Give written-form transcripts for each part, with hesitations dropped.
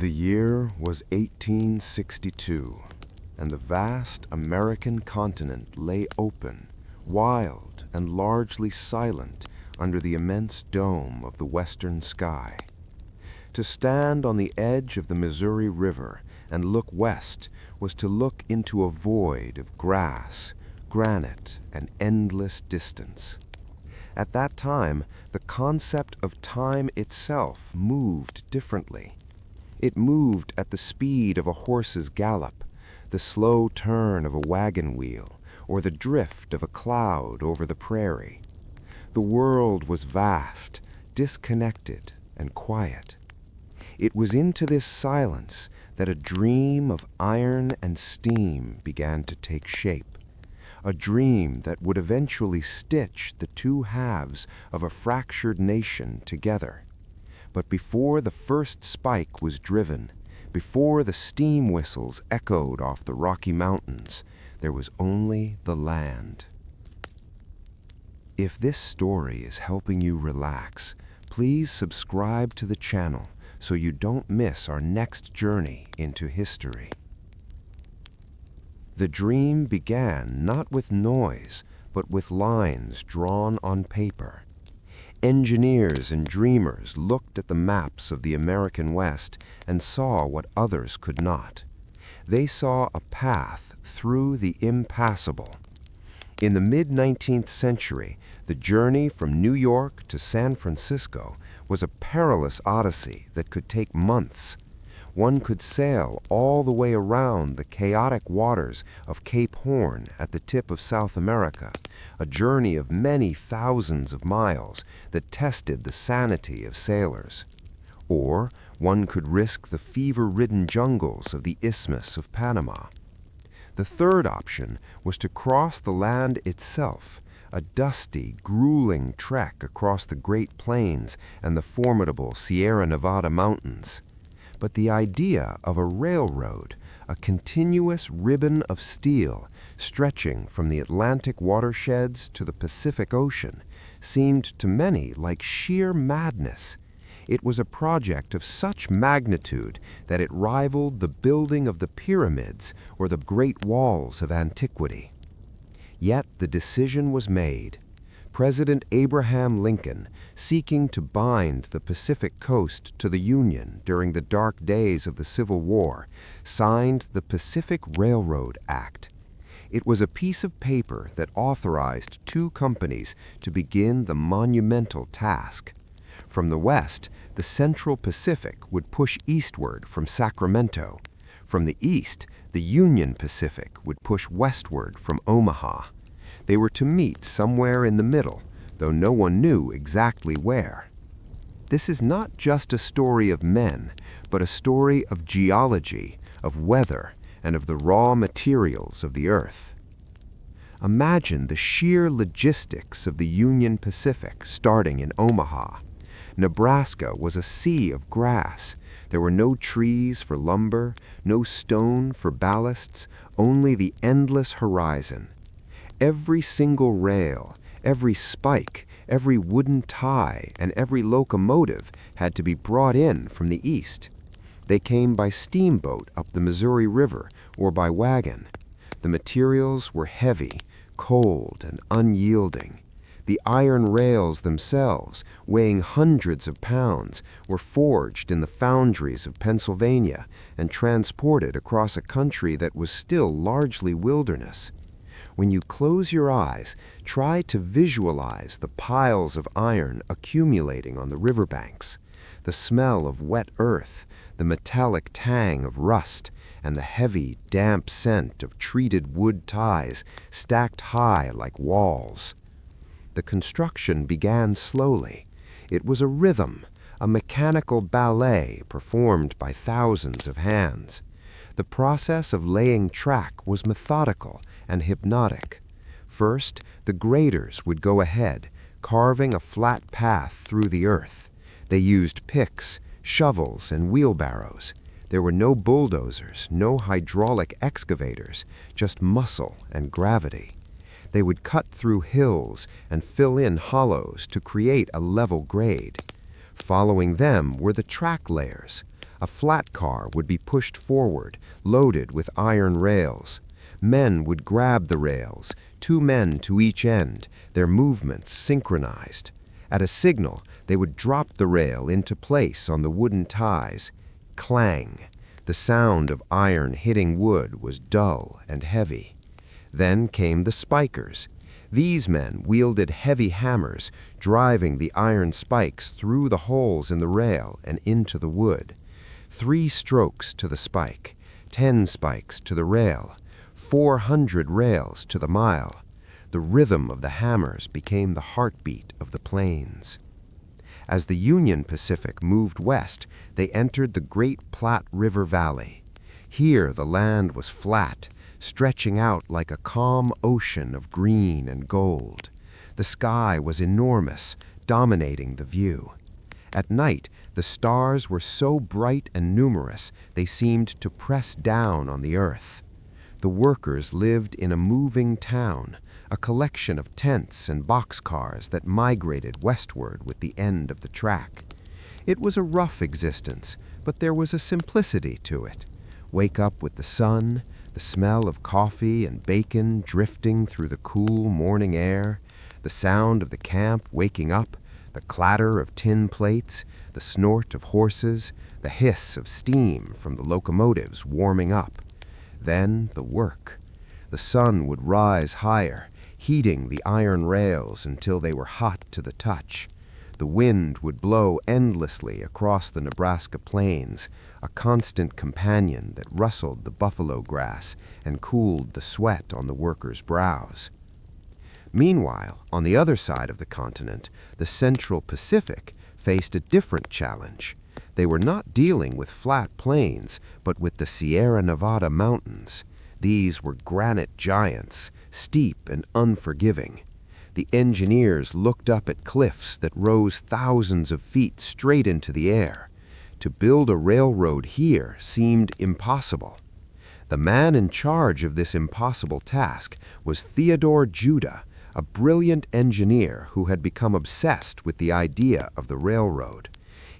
The year was 1862, and the vast American continent lay open, wild, and largely silent under the immense dome of the western sky. To stand on the edge of the Missouri River and look west was to look into a void of grass, granite, and endless distance. At that time, the concept of time itself moved differently. It moved at the speed of a horse's gallop, the slow turn of a wagon wheel, or the drift of a cloud over the prairie. The world was vast, disconnected, and quiet. It was into this silence that a dream of iron and steam began to take shape, a dream that would eventually stitch the two halves of a fractured nation together. But before the first spike was driven, before the steam whistles echoed off the Rocky Mountains, there was only the land. If this story is helping you relax, please subscribe to the channel so you don't miss our next journey into history. The dream began not with noise, but with lines drawn on paper. Engineers and dreamers looked at the maps of the American West and saw what others could not. They saw a path through the impassable. In the mid-19th century, the journey from New York to San Francisco was a perilous odyssey that could take months. One could sail all the way around the chaotic waters of Cape Horn at the tip of South America, a journey of many thousands of miles that tested the sanity of sailors. Or one could risk the fever-ridden jungles of the Isthmus of Panama. The third option was to cross the land itself, a dusty, grueling trek across the Great Plains and the formidable Sierra Nevada mountains. But the idea of a railroad, a continuous ribbon of steel stretching from the Atlantic watersheds to the Pacific Ocean, seemed to many like sheer madness. It was a project of such magnitude that it rivaled the building of the pyramids or the great walls of antiquity. Yet the decision was made. President Abraham Lincoln, seeking to bind the Pacific coast to the Union during the dark days of the Civil War, signed the Pacific Railroad Act. It was a piece of paper that authorized two companies to begin the monumental task. From the west, the Central Pacific would push eastward from Sacramento. From the east, the Union Pacific would push westward from Omaha. They were to meet somewhere in the middle, though no one knew exactly where. This is not just a story of men, but a story of geology, of weather, and of the raw materials of the earth. Imagine the sheer logistics of the Union Pacific starting in Omaha. Nebraska was a sea of grass. There were no trees for lumber, no stone for ballasts, only the endless horizon. Every single rail, every spike, every wooden tie, and every locomotive had to be brought in from the east. They came by steamboat up the Missouri River or by wagon. The materials were heavy, cold, and unyielding. The iron rails themselves, weighing hundreds of pounds, were forged in the foundries of Pennsylvania and transported across a country that was still largely wilderness. When you close your eyes, try to visualize the piles of iron accumulating on the riverbanks, the smell of wet earth, the metallic tang of rust, and the heavy, damp scent of treated wood ties stacked high like walls. The construction began slowly. It was a rhythm, a mechanical ballet performed by thousands of hands. The process of laying track was methodical and hypnotic. First, the graders would go ahead, carving a flat path through the earth. They used picks, shovels, and wheelbarrows. There were no bulldozers, no hydraulic excavators, just muscle and gravity. They would cut through hills and fill in hollows to create a level grade. Following them were the track layers, A flat car would be pushed forward, loaded with iron rails. Men would grab the rails, 2 men to each end, their movements synchronized. At a signal, they would drop the rail into place on the wooden ties. Clang! The sound of iron hitting wood was dull and heavy. Then came the spikers. These men wielded heavy hammers, driving the iron spikes through the holes in the rail and into the wood. 3 strokes to the spike, 10 spikes to the rail, 400 rails to the mile. The rhythm of the hammers became the heartbeat of the plains. As the Union Pacific moved west, they entered the Great Platte River Valley. Here the land was flat, stretching out like a calm ocean of green and gold. The sky was enormous, dominating the view. At night, the stars were so bright and numerous they seemed to press down on the earth. The workers lived in a moving town, a collection of tents and boxcars that migrated westward with the end of the track. It was a rough existence, but there was a simplicity to it. Wake up with the sun, the smell of coffee and bacon drifting through the cool morning air, the sound of the camp waking up, the clatter of tin plates, the snort of horses, the hiss of steam from the locomotives warming up. Then the work. The sun would rise higher, heating the iron rails until they were hot to the touch. The wind would blow endlessly across the Nebraska plains, a constant companion that rustled the buffalo grass and cooled the sweat on the workers' brows. Meanwhile, on the other side of the continent, the Central Pacific faced a different challenge. They were not dealing with flat plains, but with the Sierra Nevada mountains. These were granite giants, steep and unforgiving. The engineers looked up at cliffs that rose thousands of feet straight into the air. To build a railroad here seemed impossible. The man in charge of this impossible task was Theodore Judah, a brilliant engineer who had become obsessed with the idea of the railroad.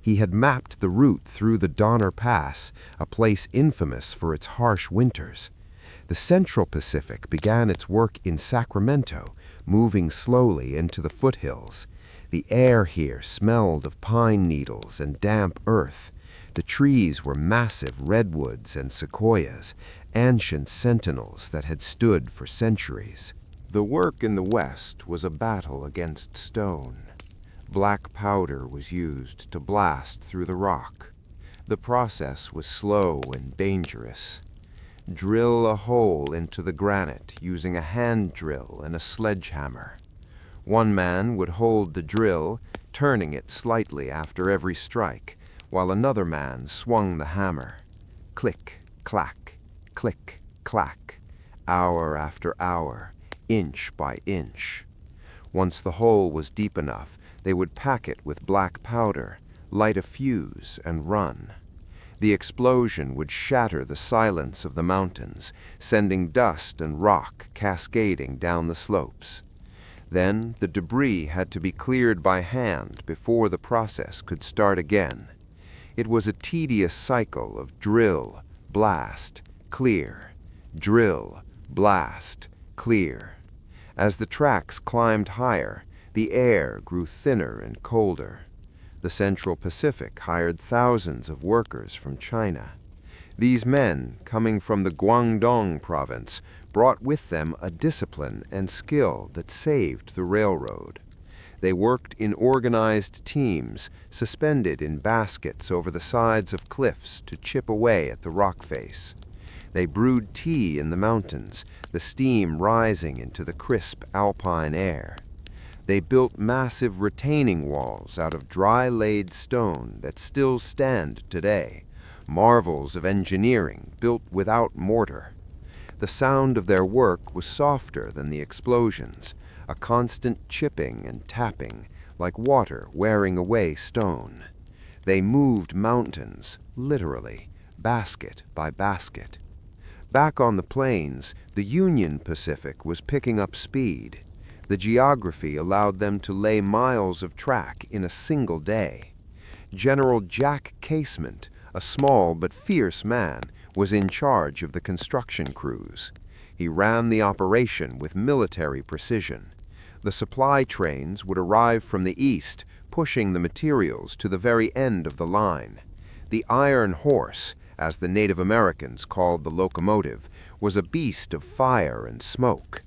He had mapped the route through the Donner Pass, a place infamous for its harsh winters. The Central Pacific began its work in Sacramento, moving slowly into the foothills. The air here smelled of pine needles and damp earth. The trees were massive redwoods and sequoias, ancient sentinels that had stood for centuries. The work in the west was a battle against stone. Black powder was used to blast through the rock. The process was slow and dangerous. Drill a hole into the granite using a hand drill and a sledgehammer. One man would hold the drill, turning it slightly after every strike, while another man swung the hammer. Click, clack, click, clack, hour after hour, inch by inch. Once the hole was deep enough, they would pack it with black powder, light a fuse, and run. The explosion would shatter the silence of the mountains, sending dust and rock cascading down the slopes. Then the debris had to be cleared by hand before the process could start again. It was a tedious cycle of drill, blast, clear, drill, blast, clear. As the tracks climbed higher, the air grew thinner and colder. The Central Pacific hired thousands of workers from China. These men, coming from the Guangdong province, brought with them a discipline and skill that saved the railroad. They worked in organized teams, suspended in baskets over the sides of cliffs to chip away at the rock face. They brewed tea in the mountains, the steam rising into the crisp alpine air. They built massive retaining walls out of dry-laid stone that still stand today, marvels of engineering built without mortar. The sound of their work was softer than the explosions, a constant chipping and tapping, like water wearing away stone. They moved mountains, literally, basket by basket. Back on the plains, the Union Pacific was picking up speed. The geography allowed them to lay miles of track in a single day. General Jack Casement, a small but fierce man, was in charge of the construction crews. He ran the operation with military precision. The supply trains would arrive from the east, pushing the materials to the very end of the line. The iron horse, as the Native Americans called the locomotive, was a beast of fire and smoke.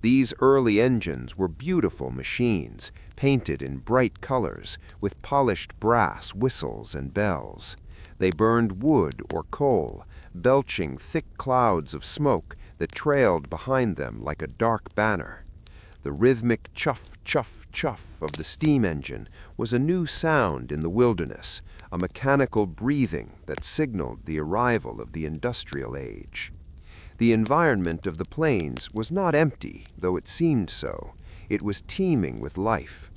These early engines were beautiful machines, painted in bright colors, with polished brass whistles and bells. They burned wood or coal, belching thick clouds of smoke that trailed behind them like a dark banner. The rhythmic chuff, chuff, chuff of the steam engine was a new sound in the wilderness, a mechanical breathing that signaled the arrival of the industrial age. The environment of the plains was not empty, though it seemed so. It was teeming with life.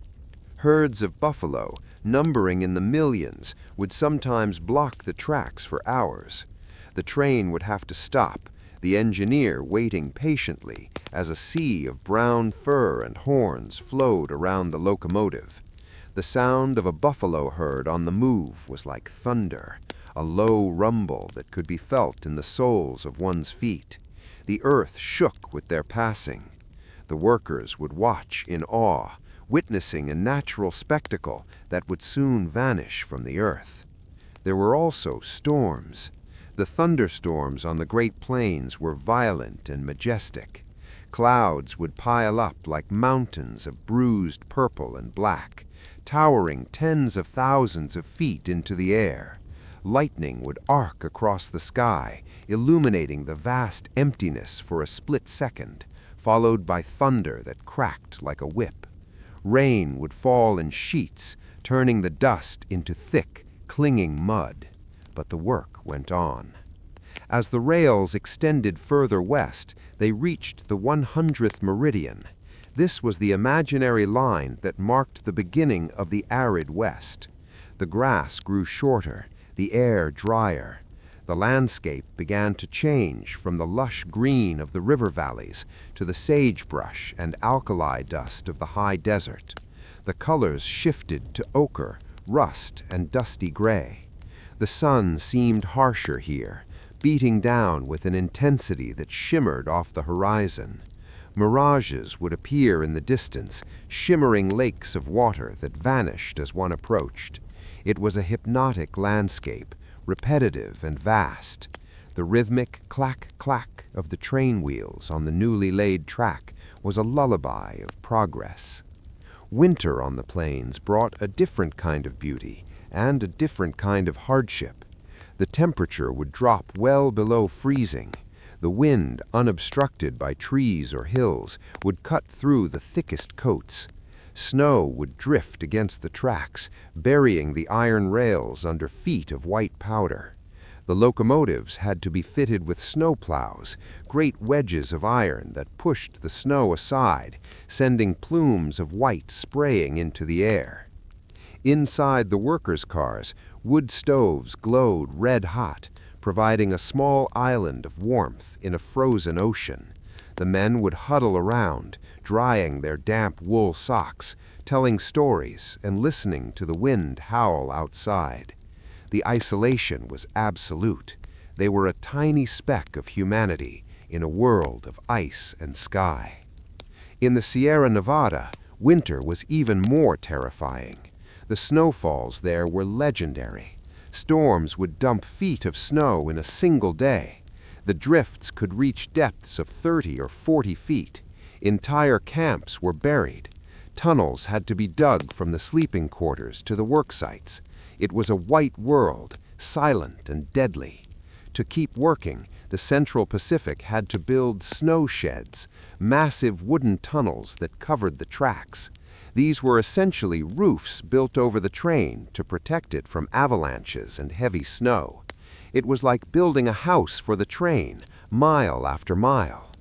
Herds of buffalo, numbering in the millions, would sometimes block the tracks for hours. The train would have to stop, the engineer waiting patiently as a sea of brown fur and horns flowed around the locomotive. The sound of a buffalo herd on the move was like thunder, a low rumble that could be felt in the soles of one's feet. The earth shook with their passing. The workers would watch in awe, witnessing a natural spectacle that would soon vanish from the earth. There were also storms. The thunderstorms on the Great Plains were violent and majestic. Clouds would pile up like mountains of bruised purple and black, towering tens of thousands of feet into the air. Lightning would arc across the sky, illuminating the vast emptiness for a split second, followed by thunder that cracked like a whip. Rain would fall in sheets, turning the dust into thick, clinging mud. But the work went on. As the rails extended further west, they reached the 100th meridian. This was the imaginary line that marked the beginning of the arid West. The grass grew shorter, the air drier. The landscape began to change from the lush green of the river valleys to the sagebrush and alkali dust of the high desert. The colors shifted to ochre, rust, and dusty gray. The sun seemed harsher here, beating down with an intensity that shimmered off the horizon. Mirages would appear in the distance, shimmering lakes of water that vanished as one approached. It was a hypnotic landscape, repetitive and vast. The rhythmic clack-clack of the train wheels on the newly laid track was a lullaby of progress. Winter on the plains brought a different kind of beauty and a different kind of hardship. The temperature would drop well below freezing. The wind, unobstructed by trees or hills, would cut through the thickest coats. Snow would drift against the tracks, burying the iron rails under feet of white powder. The locomotives had to be fitted with snow plows, great wedges of iron that pushed the snow aside, sending plumes of white spraying into the air. Inside the workers' cars, wood stoves glowed red-hot, providing a small island of warmth in a frozen ocean. The men would huddle around, drying their damp wool socks, telling stories and listening to the wind howl outside. The isolation was absolute. They were a tiny speck of humanity in a world of ice and sky. In the Sierra Nevada, winter was even more terrifying. The snowfalls there were legendary. Storms would dump feet of snow in a single day. The drifts could reach depths of 30 or 40 feet. Entire camps were buried. Tunnels had to be dug from the sleeping quarters to the work sites. It was a white world, silent and deadly. To keep working, the Central Pacific had to build snow sheds, massive wooden tunnels that covered the tracks. These were essentially roofs built over the train to protect it from avalanches and heavy snow. It was like building a house for the train, mile after mile.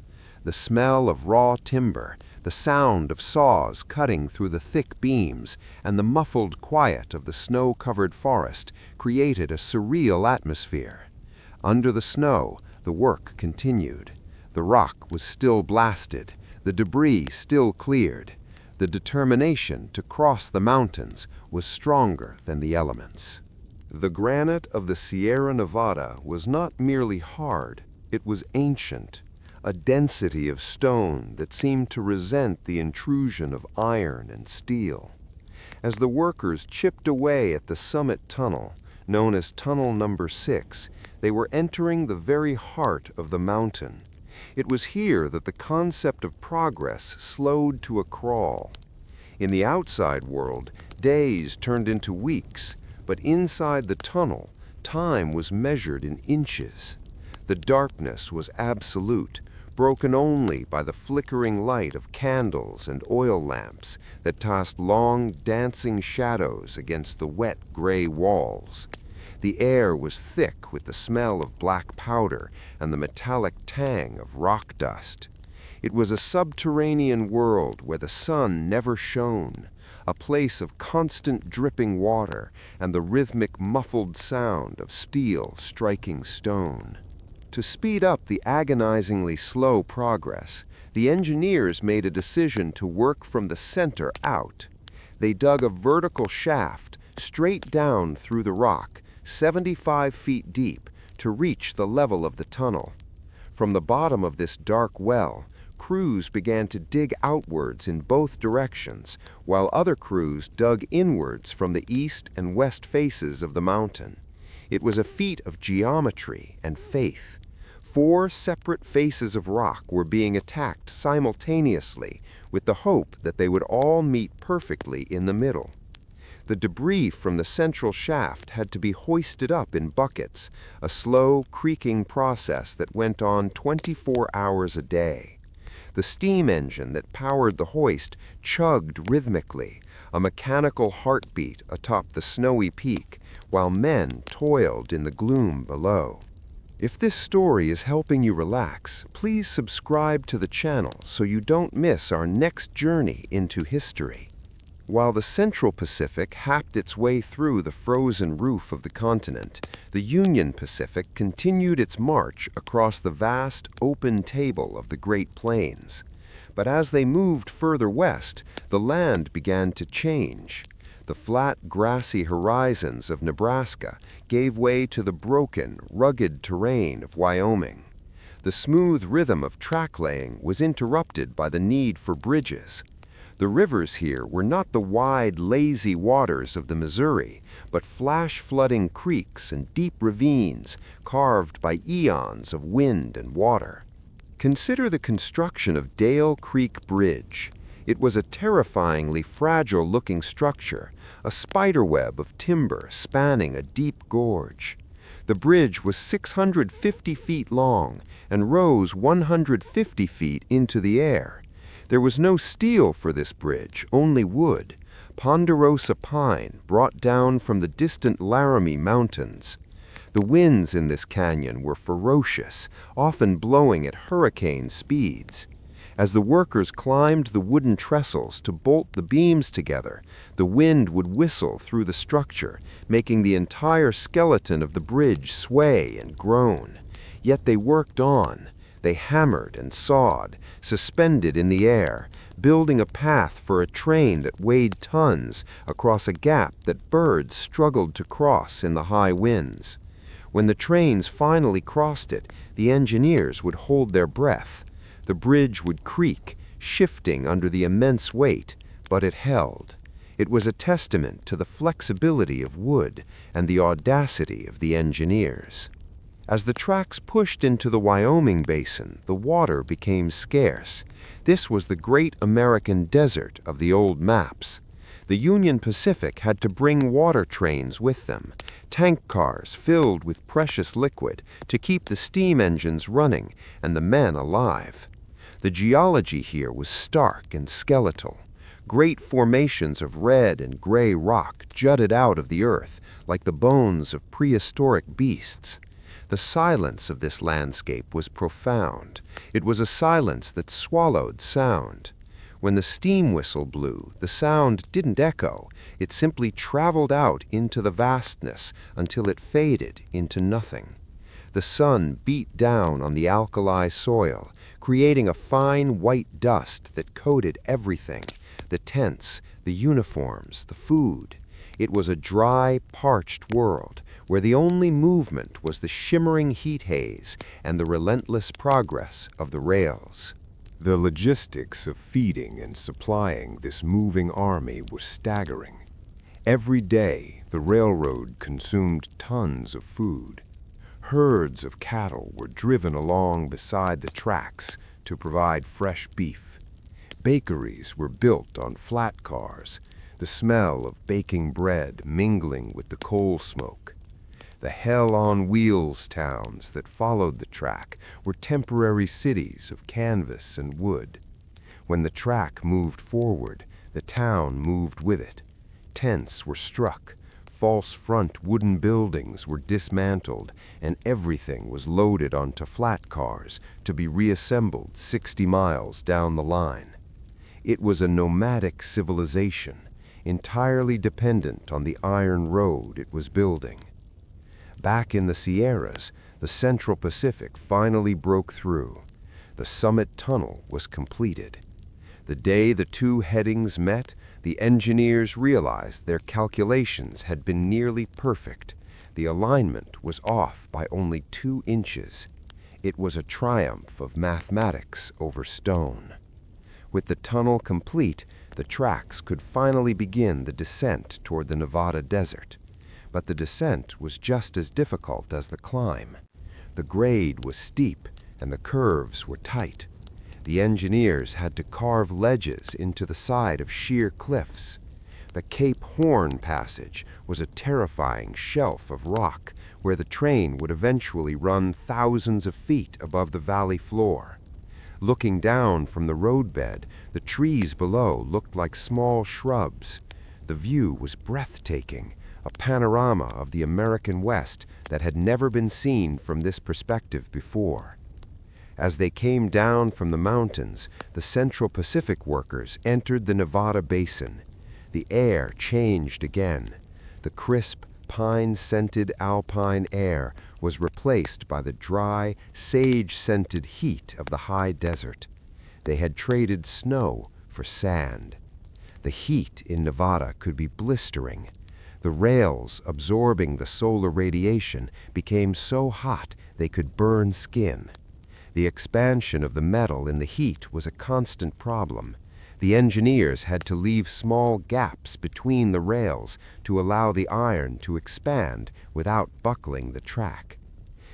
The smell of raw timber, the sound of saws cutting through the thick beams, and the muffled quiet of the snow-covered forest created a surreal atmosphere. Under the snow, the work continued. The rock was still blasted, the debris still cleared. The determination to cross the mountains was stronger than the elements. The granite of the Sierra Nevada was not merely hard, it was ancient, a density of stone that seemed to resent the intrusion of iron and steel. As the workers chipped away at the summit tunnel, known as Tunnel Number 6, they were entering the very heart of the mountain. It was here that the concept of progress slowed to a crawl. In the outside world, days turned into weeks, but inside the tunnel, time was measured in inches. The darkness was absolute, broken only by the flickering light of candles and oil lamps that tossed long, dancing shadows against the wet gray walls. The air was thick with the smell of black powder and the metallic tang of rock dust. It was a subterranean world where the sun never shone, a place of constant dripping water and the rhythmic muffled sound of steel striking stone. To speed up the agonizingly slow progress, the engineers made a decision to work from the center out. They dug a vertical shaft straight down through the rock, 75 feet deep, to reach the level of the tunnel. From the bottom of this dark well, crews began to dig outwards in both directions, while other crews dug inwards from the east and west faces of the mountain. It was a feat of geometry and faith. 4 separate faces of rock were being attacked simultaneously, with the hope that they would all meet perfectly in the middle. The debris from the central shaft had to be hoisted up in buckets, a slow, creaking process that went on 24 hours a day. The steam engine that powered the hoist chugged rhythmically, a mechanical heartbeat atop the snowy peak, while men toiled in the gloom below. If this story is helping you relax, please subscribe to the channel so you don't miss our next journey into history. While the Central Pacific hacked its way through the frozen roof of the continent, the Union Pacific continued its march across the vast, open table of the Great Plains. But as they moved further west, the land began to change. The flat, grassy horizons of Nebraska gave way to the broken, rugged terrain of Wyoming. The smooth rhythm of track laying was interrupted by the need for bridges. The rivers here were not the wide, lazy waters of the Missouri, but flash-flooding creeks and deep ravines carved by eons of wind and water. Consider the construction of Dale Creek Bridge. It was a terrifyingly fragile-looking structure, a spiderweb of timber spanning a deep gorge. The bridge was 650 feet long and rose 150 feet into the air. There was no steel for this bridge, only wood, ponderosa pine brought down from the distant Laramie Mountains. The winds in this canyon were ferocious, often blowing at hurricane speeds. As the workers climbed the wooden trestles to bolt the beams together, the wind would whistle through the structure, making the entire skeleton of the bridge sway and groan. Yet they worked on. They hammered and sawed, suspended in the air, building a path for a train that weighed tons across a gap that birds struggled to cross in the high winds. When the trains finally crossed it, the engineers would hold their breath. The bridge would creak, shifting under the immense weight, but it held. It was a testament to the flexibility of wood and the audacity of the engineers. As the tracks pushed into the Wyoming basin, the water became scarce. This was the great American desert of the old maps. The Union Pacific had to bring water trains with them, tank cars filled with precious liquid to keep the steam engines running and the men alive. The geology here was stark and skeletal. Great formations of red and gray rock jutted out of the earth like the bones of prehistoric beasts. The silence of this landscape was profound. It was a silence that swallowed sound. When the steam whistle blew, the sound didn't echo. It simply traveled out into the vastness until it faded into nothing. The sun beat down on the alkali soil, creating a fine white dust that coated everything: the tents, the uniforms, the food. It was a dry, parched world, where the only movement was the shimmering heat haze and the relentless progress of the rails. The logistics of feeding and supplying this moving army was staggering. Every day, the railroad consumed tons of food. Herds of cattle were driven along beside the tracks to provide fresh beef. Bakeries were built on flat cars, the smell of baking bread mingling with the coal smoke. The hell-on-wheels towns that followed the track were temporary cities of canvas and wood. When the track moved forward, the town moved with it. Tents were struck, false front wooden buildings were dismantled, and everything was loaded onto flat cars to be reassembled 60 miles down the line. It was a nomadic civilization, entirely dependent on the iron road it was building. Back in the Sierras, the Central Pacific finally broke through. The Summit Tunnel was completed. The day the two headings met, the engineers realized their calculations had been nearly perfect. The alignment was off by only 2 inches. It was a triumph of mathematics over stone. With the tunnel complete, the tracks could finally begin the descent toward the Nevada desert. But the descent was just as difficult as the climb. The grade was steep and the curves were tight. The engineers had to carve ledges into the side of sheer cliffs. The Cape Horn Passage was a terrifying shelf of rock where the train would eventually run thousands of feet above the valley floor. Looking down from the roadbed, the trees below looked like small shrubs. The view was breathtaking, a panorama of the American West that had never been seen from this perspective before. As they came down from the mountains, the Central Pacific workers entered the Nevada basin. The air changed again. The crisp, pine-scented alpine air was replaced by the dry, sage-scented heat of the high desert. They had traded snow for sand. The heat in Nevada could be blistering. The rails, absorbing the solar radiation, became so hot they could burn skin. The expansion of the metal in the heat was a constant problem. The engineers had to leave small gaps between the rails to allow the iron to expand without buckling the track.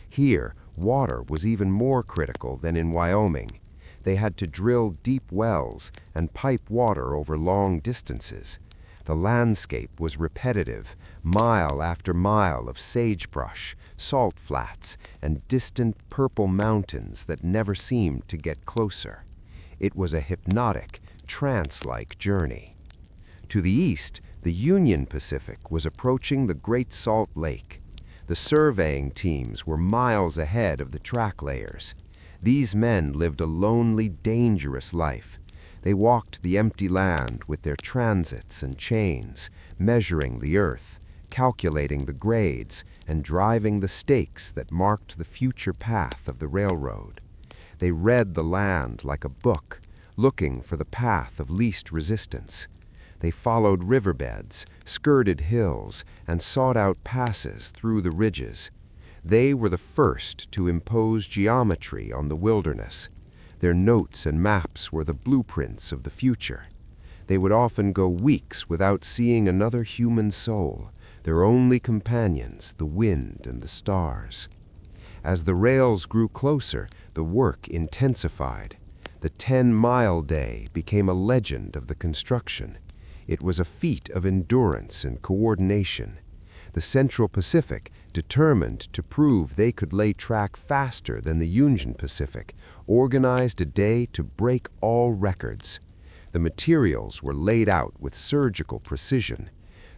Here, water was even more critical than in Wyoming. They had to drill deep wells and pipe water over long distances. The landscape was repetitive, mile after mile of sagebrush, salt flats, and distant purple mountains that never seemed to get closer. It was a hypnotic, trance-like journey. To the east, the Union Pacific was approaching the Great Salt Lake. The surveying teams were miles ahead of the track layers. These men lived a lonely, dangerous life. They walked the empty land with their transits and chains, measuring the earth, calculating the grades, and driving the stakes that marked the future path of the railroad. They read the land like a book, looking for the path of least resistance. They followed riverbeds, skirted hills, and sought out passes through the ridges. They were the first to impose geometry on the wilderness. Their notes and maps were the blueprints of the future. They would often go weeks without seeing another human soul, their only companions, the wind and the stars. As the rails grew closer, the work intensified. The 10-mile day became a legend of the construction. It was a feat of endurance and coordination. The Central Pacific, determined to prove they could lay track faster than the Union Pacific, organized a day to break all records. The materials were laid out with surgical precision.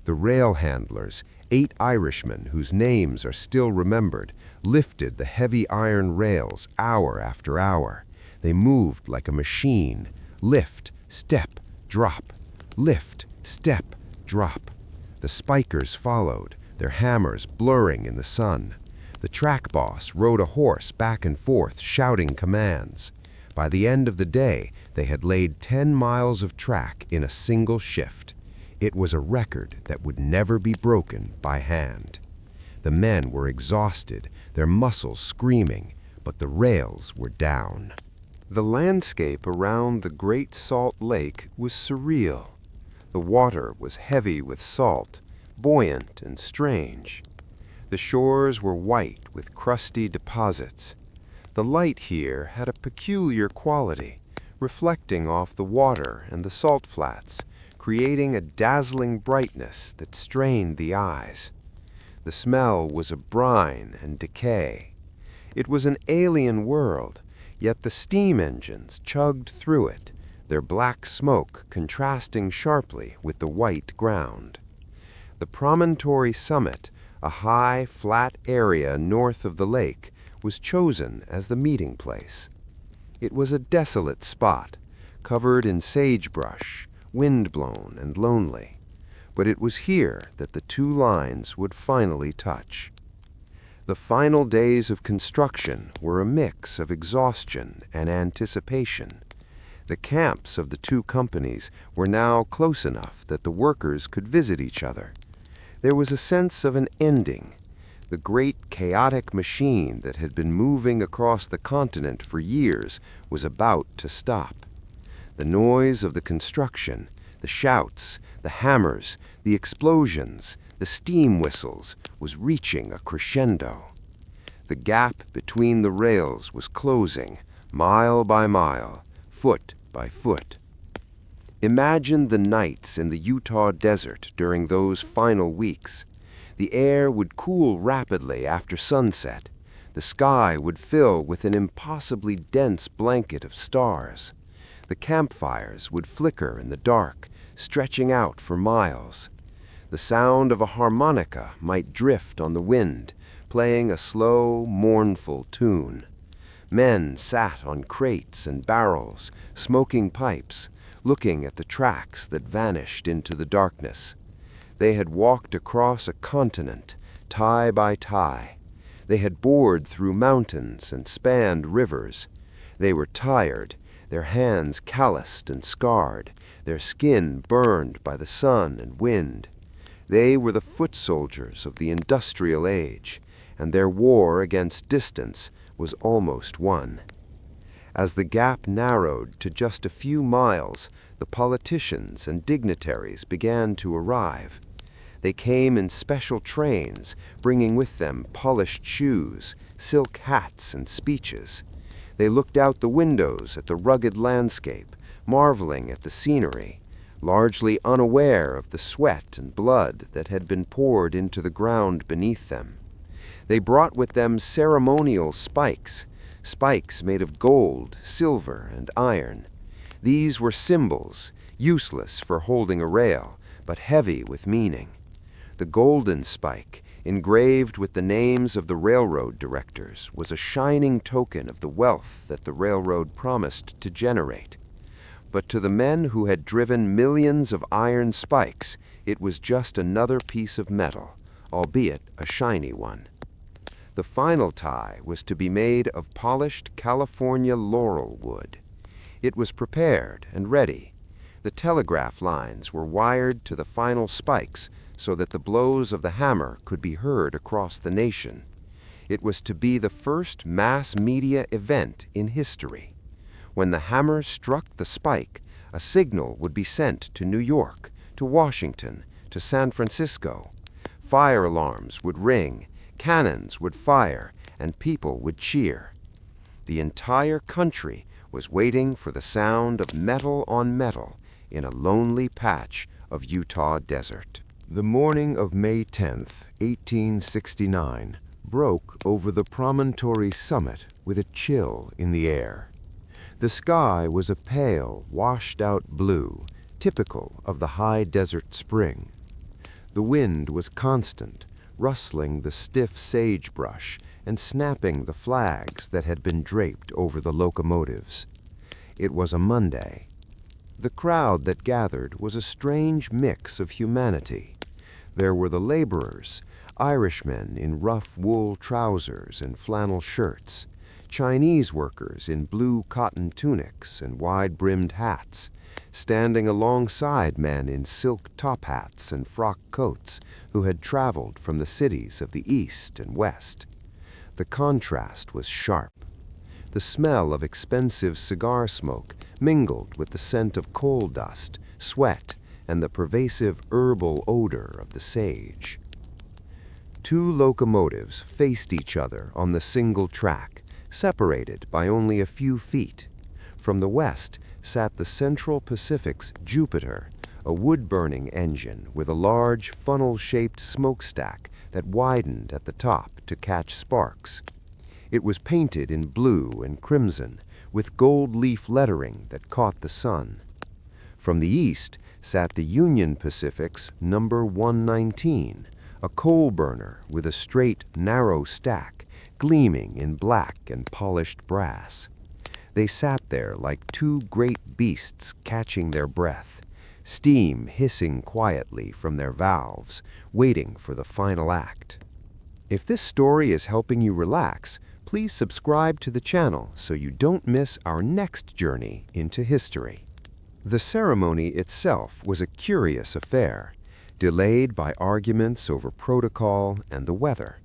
The rail handlers, 8 Irishmen whose names are still remembered, lifted the heavy iron rails hour after hour. They moved like a machine. Lift, step, drop. Lift, step, drop. The spikers followed, their hammers blurring in the sun. The track boss rode a horse back and forth, shouting commands. By the end of the day, they had laid 10 miles of track in a single shift. It was a record that would never be broken by hand. The men were exhausted, their muscles screaming, but the rails were down. The landscape around the Great Salt Lake was surreal. The water was heavy with salt, buoyant and strange. The shores were white with crusty deposits. The light here had a peculiar quality, reflecting off the water and the salt flats, creating a dazzling brightness that strained the eyes. The smell was of brine and decay. It was an alien world, yet the steam engines chugged through it, their black smoke contrasting sharply with the white ground. The promontory summit, a high, flat area north of the lake, was chosen as the meeting place. It was a desolate spot, covered in sagebrush, wind-blown and lonely, but it was here that the two lines would finally touch. The final days of construction were a mix of exhaustion and anticipation. The camps of the two companies were now close enough that the workers could visit each other. There was a sense of an ending. The great chaotic machine that had been moving across the continent for years was about to stop. The noise of the construction, the shouts, the hammers, the explosions, the steam whistles was reaching a crescendo. The gap between the rails was closing, mile by mile, foot by foot. Imagine the nights in the Utah desert during those final weeks. The air would cool rapidly after sunset. The sky would fill with an impossibly dense blanket of stars. The campfires would flicker in the dark, stretching out for miles. The sound of a harmonica might drift on the wind, playing a slow, mournful tune. Men sat on crates and barrels, smoking pipes, looking at the tracks that vanished into the darkness. They had walked across a continent, tie by tie. They had bored through mountains and spanned rivers. They were tired, their hands calloused and scarred, their skin burned by the sun and wind. They were the foot soldiers of the industrial age, and their war against distance was almost won. As the gap narrowed to just a few miles, the politicians and dignitaries began to arrive. They came in special trains, bringing with them polished shoes, silk hats, and speeches. They looked out the windows at the rugged landscape, marveling at the scenery, largely unaware of the sweat and blood that had been poured into the ground beneath them. They brought with them ceremonial spikes, spikes made of gold, silver, and iron. These were symbols, useless for holding a rail, but heavy with meaning. The golden spike, engraved with the names of the railroad directors, was a shining token of the wealth that the railroad promised to generate. But to the men who had driven millions of iron spikes, it was just another piece of metal, albeit a shiny one. The final tie was to be made of polished California laurel wood. It was prepared and ready. The telegraph lines were wired to the final spikes so that the blows of the hammer could be heard across the nation. It was to be the first mass media event in history. When the hammer struck the spike, a signal would be sent to New York, to Washington, to San Francisco. Fire alarms would ring, cannons would fire, and people would cheer. The entire country was waiting for the sound of metal on metal in a lonely patch of Utah desert. The morning of May 10th, 1869, broke over the promontory summit with a chill in the air. The sky was a pale, washed-out blue, typical of the high desert spring. The wind was constant, rustling the stiff sagebrush and snapping the flags that had been draped over the locomotives. It was a Monday. The crowd that gathered was a strange mix of humanity. There were the laborers, Irishmen in rough wool trousers and flannel shirts, Chinese workers in blue cotton tunics and wide-brimmed hats, standing alongside men in silk top hats and frock coats who had traveled from the cities of the East and West. The contrast was sharp. The smell of expensive cigar smoke mingled with the scent of coal dust, sweat, and the pervasive herbal odor of the sage. Two locomotives faced each other on the single track, separated by only a few feet. From the west sat the Central Pacific's Jupiter, a wood-burning engine with a large funnel-shaped smokestack that widened at the top to catch sparks. It was painted in blue and crimson, with gold leaf lettering that caught the sun. From the east sat the Union Pacific's number 119, a coal burner with a straight, narrow stack, gleaming in black and polished brass. They sat there like two great beasts catching their breath, steam hissing quietly from their valves, waiting for the final act. If this story is helping you relax, please subscribe to the channel so you don't miss our next journey into history. The ceremony itself was a curious affair, delayed by arguments over protocol and the weather.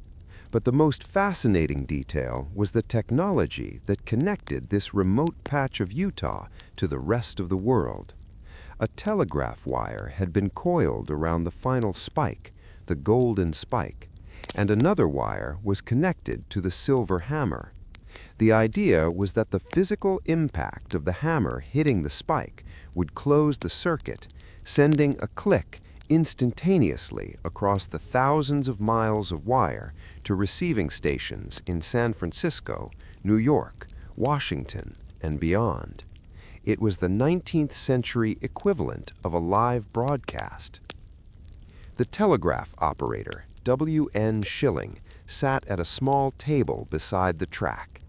But the most fascinating detail was the technology that connected this remote patch of Utah to the rest of the world. A telegraph wire had been coiled around the final spike, the golden spike, and another wire was connected to the silver hammer. The idea was that the physical impact of the hammer hitting the spike would close the circuit, sending a click instantaneously across the thousands of miles of wire to receiving stations in San Francisco, New York, Washington, and beyond. It was the 19th century equivalent of a live broadcast. The telegraph operator, W.N. Schilling, sat at a small table beside the track.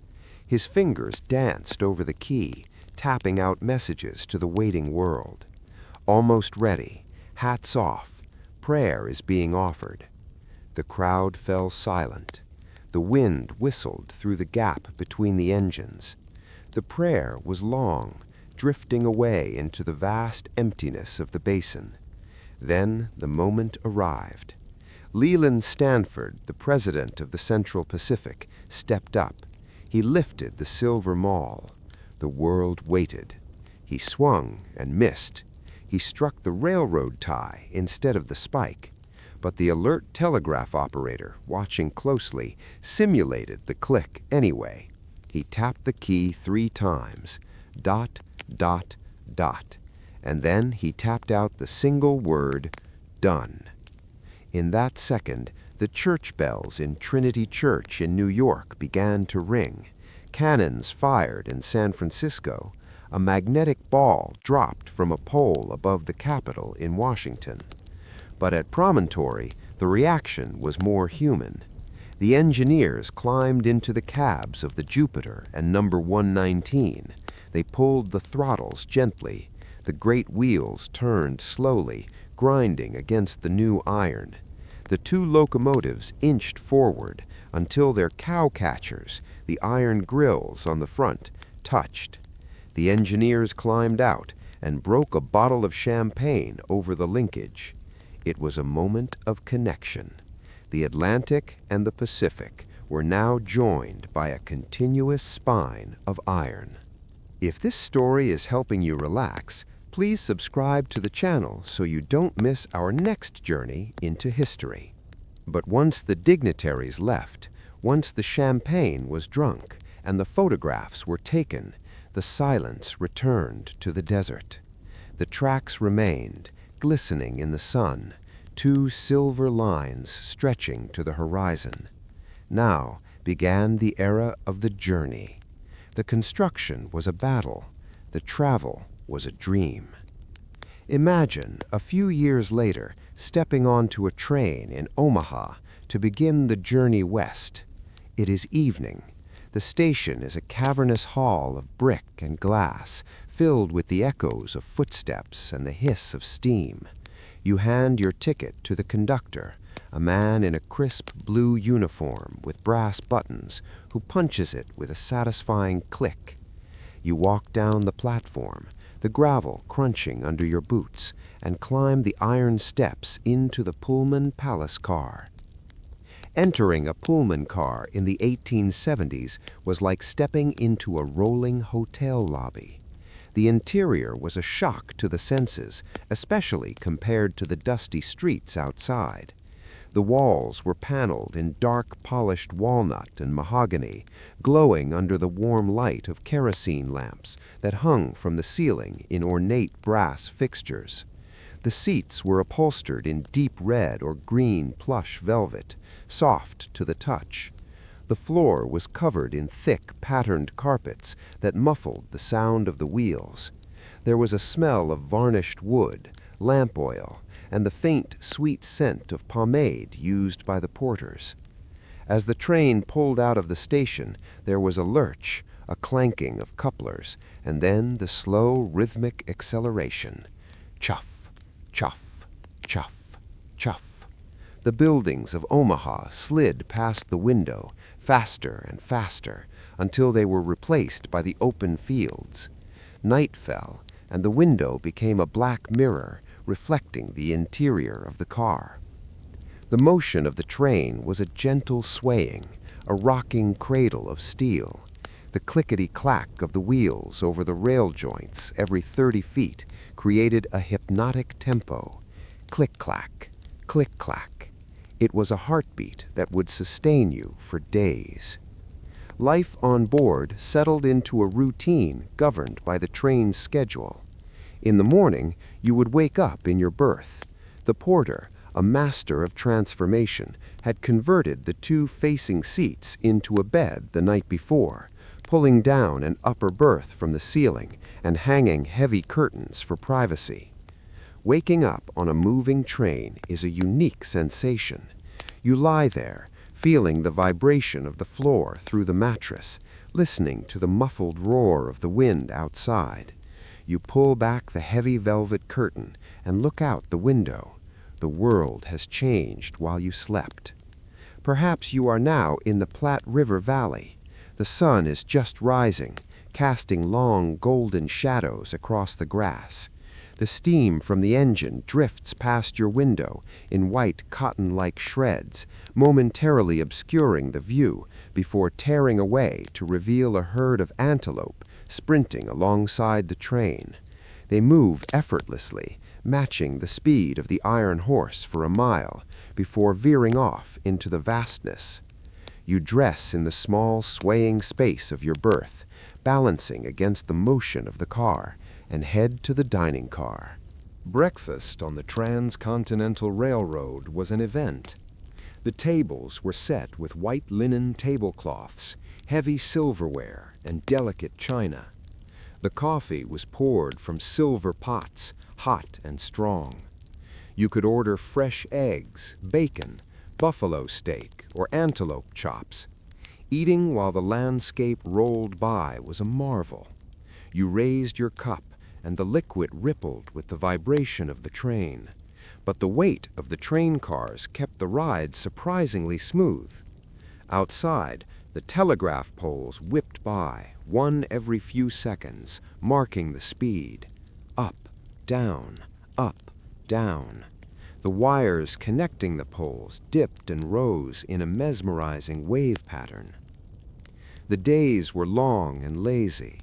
His fingers danced over the key, tapping out messages to the waiting world. Almost ready. Hats off. Prayer is being offered. The crowd fell silent. The wind whistled through the gap between the engines. The prayer was long, drifting away into the vast emptiness of the basin. Then the moment arrived. Leland Stanford, the president of the Central Pacific, stepped up. He lifted the silver maul. The world waited. He swung and missed. He struck the railroad tie instead of the spike. But the alert telegraph operator, watching closely, simulated the click anyway. He tapped the key 3 times. Dot, dot, dot. And then he tapped out the single word, done. In that second, the church bells in Trinity Church in New York began to ring. Cannons fired in San Francisco. A magnetic ball dropped from a pole above the Capitol in Washington. But at Promontory, the reaction was more human. The engineers climbed into the cabs of the Jupiter and number 119. They pulled the throttles gently. The great wheels turned slowly, grinding against the new iron. The 2 locomotives inched forward until their cow-catchers, the iron grills on the front, touched. The engineers climbed out and broke a bottle of champagne over the linkage. It was a moment of connection. The Atlantic and the Pacific were now joined by a continuous spine of iron. If this story is helping you relax, please subscribe to the channel so you don't miss our next journey into history. But once the dignitaries left, once the champagne was drunk and the photographs were taken, the silence returned to the desert. The tracks remained, glistening in the sun, 2 silver lines stretching to the horizon. Now began the era of the journey. The construction was a battle. The travel was a dream. Imagine, a few years later, stepping onto a train in Omaha to begin the journey west. It is evening. The station is a cavernous hall of brick and glass, filled with the echoes of footsteps and the hiss of steam. You hand your ticket to the conductor, a man in a crisp blue uniform with brass buttons, who punches it with a satisfying click. You walk down the platform, the gravel crunching under your boots, and climb the iron steps into the Pullman Palace car. Entering a Pullman car in the 1870s was like stepping into a rolling hotel lobby. The interior was a shock to the senses, especially compared to the dusty streets outside. The walls were paneled in dark polished walnut and mahogany, glowing under the warm light of kerosene lamps that hung from the ceiling in ornate brass fixtures. The seats were upholstered in deep red or green plush velvet, soft to the touch. The floor was covered in thick, patterned carpets that muffled the sound of the wheels. There was a smell of varnished wood, lamp oil, and the faint, sweet scent of pomade used by the porters. As the train pulled out of the station, there was a lurch, a clanking of couplers, and then the slow, rhythmic acceleration. Chuff, chuff, chuff, chuff. The buildings of Omaha slid past the window, faster and faster, until they were replaced by the open fields. Night fell, and the window became a black mirror, reflecting the interior of the car. The motion of the train was a gentle swaying, a rocking cradle of steel. The clickety-clack of the wheels over the rail joints every 30 feet created a hypnotic tempo. Click-clack, click-clack. It was a heartbeat that would sustain you for days. Life on board settled into a routine governed by the train's schedule. In the morning, you would wake up in your berth. The porter, a master of transformation, had converted the two facing seats into a bed the night before, pulling down an upper berth from the ceiling and hanging heavy curtains for privacy. Waking up on a moving train is a unique sensation. You lie there, feeling the vibration of the floor through the mattress, listening to the muffled roar of the wind outside. You pull back the heavy velvet curtain and look out the window. The world has changed while you slept. Perhaps you are now in the Platte River Valley. The sun is just rising, casting long golden shadows across the grass. The steam from the engine drifts past your window in white cotton-like shreds, momentarily obscuring the view before tearing away to reveal a herd of antelope sprinting alongside the train. They move effortlessly, matching the speed of the iron horse for a mile, before veering off into the vastness. You dress in the small, swaying space of your berth, balancing against the motion of the car, and head to the dining car. Breakfast on the Transcontinental Railroad was an event. The tables were set with white linen tablecloths, heavy silverware, and delicate china. The coffee was poured from silver pots, hot and strong. You could order fresh eggs, bacon, buffalo steak, or antelope chops. Eating while the landscape rolled by was a marvel. You raised your cup, and the liquid rippled with the vibration of the train. But the weight of the train cars kept the ride surprisingly smooth. Outside, the telegraph poles whipped by, one every few seconds, marking the speed. Up, down, up, down. The wires connecting the poles dipped and rose in a mesmerizing wave pattern. The days were long and lazy.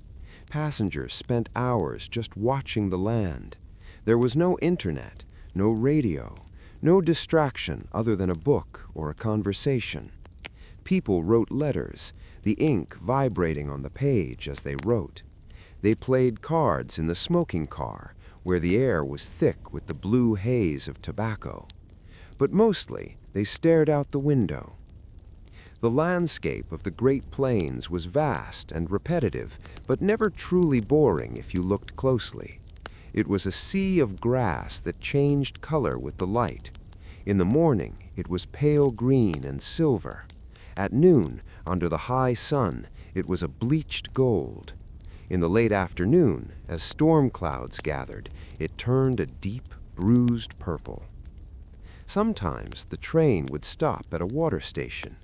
Passengers spent hours just watching the land. There was no internet, no radio, no distraction other than a book or a conversation. People wrote letters, the ink vibrating on the page as they wrote. They played cards in the smoking car, where the air was thick with the blue haze of tobacco. But mostly, they stared out the window. The landscape of the Great Plains was vast and repetitive, but never truly boring if you looked closely. It was a sea of grass that changed color with the light. In the morning, it was pale green and silver. At noon, under the high sun, it was a bleached gold. In the late afternoon, as storm clouds gathered, it turned a deep bruised purple. Sometimes the train would stop at a water station.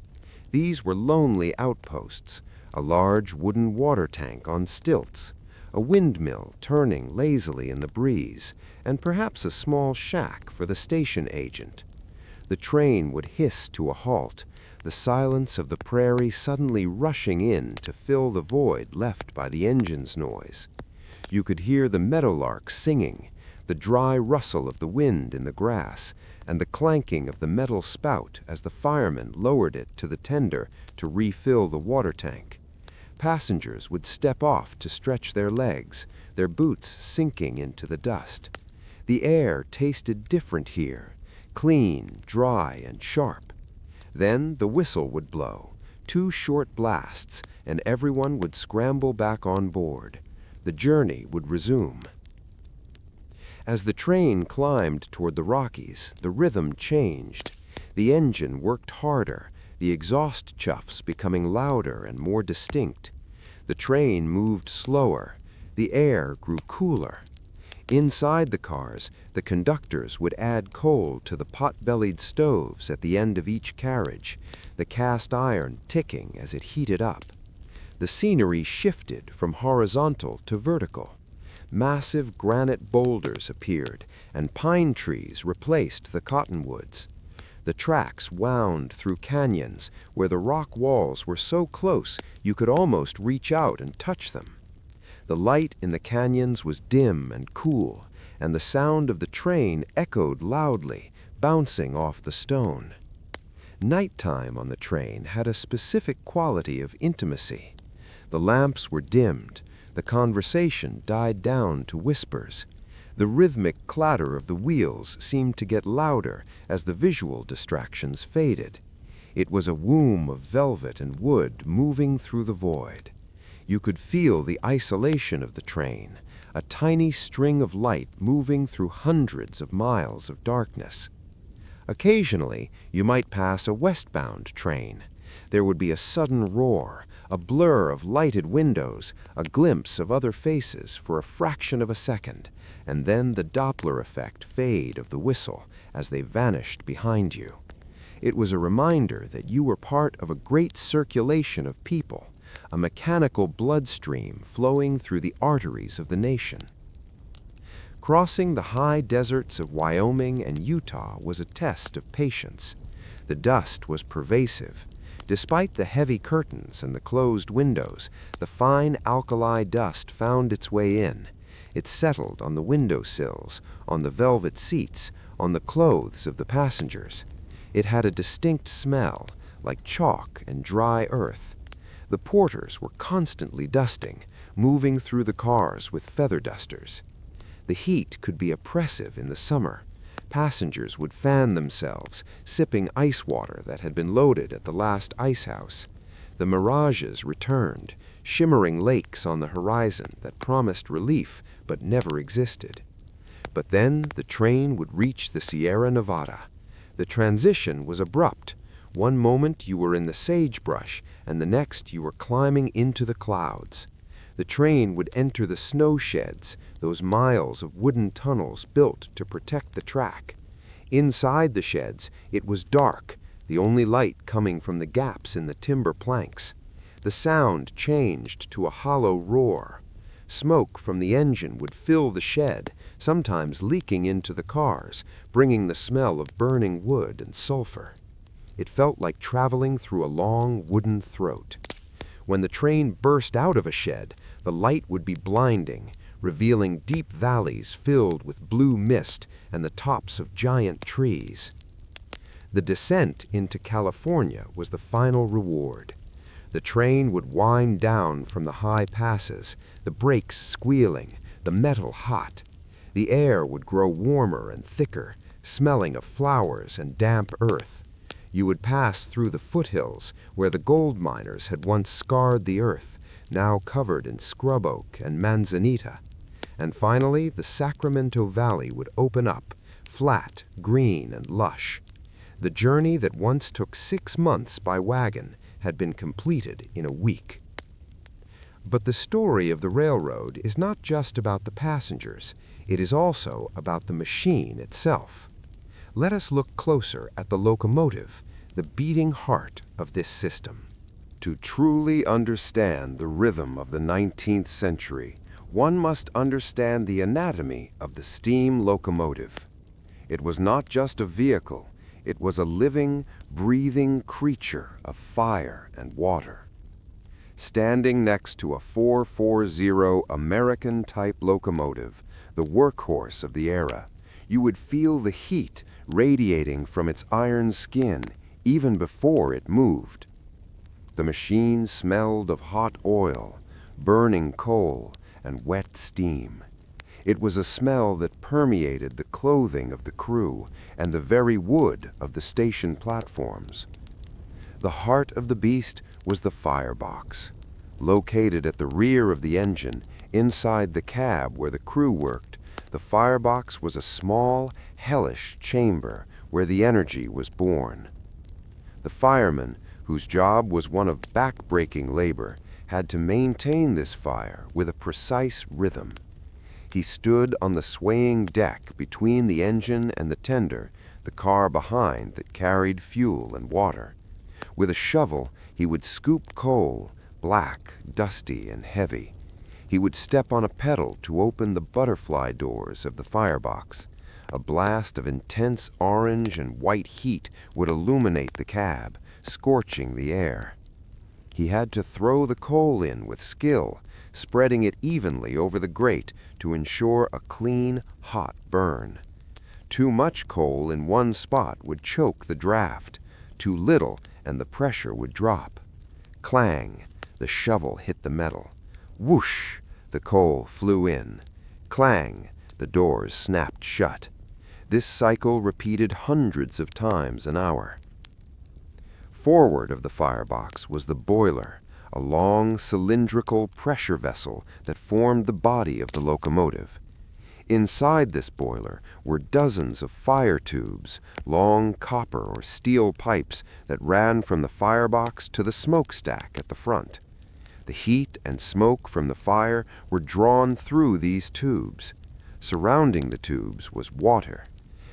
These were lonely outposts, a large wooden water tank on stilts, a windmill turning lazily in the breeze, and perhaps a small shack for the station agent. The train would hiss to a halt, the silence of the prairie suddenly rushing in to fill the void left by the engine's noise. You could hear the meadowlark singing, the dry rustle of the wind in the grass, and the clanking of the metal spout as the fireman lowered it to the tender to refill the water tank. Passengers would step off to stretch their legs, their boots sinking into the dust. The air tasted different here, clean, dry, and sharp. Then the whistle would blow, 2 short blasts, and everyone would scramble back on board. The journey would resume. As the train climbed toward the Rockies, the rhythm changed. The engine worked harder, the exhaust chuffs becoming louder and more distinct. The train moved slower. The air grew cooler. Inside the cars, the conductors would add coal to the pot-bellied stoves at the end of each carriage, the cast iron ticking as it heated up. The scenery shifted from horizontal to vertical. Massive granite boulders appeared, and pine trees replaced the cottonwoods. The tracks wound through canyons where the rock walls were so close you could almost reach out and touch them. The light in the canyons was dim and cool, and the sound of the train echoed loudly, bouncing off the stone. Nighttime on the train had a specific quality of intimacy. The lamps were dimmed. The conversation died down to whispers. The rhythmic clatter of the wheels seemed to get louder as the visual distractions faded. It was a womb of velvet and wood moving through the void. You could feel the isolation of the train, a tiny string of light moving through hundreds of miles of darkness. Occasionally, you might pass a westbound train. There would be a sudden roar, a blur of lighted windows, a glimpse of other faces for a fraction of a second, and then the Doppler effect fade of the whistle as they vanished behind you. It was a reminder that you were part of a great circulation of people, a mechanical bloodstream flowing through the arteries of the nation. Crossing the high deserts of Wyoming and Utah was a test of patience. The dust was pervasive. Despite the heavy curtains and the closed windows, the fine alkali dust found its way in. It settled on the windowsills, on the velvet seats, on the clothes of the passengers. It had a distinct smell, like chalk and dry earth. The porters were constantly dusting, moving through the cars with feather dusters. The heat could be oppressive in the summer. Passengers would fan themselves, sipping ice water that had been loaded at the last ice house. The mirages returned, shimmering lakes on the horizon that promised relief but never existed. But then the train would reach the Sierra Nevada. The transition was abrupt. One moment you were in the sagebrush, and the next you were climbing into the clouds. The train would enter the snow sheds, those miles of wooden tunnels built to protect the track. Inside the sheds, it was dark, the only light coming from the gaps in the timber planks. The sound changed to a hollow roar. Smoke from the engine would fill the shed, sometimes leaking into the cars, bringing the smell of burning wood and sulfur. It felt like traveling through a long wooden throat. When the train burst out of a shed, the light would be blinding, revealing deep valleys filled with blue mist and the tops of giant trees. The descent into California was the final reward. The train would wind down from the high passes, the brakes squealing, the metal hot. The air would grow warmer and thicker, smelling of flowers and damp earth. You would pass through the foothills where the gold miners had once scarred the earth, now covered in scrub oak and manzanita. And finally, the Sacramento Valley would open up, flat, green, and lush. The journey that once took 6 months by wagon had been completed in a week. But the story of the railroad is not just about the passengers, it is also about the machine itself. Let us look closer at the locomotive, the beating heart of this system. To truly understand the rhythm of the 19th century, one must understand the anatomy of the steam locomotive. It was not just a vehicle, it was a living, breathing creature of fire and water. Standing next to a 440 American-type locomotive, the workhorse of the era, you would feel the heat radiating from its iron skin even before it moved. The machine smelled of hot oil, burning coal, and wet steam. It was a smell that permeated the clothing of the crew and the very wood of the station platforms. The heart of the beast was the firebox. Located at the rear of the engine, inside the cab where the crew worked, the firebox was a small, hellish chamber where the energy was born. The fireman, whose job was one of back-breaking labor, had to maintain this fire with a precise rhythm. He stood on the swaying deck between the engine and the tender, the car behind that carried fuel and water. With a shovel, he would scoop coal, black, dusty, and heavy. He would step on a pedal to open the butterfly doors of the firebox. A blast of intense orange and white heat would illuminate the cab, scorching the air. He had to throw the coal in with skill, spreading it evenly over the grate to ensure a clean, hot burn. Too much coal in one spot would choke the draft. Too little, and the pressure would drop. Clang, the shovel hit the metal. Whoosh, the coal flew in. Clang, the doors snapped shut. This cycle repeated hundreds of times an hour. Forward of the firebox was the boiler, a long cylindrical pressure vessel that formed the body of the locomotive. Inside this boiler were dozens of fire tubes, long copper or steel pipes that ran from the firebox to the smokestack at the front. The heat and smoke from the fire were drawn through these tubes. Surrounding the tubes was water.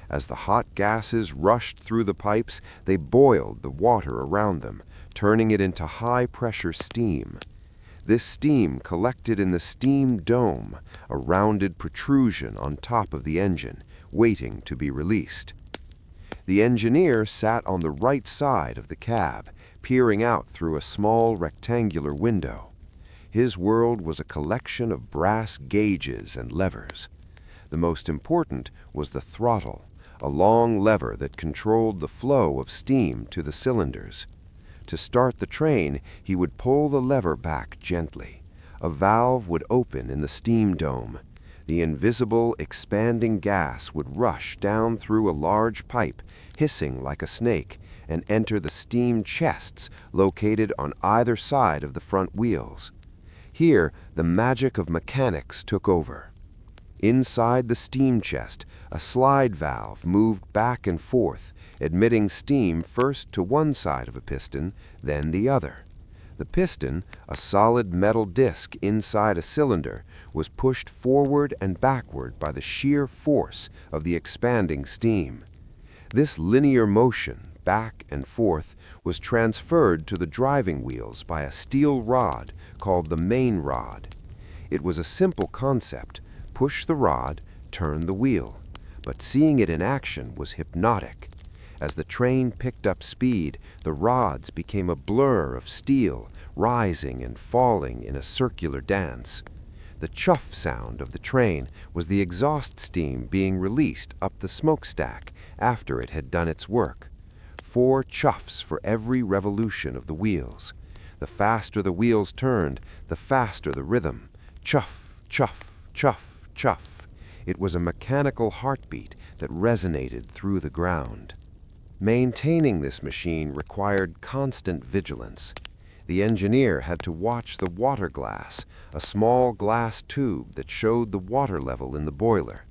As the hot gases rushed through the pipes, they boiled the water around them, turning it into high-pressure steam. This steam collected in the steam dome, a rounded protrusion on top of the engine, waiting to be released. The engineer sat on the right side of the cab, peering out through a small rectangular window. His world was a collection of brass gauges and levers. The most important was the throttle, a long lever that controlled the flow of steam to the cylinders. To start the train, he would pull the lever back gently. A valve would open in the steam dome. The invisible, expanding gas would rush down through a large pipe, hissing like a snake, and enter the steam chests located on either side of the front wheels. Here, the magic of mechanics took over. Inside the steam chest, a slide valve moved back and forth, admitting steam first to one side of a piston, then the other. The piston, a solid metal disc inside a cylinder, was pushed forward and backward by the sheer force of the expanding steam. This linear motion, back and forth, was transferred to the driving wheels by a steel rod called the main rod. It was a simple concept. Push the rod, turn the wheel. But seeing it in action was hypnotic. As the train picked up speed, the rods became a blur of steel, rising and falling in a circular dance. The chuff sound of the train was the exhaust steam being released up the smokestack after it had done its work. 4 chuffs for every revolution of the wheels. The faster the wheels turned, the faster the rhythm. Chuff, chuff, chuff. Chuff. It was a mechanical heartbeat that resonated through the ground. Maintaining this machine required constant vigilance. The engineer had to watch the water glass, a small glass tube that showed the water level in the boiler.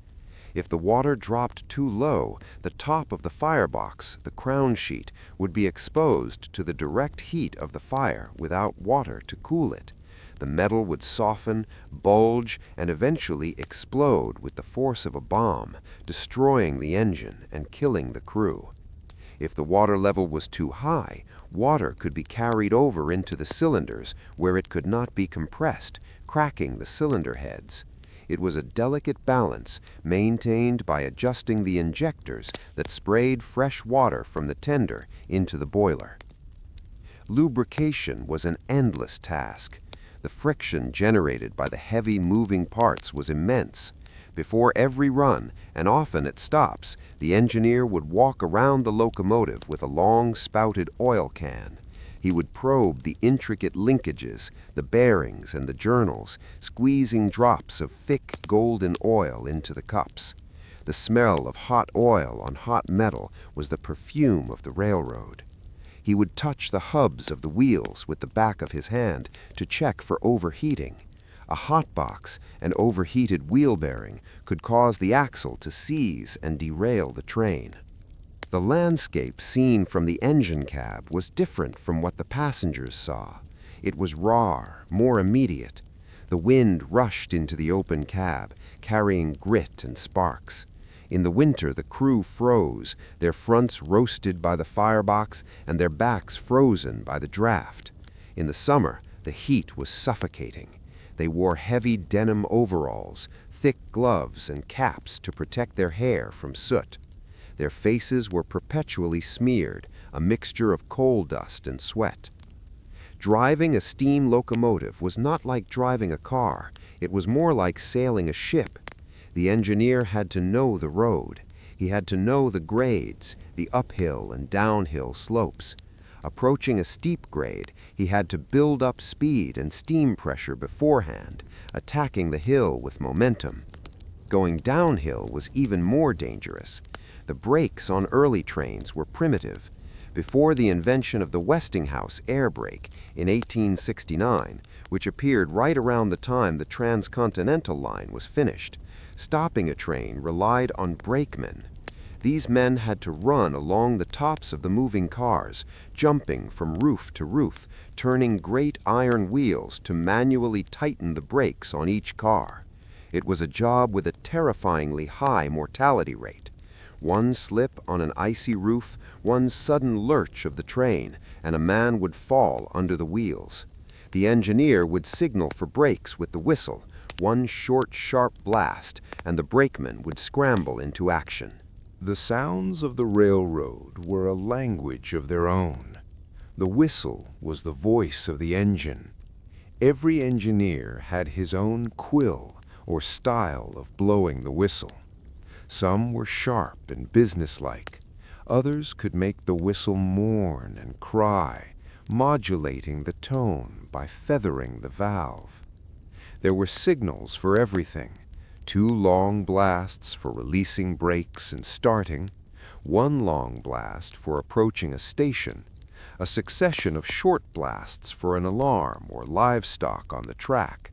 If the water dropped too low, the top of the firebox, the crown sheet, would be exposed to the direct heat of the fire without water to cool it. The The metal would soften, bulge, and eventually explode with the force of a bomb, destroying the engine and killing the crew. If the water level was too high, water could be carried over into the cylinders where it could not be compressed, cracking the cylinder heads. It was a delicate balance maintained by adjusting the injectors that sprayed fresh water from the tender into the boiler. Lubrication was an endless task. The friction generated by the heavy moving parts was immense. Before every run, and often at stops, the engineer would walk around the locomotive with a long spouted oil can. He would probe the intricate linkages, the bearings, and the journals, squeezing drops of thick golden oil into the cups. The smell of hot oil on hot metal was the perfume of the railroad. He would touch the hubs of the wheels with the back of his hand to check for overheating. A hot box, an overheated wheel bearing, could cause the axle to seize and derail the train. The landscape seen from the engine cab was different from what the passengers saw. It was raw, more immediate. The wind rushed into the open cab, carrying grit and sparks. In the winter, the crew froze, their fronts roasted by the firebox and their backs frozen by the draft. In the summer, the heat was suffocating. They wore heavy denim overalls, thick gloves, and caps to protect their hair from soot. Their faces were perpetually smeared, a mixture of coal dust and sweat. Driving a steam locomotive was not like driving a car. It was more like sailing a ship. The engineer had to know the road. He had to know the grades, the uphill and downhill slopes. Approaching a steep grade, he had to build up speed and steam pressure beforehand, attacking the hill with momentum. Going downhill was even more dangerous. The brakes on early trains were primitive. Before the invention of the Westinghouse air brake in 1869, which appeared right around the time the Transcontinental line was finished, stopping a train relied on brakemen. These men had to run along the tops of the moving cars, jumping from roof to roof, turning great iron wheels to manually tighten the brakes on each car. It was a job with a terrifyingly high mortality rate. One slip on an icy roof, one sudden lurch of the train, and a man would fall under the wheels. The engineer would signal for brakes with the whistle, one short, sharp blast, and the brakeman would scramble into action. The sounds of the railroad were a language of their own. The whistle was the voice of the engine. Every engineer had his own quill or style of blowing the whistle. Some were sharp and businesslike. Others could make the whistle mourn and cry, modulating the tone by feathering the valve. There were signals for everything. 2 long blasts for releasing brakes and starting, 1 long blast for approaching a station, a succession of short blasts for an alarm or livestock on the track.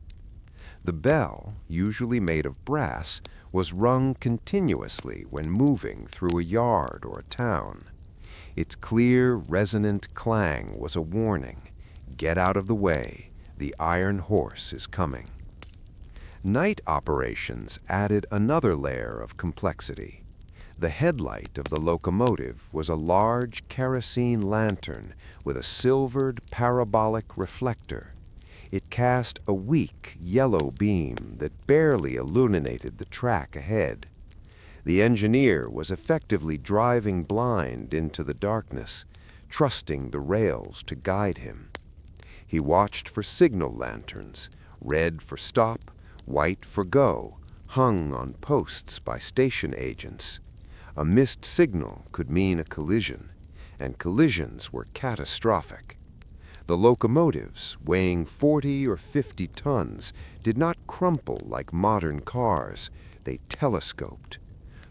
The bell, usually made of brass, was rung continuously when moving through a yard or a town. Its clear, resonant clang was a warning. Get out of the way, the iron horse is coming. Night operations added another layer of complexity. The headlight of the locomotive was a large kerosene lantern with a silvered parabolic reflector. It cast a weak yellow beam that barely illuminated the track ahead. The engineer was effectively driving blind into the darkness, trusting the rails to guide him. He watched for signal lanterns, red for stop, white for go, hung on posts by station agents. A missed signal could mean a collision, and collisions were catastrophic. The locomotives, weighing 40 or 50 tons, did not crumple like modern cars. They telescoped.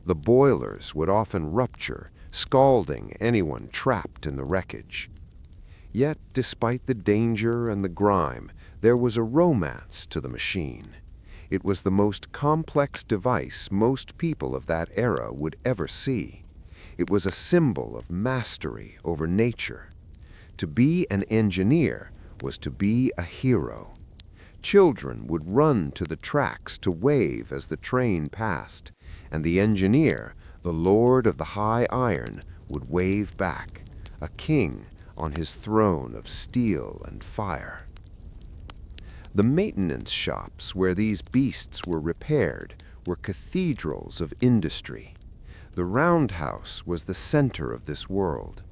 The boilers would often rupture, scalding anyone trapped in the wreckage. Yet, despite the danger and the grime, there was a romance to the machine. It was the most complex device most people of that era would ever see. It was a symbol of mastery over nature. To be an engineer was to be a hero. Children would run to the tracks to wave as the train passed, and the engineer, the lord of the high iron, would wave back, a king on his throne of steel and fire. The maintenance shops where these beasts were repaired were cathedrals of industry. The roundhouse was the center of this world.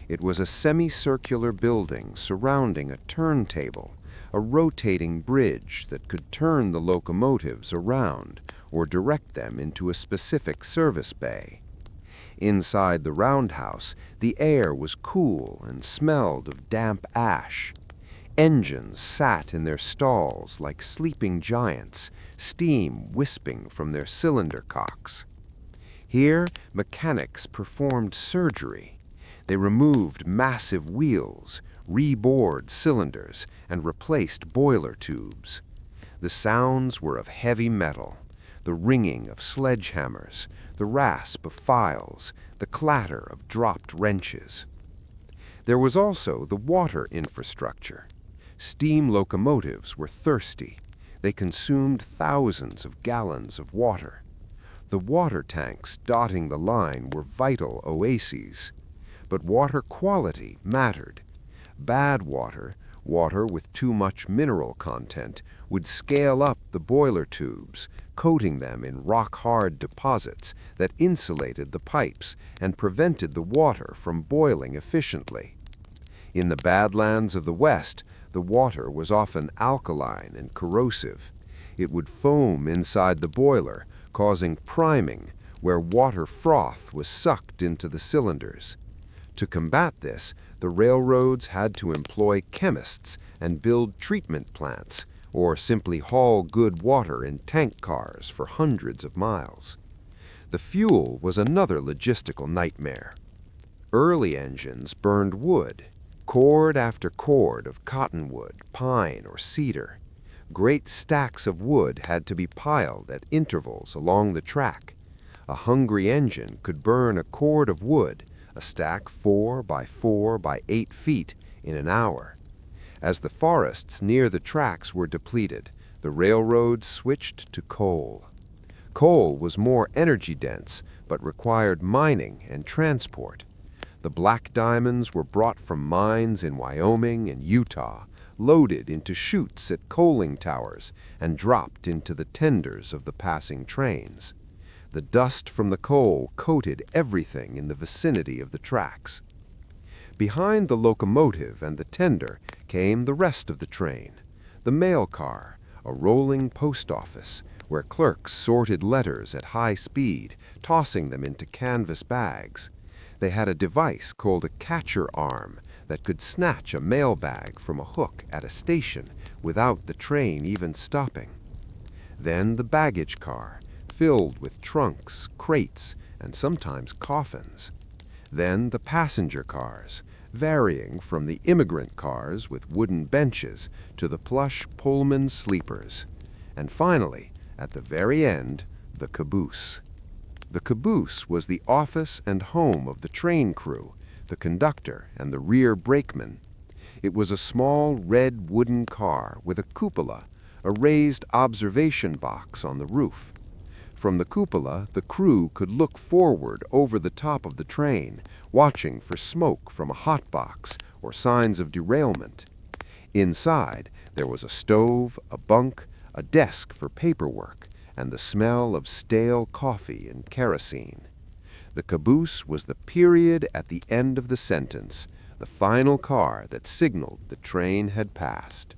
It was a semicircular building surrounding a turntable, a rotating bridge that could turn the locomotives around or direct them into a specific service bay. Inside the roundhouse, the air was cool and smelled of damp ash. Engines sat in their stalls like sleeping giants, steam wisping from their cylinder cocks. Here, mechanics performed surgery. They removed massive wheels, rebored cylinders, and replaced boiler tubes. The sounds were of heavy metal, the ringing of sledgehammers, the rasp of files, the clatter of dropped wrenches. There was also the water infrastructure. Steam locomotives were thirsty. They consumed thousands of gallons of water. The water tanks dotting the line were vital oases. But water quality mattered. Bad water, water with too much mineral content, would scale up the boiler tubes, coating them in rock-hard deposits that insulated the pipes and prevented the water from boiling efficiently. In the badlands of the West, the water was often alkaline and corrosive. It would foam inside the boiler, causing priming, where water froth was sucked into the cylinders. To combat this, the railroads had to employ chemists and build treatment plants, or simply haul good water in tank cars for hundreds of miles. The fuel was another logistical nightmare. Early engines burned wood, cord after cord of cottonwood, pine, or cedar. Great stacks of wood had to be piled at intervals along the track. A hungry engine could burn a cord of wood, a stack 4 by 4 by 8 feet, in an hour. As the forests near the tracks were depleted, the railroads switched to coal. Coal was more energy-dense, but required mining and transport. The black diamonds were brought from mines in Wyoming and Utah, loaded into chutes at coaling towers, and dropped into the tenders of the passing trains. The dust from the coal coated everything in the vicinity of the tracks. Behind the locomotive and the tender came the rest of the train, the mail car, a rolling post office where clerks sorted letters at high speed, tossing them into canvas bags. They had a device called a catcher arm that could snatch a mail bag from a hook at a station without the train even stopping. Then the baggage car, filled with trunks, crates, and sometimes coffins. Then the passenger cars, varying from the immigrant cars with wooden benches to the plush Pullman sleepers. And finally, at the very end, the caboose. The caboose was the office and home of the train crew, the conductor and the rear brakeman. It was a small red wooden car with a cupola, a raised observation box on the roof. From the cupola, the crew could look forward over the top of the train, watching for smoke from a hotbox or signs of derailment. Inside, there was a stove, a bunk, a desk for paperwork, and the smell of stale coffee and kerosene. The caboose was the period at the end of the sentence, the final car that signaled the train had passed.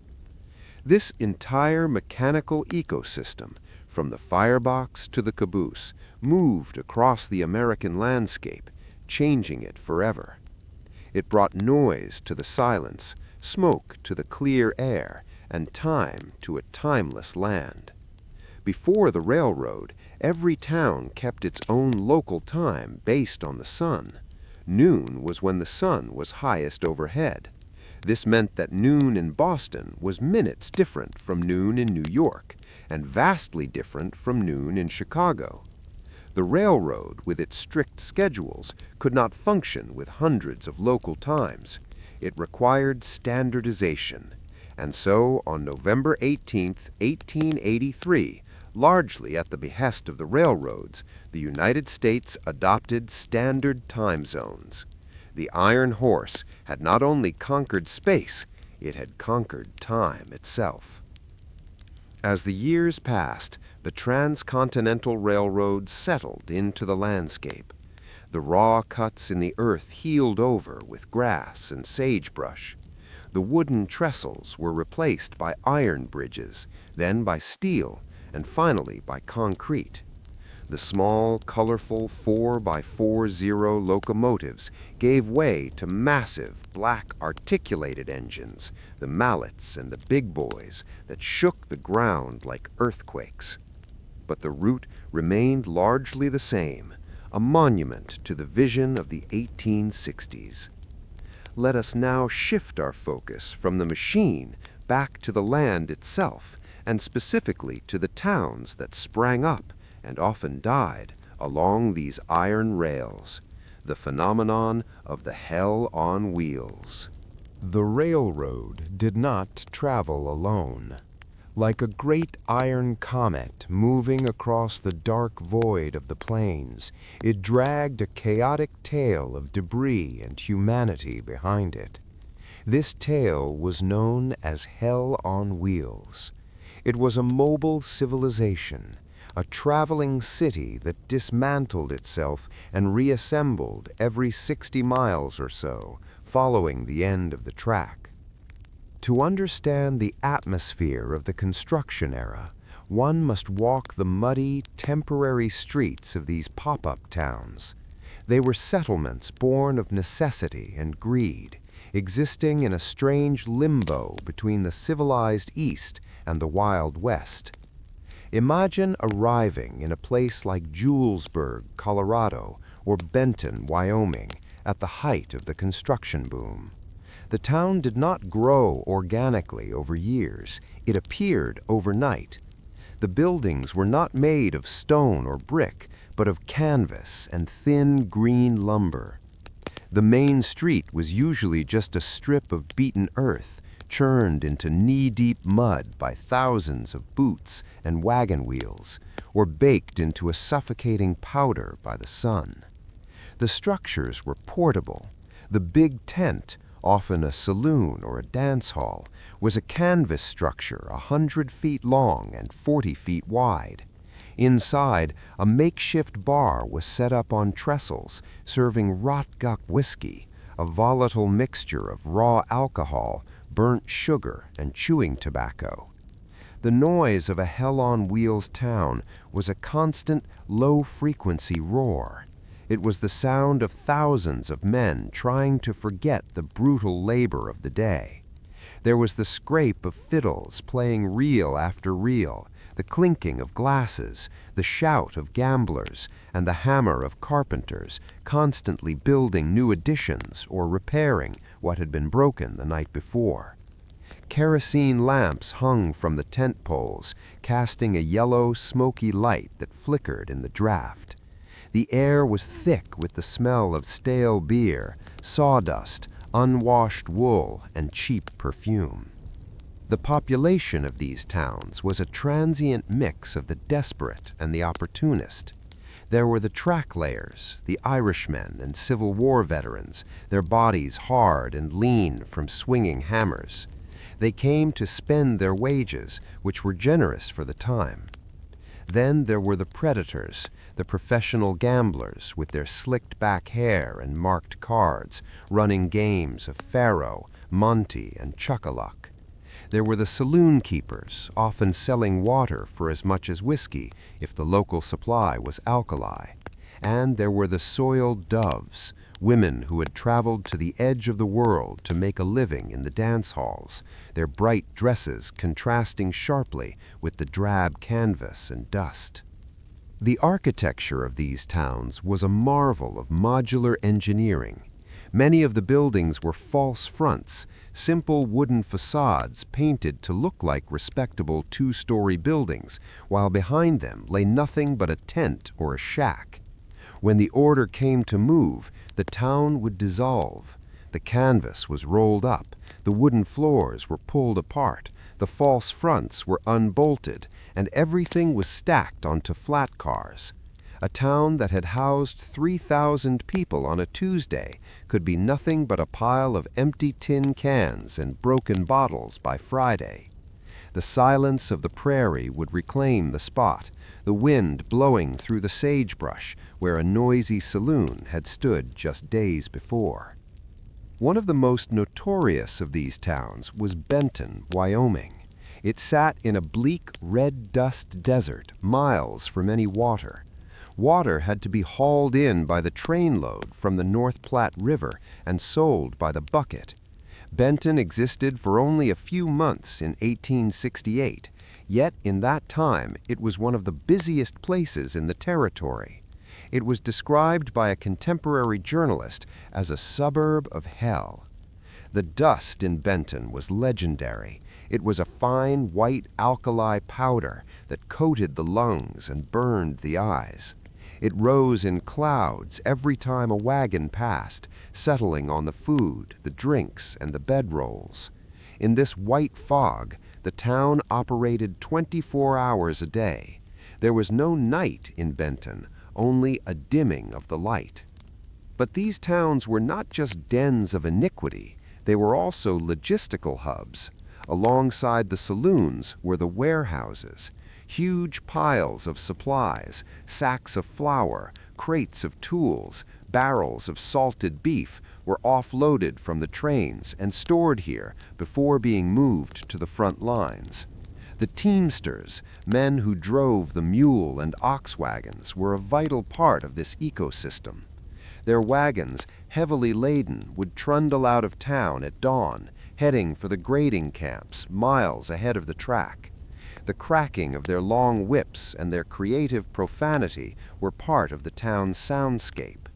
This entire mechanical ecosystem, from the firebox to the caboose, moved across the American landscape, changing it forever. It brought noise to the silence, smoke to the clear air, and time to a timeless land. Before the railroad, every town kept its own local time based on the sun. Noon was when the sun was highest overhead. This meant that noon in Boston was minutes different from noon in New York, and vastly different from noon in Chicago. The railroad, with its strict schedules, could not function with hundreds of local times. It required standardization, And so, on November 18, 1883, largely at the behest of the railroads, the United States adopted standard time zones. The Iron Horse had not only conquered space, it had conquered time itself. As the years passed, the Transcontinental Railroad settled into the landscape. The raw cuts in the earth healed over with grass and sagebrush. The wooden trestles were replaced by iron bridges, then by steel, and finally by concrete. The small, colorful 4x40 locomotives gave way to massive, black articulated engines, the mallets and the big boys that shook the ground like earthquakes. But the route remained largely the same, a monument to the vision of the 1860s. Let us now shift our focus from the machine back to the land itself, and specifically to the towns that sprang up and often died along these iron rails, the phenomenon of the hell on wheels. The railroad did not travel alone. Like a great iron comet moving across the dark void of the plains, it dragged a chaotic tail of debris and humanity behind it. This tail was known as Hell on Wheels. It was a mobile civilization, a traveling city that dismantled itself and reassembled every 60 miles or so, following the end of the track. To understand the atmosphere of the construction era, one must walk the muddy, temporary streets of these pop-up towns. They were settlements born of necessity and greed, existing in a strange limbo between the civilized East and the Wild West. Imagine arriving in a place like Julesburg, Colorado, or Benton, Wyoming, at the height of the construction boom. The town did not grow organically over years. It appeared overnight. The buildings were not made of stone or brick, but of canvas and thin green lumber. The main street was usually just a strip of beaten earth, churned into knee-deep mud by thousands of boots and wagon wheels, or baked into a suffocating powder by the sun. The structures were portable. The big tent, often a saloon or a dance hall, was a canvas structure 100 feet long and 40 feet wide. Inside, a makeshift bar was set up on trestles, serving rotgut whiskey, a volatile mixture of raw alcohol, burnt sugar, and chewing tobacco. The noise of a hell-on-wheels town was a constant, low-frequency roar. It was the sound of thousands of men trying to forget the brutal labor of the day. There was the scrape of fiddles playing reel after reel, the clinking of glasses, the shout of gamblers, and the hammer of carpenters, constantly building new additions or repairing what had been broken the night before. Kerosene lamps hung from the tent poles, casting a yellow, smoky light that flickered in the draft. The air was thick with the smell of stale beer, sawdust, unwashed wool, and cheap perfume. The population of these towns was a transient mix of the desperate and the opportunist. There were the track layers, the Irishmen and Civil War veterans, their bodies hard and lean from swinging hammers. They came to spend their wages, which were generous for the time. Then there were the predators, the professional gamblers with their slicked-back hair and marked cards, running games of faro, monte, and chuck-a-luck. There were the saloon keepers, often selling water for as much as whiskey if the local supply was alkali. And there were the soiled doves, women who had traveled to the edge of the world to make a living in the dance halls, their bright dresses contrasting sharply with the drab canvas and dust. The architecture of these towns was a marvel of modular engineering. Many of the buildings were false fronts, simple wooden facades painted to look like respectable two-story buildings, while behind them lay nothing but a tent or a shack. When the order came to move, the town would dissolve. The canvas was rolled up, The wooden floors were pulled apart, the false fronts were unbolted, and everything was stacked onto flat cars. A town that had housed 3,000 people on a Tuesday could be nothing but a pile of empty tin cans and broken bottles by Friday. The silence of the prairie would reclaim the spot, the wind blowing through the sagebrush where a noisy saloon had stood just days before. One of the most notorious of these towns was Benton, Wyoming. It sat in a bleak red dust desert, miles from any water. Water had to be hauled in by the trainload from the North Platte River and sold by the bucket. Benton existed for only a few months in 1868, yet in that time it was one of the busiest places in the territory. It was described by a contemporary journalist as a suburb of hell. The dust in Benton was legendary. It was a fine white alkali powder that coated the lungs and burned the eyes. It rose in clouds every time a wagon passed, settling on the food, the drinks, and the bedrolls. In this white fog, the town operated 24 hours a day. There was no night in Benton, only a dimming of the light. But these towns were not just dens of iniquity, they were also logistical hubs. Alongside the saloons were the warehouses. Huge piles of supplies, sacks of flour, crates of tools, barrels of salted beef were offloaded from the trains and stored here before being moved to the front lines. The teamsters, men who drove the mule and ox wagons, were a vital part of this ecosystem. Their wagons, heavily laden, would trundle out of town at dawn, heading for the grading camps miles ahead of the track. The cracking of their long whips and their creative profanity were part of the town's soundscape.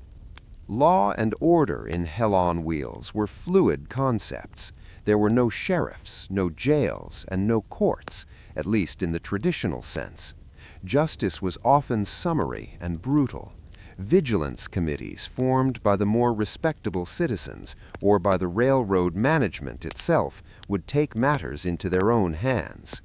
Law and order in Hell on Wheels were fluid concepts. There were no sheriffs, no jails, and no courts, at least in the traditional sense. Justice was often summary and brutal. Vigilance committees formed by the more respectable citizens or by the railroad management itself would take matters into their own hands.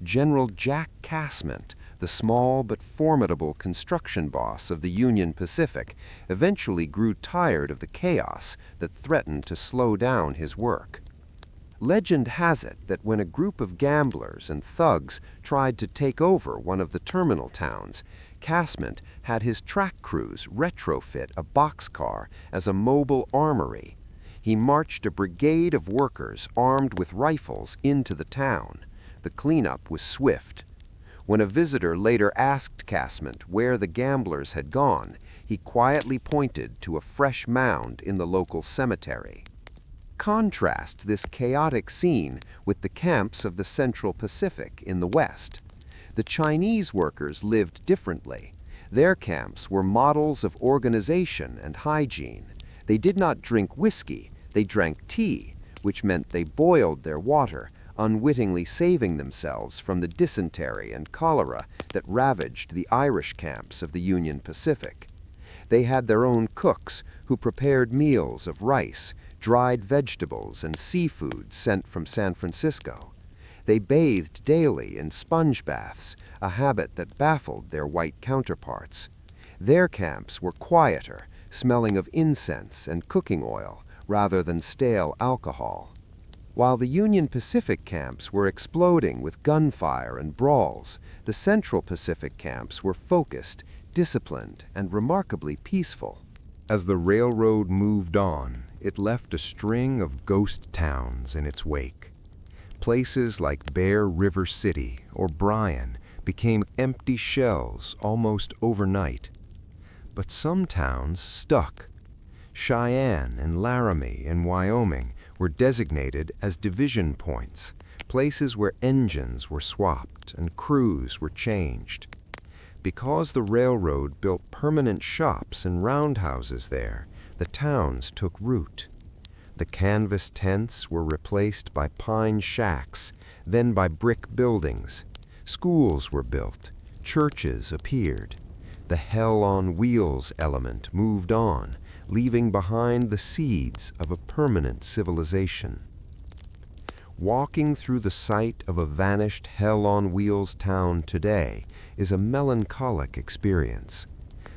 General Jack Cassment, the small but formidable construction boss of the Union Pacific, eventually grew tired of the chaos that threatened to slow down his work. Legend has it that when a group of gamblers and thugs tried to take over one of the terminal towns, Cassment had his track crews retrofit a boxcar as a mobile armory. He marched a brigade of workers armed with rifles into the town. The cleanup was swift. When a visitor later asked Cassment where the gamblers had gone, he quietly pointed to a fresh mound in the local cemetery. Contrast this chaotic scene with the camps of the Central Pacific in the West. The Chinese workers lived differently. Their camps were models of organization and hygiene. They did not drink whiskey, they drank tea, which meant they boiled their water, unwittingly saving themselves from the dysentery and cholera that ravaged the Irish camps of the Union Pacific. They had their own cooks who prepared meals of rice, dried vegetables, and seafood sent from San Francisco. They bathed daily in sponge baths, a habit that baffled their white counterparts. Their camps were quieter, smelling of incense and cooking oil rather than stale alcohol. While the Union Pacific camps were exploding with gunfire and brawls, the Central Pacific camps were focused, disciplined, and remarkably peaceful. As the railroad moved on, it left a string of ghost towns in its wake. Places like Bear River City or Bryan became empty shells almost overnight. But some towns stuck. Cheyenne and Laramie in Wyoming were designated as division points, places where engines were swapped and crews were changed. Because the railroad built permanent shops and roundhouses there, the towns took root. The canvas tents were replaced by pine shacks, then by brick buildings. Schools were built, churches appeared. The Hell on Wheels element moved on, leaving behind the seeds of a permanent civilization. Walking through the site of a vanished hell-on-wheels town today is a melancholic experience.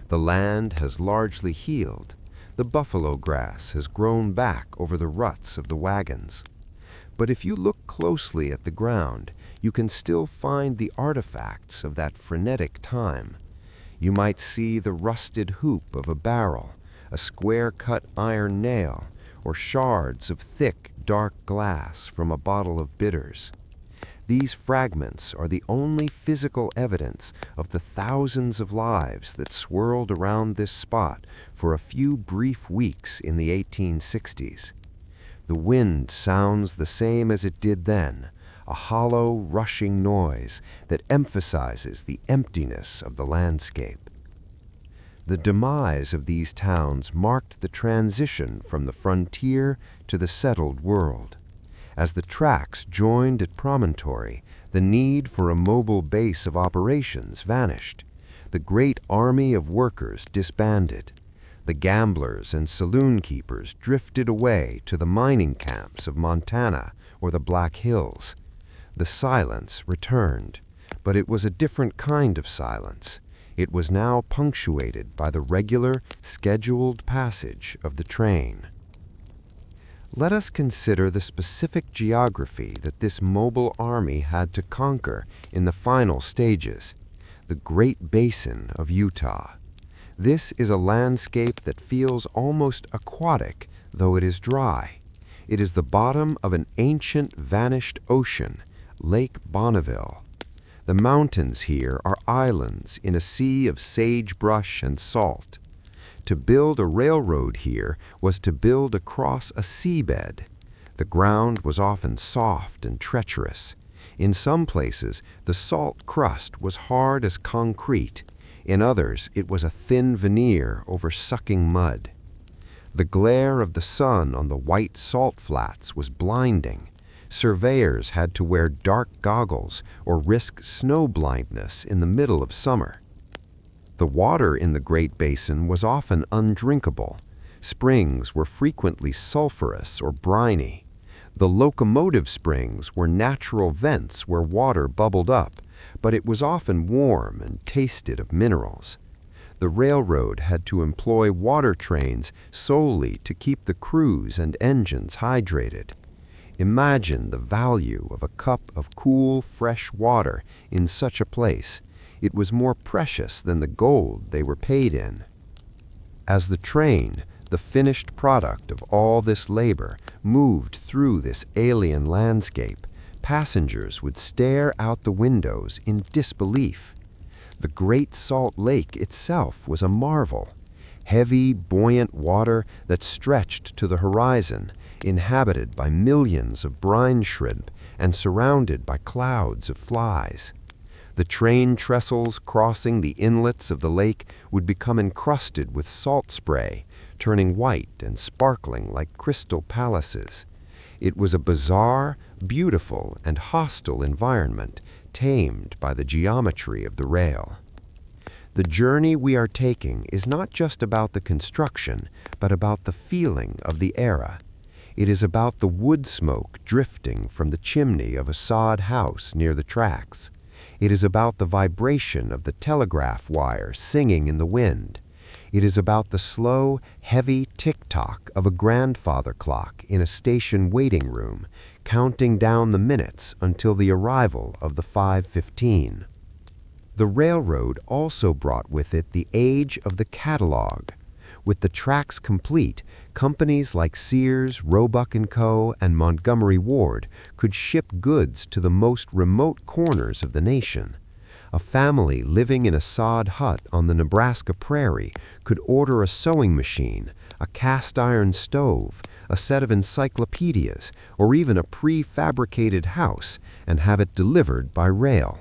The land has largely healed. The buffalo grass has grown back over the ruts of the wagons. But if you look closely at the ground, you can still find the artifacts of that frenetic time. You might see the rusted hoop of a barrel, a square-cut iron nail, or shards of thick, dark glass from a bottle of bitters. These fragments are the only physical evidence of the thousands of lives that swirled around this spot for a few brief weeks in the 1860s. The wind sounds the same as it did then, a hollow, rushing noise that emphasizes the emptiness of the landscape. The demise of these towns marked the transition from the frontier to the settled world. As the tracks joined at Promontory, the need for a mobile base of operations vanished. The great army of workers disbanded. The gamblers and saloon keepers drifted away to the mining camps of Montana or the Black Hills. The silence returned, but it was a different kind of silence. It was now punctuated by the regular, scheduled passage of the train. Let us consider the specific geography that this mobile army had to conquer in the final stages, the Great Basin of Utah. This is a landscape that feels almost aquatic, though it is dry. It is the bottom of an ancient, vanished ocean, Lake Bonneville. The mountains here are islands in a sea of sagebrush and salt. To build a railroad here was to build across a seabed. The ground was often soft and treacherous. In some places, the salt crust was hard as concrete. In others, it was a thin veneer over sucking mud. The glare of the sun on the white salt flats was blinding. Surveyors had to wear dark goggles or risk snow blindness in the middle of summer. The water in the Great Basin was often undrinkable. Springs were frequently sulfurous or briny. The locomotive springs were natural vents where water bubbled up, but it was often warm and tasted of minerals. The railroad had to employ water trains solely to keep the crews and engines hydrated. Imagine the value of a cup of cool, fresh water in such a place. It was more precious than the gold they were paid in. As the train, the finished product of all this labor, moved through this alien landscape, passengers would stare out the windows in disbelief. The Great Salt Lake itself was a marvel. Heavy, buoyant water that stretched to the horizon, inhabited by millions of brine shrimp and surrounded by clouds of flies. The train trestles crossing the inlets of the lake would become encrusted with salt spray, turning white and sparkling like crystal palaces. It was a bizarre, beautiful, and hostile environment, tamed by the geometry of the rail. The journey we are taking is not just about the construction, but about the feeling of the era. It is about the wood smoke drifting from the chimney of a sod house near the tracks. It is about the vibration of the telegraph wire singing in the wind. It is about the slow, heavy tick-tock of a grandfather clock in a station waiting room, counting down the minutes until the arrival of the 5:15. The railroad also brought with it the age of the catalog. With the tracks complete, companies like Sears, Roebuck & Co., and Montgomery Ward could ship goods to the most remote corners of the nation. A family living in a sod hut on the Nebraska prairie could order a sewing machine, a cast-iron stove, a set of encyclopedias, or even a prefabricated house, and have it delivered by rail.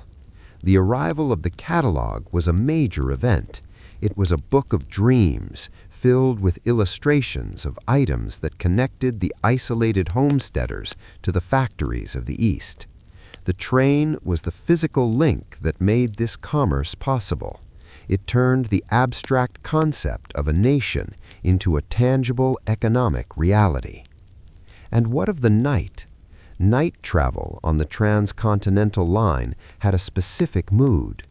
The arrival of the catalog was a major event. It was a book of dreams, filled with illustrations of items that connected the isolated homesteaders to the factories of the East. The train was the physical link that made this commerce possible. It turned the abstract concept of a nation into a tangible economic reality. And what of the night? Night travel on the Transcontinental line had a specific mood.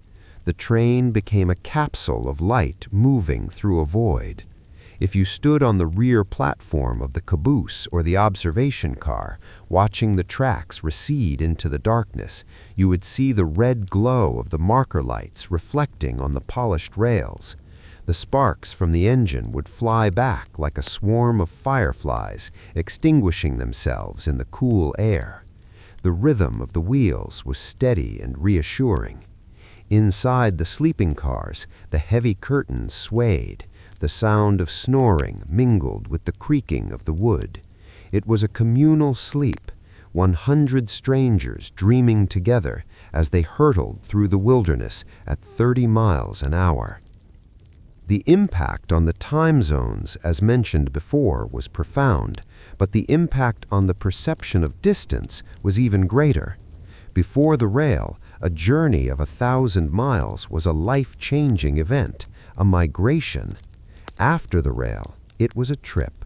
The train became a capsule of light moving through a void. If you stood on the rear platform of the caboose or the observation car, watching the tracks recede into the darkness, you would see the red glow of the marker lights reflecting on the polished rails. The sparks from the engine would fly back like a swarm of fireflies, extinguishing themselves in the cool air. The rhythm of the wheels was steady and reassuring. Inside the sleeping cars, the heavy curtains swayed. The sound of snoring mingled with the creaking of the wood. It was a communal sleep, 100 strangers dreaming together as they hurtled through the wilderness at 30 miles an hour. The impact on the time zones, as mentioned before, was profound, but the impact on the perception of distance was even greater. Before the rail, a journey of 1,000 miles was a life-changing event, a migration. After the rail, it was a trip.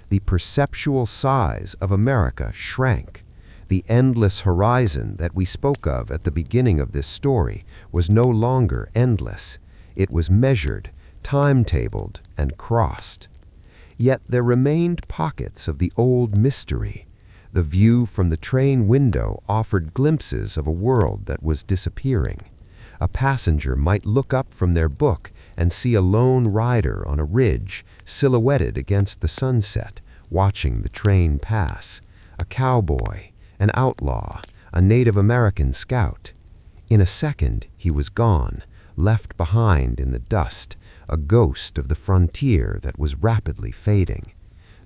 The perceptual size of America shrank. The endless horizon that we spoke of at the beginning of this story was no longer endless. It was measured, timetabled, and crossed. Yet there remained pockets of the old mystery. The view from the train window offered glimpses of a world that was disappearing. A passenger might look up from their book and see a lone rider on a ridge, silhouetted against the sunset, watching the train pass. A cowboy, an outlaw, a Native American scout. In a second, he was gone, left behind in the dust, a ghost of the frontier that was rapidly fading.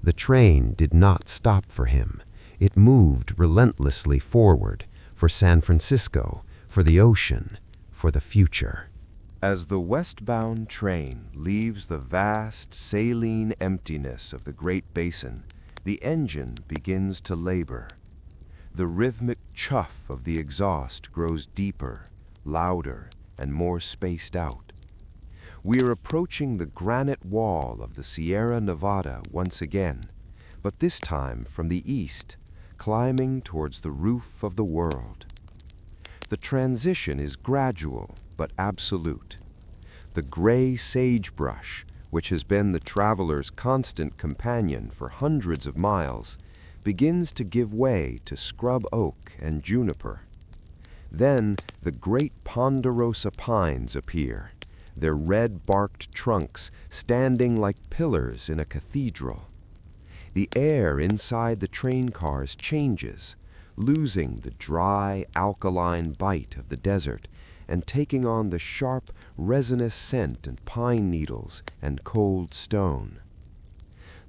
The train did not stop for him. It moved relentlessly forward, for San Francisco, for the ocean, for the future. As the westbound train leaves the vast saline emptiness of the Great Basin, the engine begins to labor. The rhythmic chuff of the exhaust grows deeper, louder, and more spaced out. We are approaching the granite wall of the Sierra Nevada once again, but this time from the east, climbing towards the roof of the world. The transition is gradual but absolute. The gray sagebrush, which has been the traveler's constant companion for hundreds of miles, begins to give way to scrub oak and juniper. Then the great ponderosa pines appear, their red-barked trunks standing like pillars in a cathedral. The air inside the train cars changes, losing the dry, alkaline bite of the desert and taking on the sharp, resinous scent of pine needles and cold stone.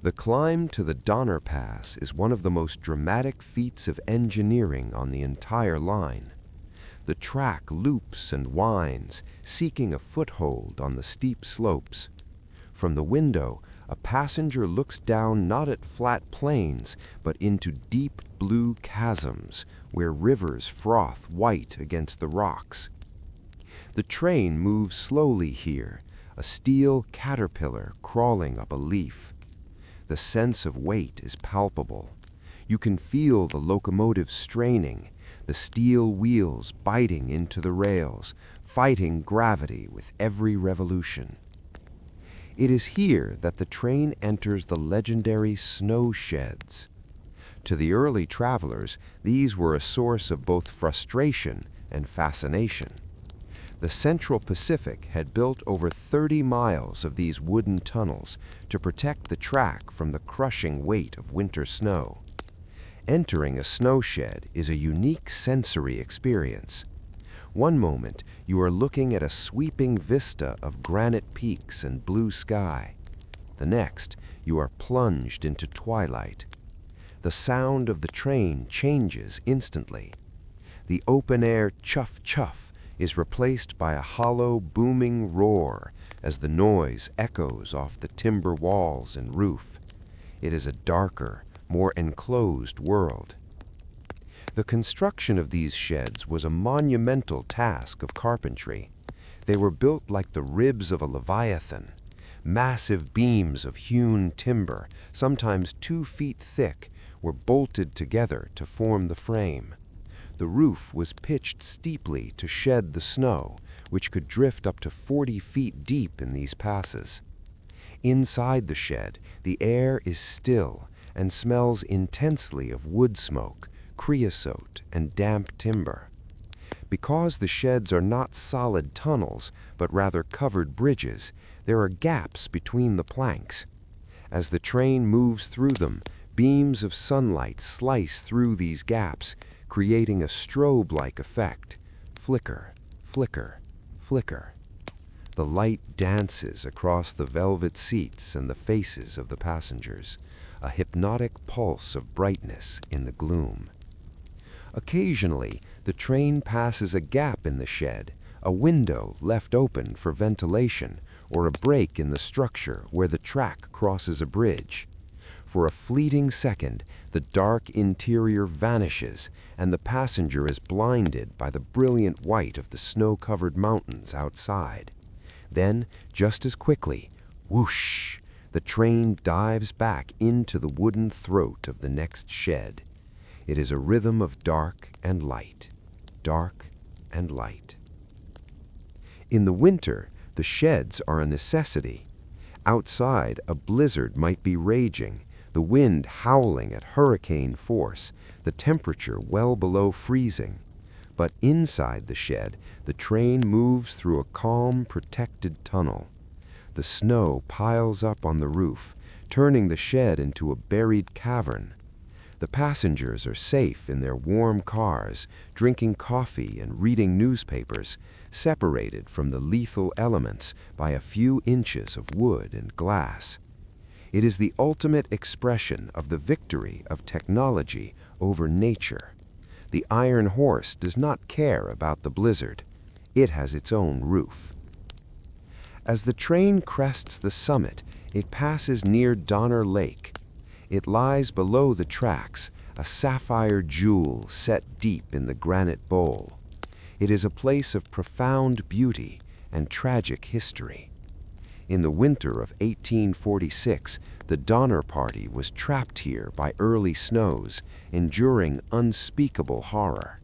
The climb to the Donner Pass is one of the most dramatic feats of engineering on the entire line. The track loops and winds, seeking a foothold on the steep slopes. From the window, a passenger looks down not at flat plains, but into deep blue chasms where rivers froth white against the rocks. The train moves slowly here, a steel caterpillar crawling up a leaf. The sense of weight is palpable. You can feel the locomotive straining, the steel wheels biting into the rails, fighting gravity with every revolution. It is here that the train enters the legendary snow sheds. To the early travelers, these were a source of both frustration and fascination. The Central Pacific had built over 30 miles of these wooden tunnels to protect the track from the crushing weight of winter snow. Entering a snow shed is a unique sensory experience. One moment, you are looking at a sweeping vista of granite peaks and blue sky. The next, you are plunged into twilight. The sound of the train changes instantly. The open-air chuff-chuff is replaced by a hollow, booming roar as the noise echoes off the timber walls and roof. It is a darker, more enclosed world. The construction of these sheds was a monumental task of carpentry. They were built like the ribs of a leviathan, massive beams of hewn timber, sometimes 2 feet thick, were bolted together to form the frame. The roof was pitched steeply to shed the snow, which could drift up to 40 feet deep in these passes. Inside the shed, the air is still and smells intensely of wood smoke, creosote, and damp timber. Because the sheds are not solid tunnels, but rather covered bridges, there are gaps between the planks. As the train moves through them, beams of sunlight slice through these gaps, creating a strobe-like effect. Flicker, flicker, flicker. The light dances across the velvet seats and the faces of the passengers, a hypnotic pulse of brightness in the gloom. Occasionally, the train passes a gap in the shed, a window left open for ventilation, or a break in the structure where the track crosses a bridge. For a fleeting second, the dark interior vanishes, and the passenger is blinded by the brilliant white of the snow-covered mountains outside. Then, just as quickly, whoosh, the train dives back into the wooden throat of the next shed. It is a rhythm of dark and light, dark and light. In the winter, the sheds are a necessity. Outside, a blizzard might be raging, the wind howling at hurricane force, the temperature well below freezing. But inside the shed, the train moves through a calm, protected tunnel. The snow piles up on the roof, turning the shed into a buried cavern. The passengers are safe in their warm cars, drinking coffee and reading newspapers, separated from the lethal elements by a few inches of wood and glass. It is the ultimate expression of the victory of technology over nature. The iron horse does not care about the blizzard. It has its own roof. As the train crests the summit, it passes near Donner Lake. It lies below the tracks, a sapphire jewel set deep in the granite bowl. It is a place of profound beauty and tragic history. In the winter of 1846, the Donner Party was trapped here by early snows, enduring unspeakable horror.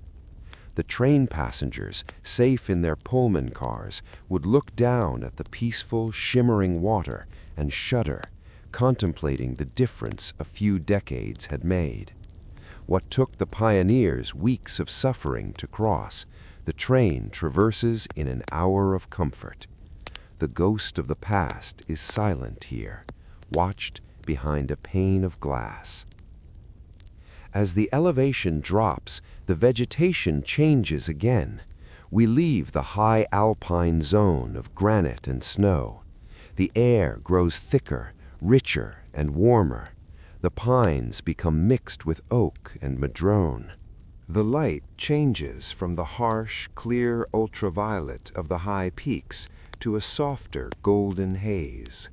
The train passengers, safe in their Pullman cars, would look down at the peaceful, shimmering water and shudder, contemplating the difference a few decades had made. What took the pioneers weeks of suffering to cross, the train traverses in an hour of comfort. The ghost of the past is silent here, watched behind a pane of glass. As the elevation drops, the vegetation changes again. We leave the high alpine zone of granite and snow. The air grows thicker, richer, and warmer. The pines become mixed with oak and madrone. The light changes from the harsh, clear ultraviolet of the high peaks to a softer golden haze.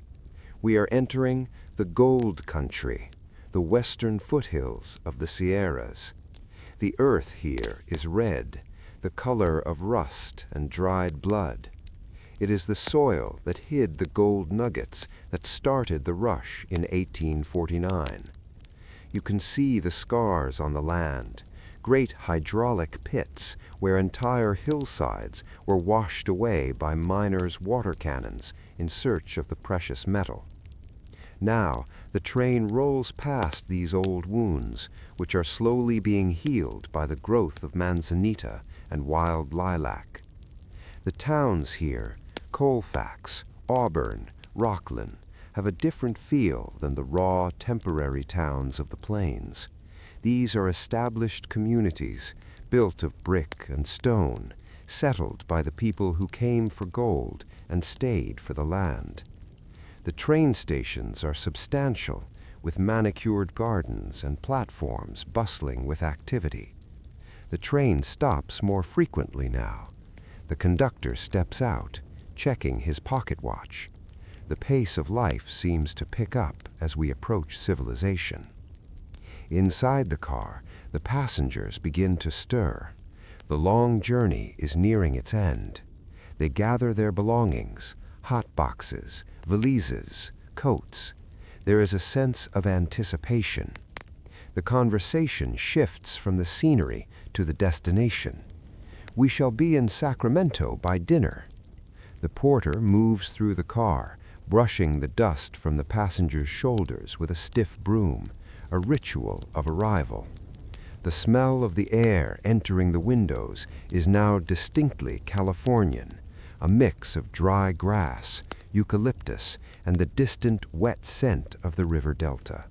We are entering the gold country, the western foothills of the Sierras. The earth here is red, the color of rust and dried blood. It is the soil that hid the gold nuggets that started the rush in 1849. You can see the scars on the land, great hydraulic pits where entire hillsides were washed away by miners' water cannons in search of the precious metal. Now, the train rolls past these old wounds, which are slowly being healed by the growth of manzanita and wild lilac. The towns here, Colfax, Auburn, Rockland, have a different feel than the raw, temporary towns of the plains. These are established communities, built of brick and stone, settled by the people who came for gold and stayed for the land. The train stations are substantial, with manicured gardens and platforms bustling with activity. The train stops more frequently now. The conductor steps out, checking his pocket watch. The pace of life seems to pick up as we approach civilization. Inside the car, the passengers begin to stir. The long journey is nearing its end. They gather their belongings, hot boxes, valises, coats. There is a sense of anticipation. The conversation shifts from the scenery to the destination. "We shall be in Sacramento by dinner." The porter moves through the car, brushing the dust from the passenger's shoulders with a stiff broom, a ritual of arrival. The smell of the air entering the windows is now distinctly Californian, a mix of dry grass, eucalyptus, and the distant wet scent of the river delta.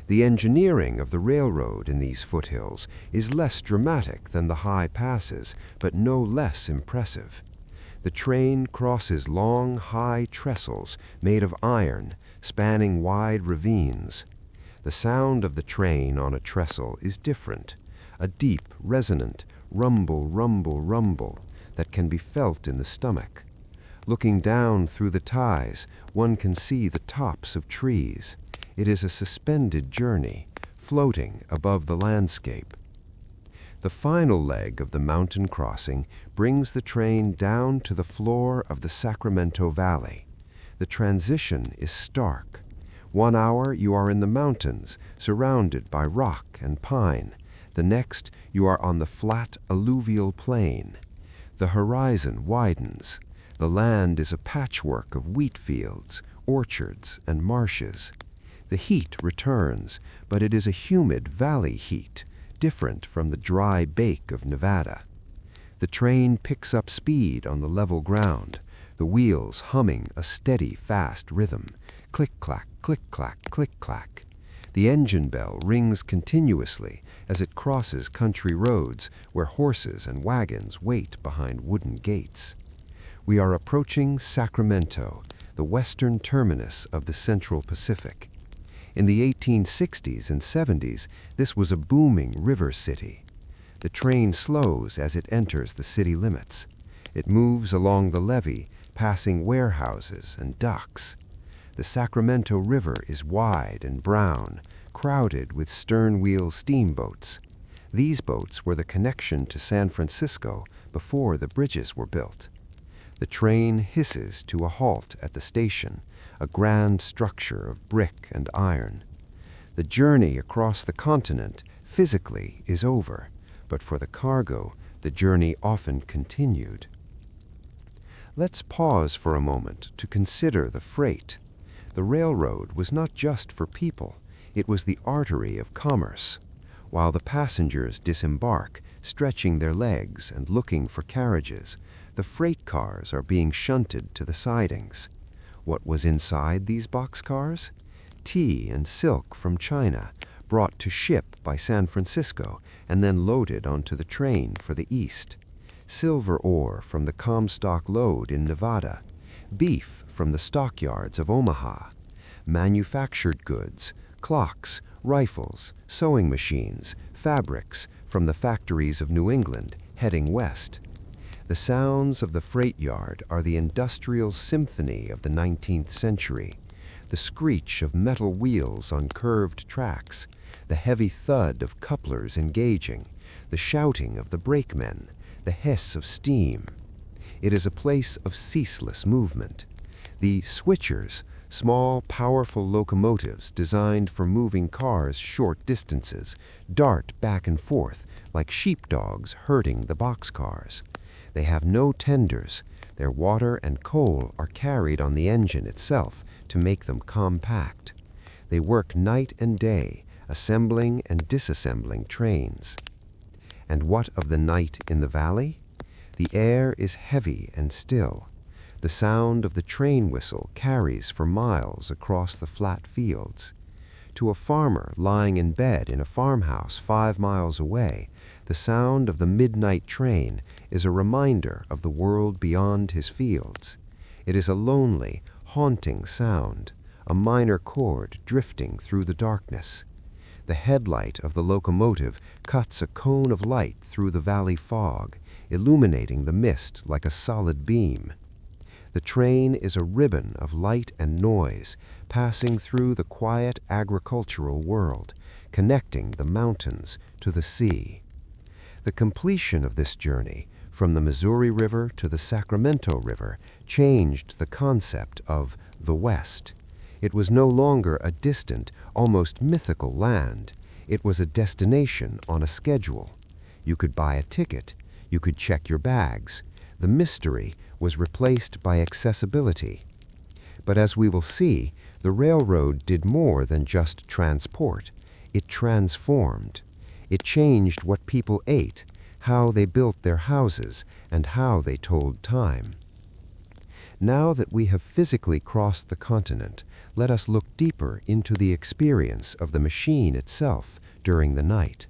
The engineering of the railroad in these foothills is less dramatic than the high passes, but no less impressive. The train crosses long, high trestles made of iron, spanning wide ravines. The sound of the train on a trestle is different, a deep, resonant rumble, rumble, rumble that can be felt in the stomach. Looking down through the ties, one can see the tops of trees. It is a suspended journey, floating above the landscape. The final leg of the mountain crossing brings the train down to the floor of the Sacramento Valley. The transition is stark. 1 hour you are in the mountains, surrounded by rock and pine. The next you are on the flat alluvial plain. The horizon widens. The land is a patchwork of wheat fields, orchards, and marshes. The heat returns, but it is a humid valley heat, different from the dry bake of Nevada. The train picks up speed on the level ground, the wheels humming a steady, fast rhythm. Click-clack, click-clack, click-clack. The engine bell rings continuously as it crosses country roads where horses and wagons wait behind wooden gates. We are approaching Sacramento, the western terminus of the Central Pacific. In the 1860s and 70s, this was a booming river city. The train slows as it enters the city limits. It moves along the levee, passing warehouses and docks. The Sacramento River is wide and brown, crowded with stern-wheel steamboats. These boats were the connection to San Francisco before the bridges were built. The train hisses to a halt at the station, a grand structure of brick and iron. The journey across the continent physically is over, but for the cargo, the journey often continued. Let's pause for a moment to consider the freight. The railroad was not just for people, it was the artery of commerce. While the passengers disembark, stretching their legs and looking for carriages, the freight cars are being shunted to the sidings. What was inside these boxcars? Tea and silk from China, brought to ship by San Francisco and then loaded onto the train for the east. Silver ore from the Comstock lode in Nevada. Beef from the stockyards of Omaha. Manufactured goods, clocks, rifles, sewing machines, fabrics from the factories of New England heading west. The sounds of the freight yard are the industrial symphony of the 19th century. The screech of metal wheels on curved tracks, the heavy thud of couplers engaging, the shouting of the brakemen, the hiss of steam. It is a place of ceaseless movement. The switchers, small, powerful locomotives designed for moving cars short distances, dart back and forth like sheepdogs herding the boxcars. They have no tenders. Their water and coal are carried on the engine itself to make them compact. They work night and day, assembling and disassembling trains. And what of the night in the valley? The air is heavy and still. The sound of the train whistle carries for miles across the flat fields. To a farmer lying in bed in a farmhouse 5 miles away, the sound of the midnight train is a reminder of the world beyond his fields. It is a lonely, haunting sound, a minor chord drifting through the darkness. The headlight of the locomotive cuts a cone of light through the valley fog, illuminating the mist like a solid beam. The train is a ribbon of light and noise passing through the quiet agricultural world, connecting the mountains to the sea. The completion of this journey, from the Missouri River to the Sacramento River, changed the concept of the West. It was no longer a distant, almost mythical land. It was a destination on a schedule. You could buy a ticket. You could check your bags. The mystery was replaced by accessibility. But as we will see, the railroad did more than just transport. It transformed. It changed what people ate, how they built their houses, and how they told time. Now that we have physically crossed the continent, let us look deeper into the experience of the machine itself during the night.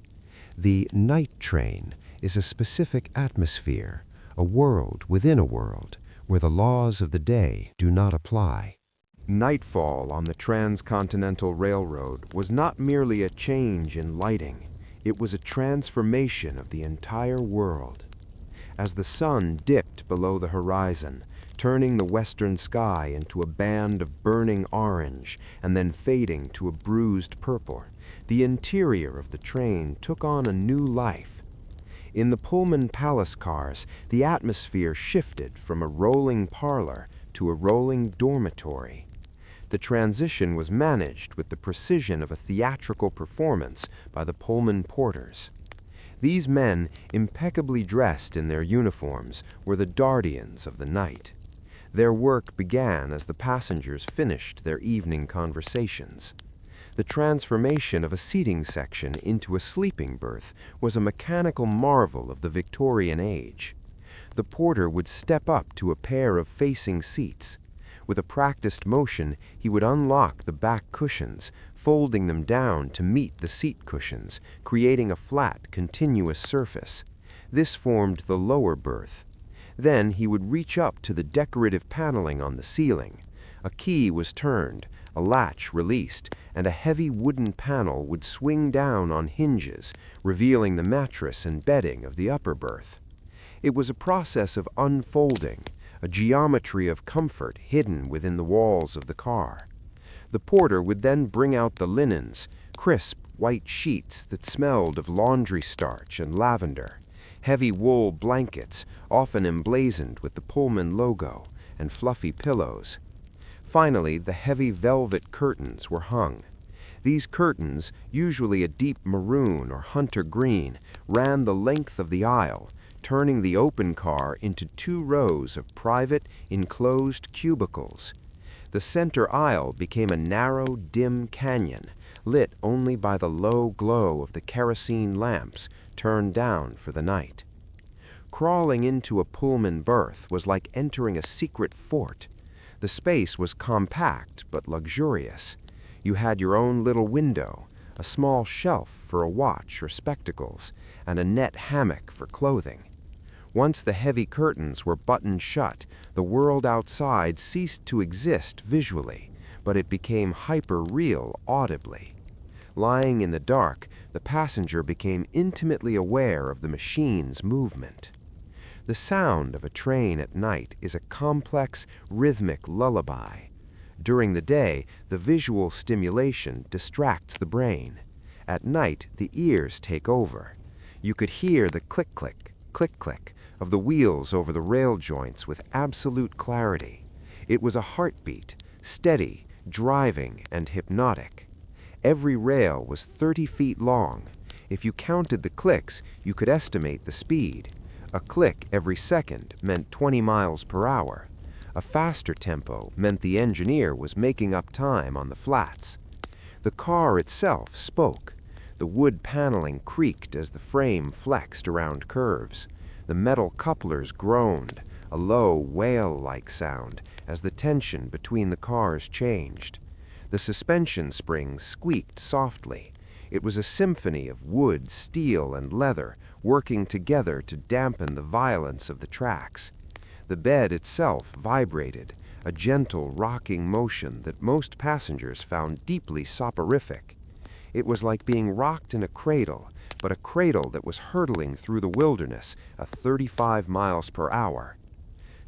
The night train is a specific atmosphere, a world within a world, where the laws of the day do not apply. Nightfall on the Transcontinental Railroad was not merely a change in lighting, it was a transformation of the entire world. As the sun dipped below the horizon, turning the western sky into a band of burning orange and then fading to a bruised purple, the interior of the train took on a new life. In the Pullman Palace cars, the atmosphere shifted from a rolling parlor to a rolling dormitory. The transition was managed with the precision of a theatrical performance by the Pullman porters. These men, impeccably dressed in their uniforms, were the guardians of the night. Their work began as the passengers finished their evening conversations. The transformation of a seating section into a sleeping berth was a mechanical marvel of the Victorian age. The porter would step up to a pair of facing seats. With a practiced motion, he would unlock the back cushions, folding them down to meet the seat cushions, creating a flat, continuous surface. This formed the lower berth. Then he would reach up to the decorative paneling on the ceiling. A key was turned, a latch released, and a heavy wooden panel would swing down on hinges, revealing the mattress and bedding of the upper berth. It was a process of unfolding, a geometry of comfort hidden within the walls of the car. The porter would then bring out the linens, crisp white sheets that smelled of laundry starch and lavender, heavy wool blankets, often emblazoned with the Pullman logo, and fluffy pillows. Finally, the heavy velvet curtains were hung. These curtains, usually a deep maroon or hunter green, ran the length of the aisle, turning the open car into 2 rows of private, enclosed cubicles. The center aisle became a narrow, dim canyon, lit only by the low glow of the kerosene lamps turned down for the night. Crawling into a Pullman berth was like entering a secret fort. The space was compact but luxurious. You had your own little window, a small shelf for a watch or spectacles, and a net hammock for clothing. Once the heavy curtains were buttoned shut, the world outside ceased to exist visually, but it became hyper-real audibly. Lying in the dark, the passenger became intimately aware of the machine's movement. The sound of a train at night is a complex, rhythmic lullaby. During the day, the visual stimulation distracts the brain. At night, the ears take over. You could hear the click-click, click-click of the wheels over the rail joints with absolute clarity. It was a heartbeat, steady, driving, and hypnotic. Every rail was 30 feet long. If you counted the clicks, you could estimate the speed. A click every second meant 20 miles per hour. A faster tempo meant the engineer was making up time on the flats. The car itself spoke. The wood paneling creaked as the frame flexed around curves. The metal couplers groaned, a low, wail-like sound, as the tension between the cars changed. The suspension springs squeaked softly. It was a symphony of wood, steel, and leather working together to dampen the violence of the tracks. The bed itself vibrated, a gentle, rocking motion that most passengers found deeply soporific. It was like being rocked in a cradle, but a cradle that was hurtling through the wilderness at 35 miles per hour.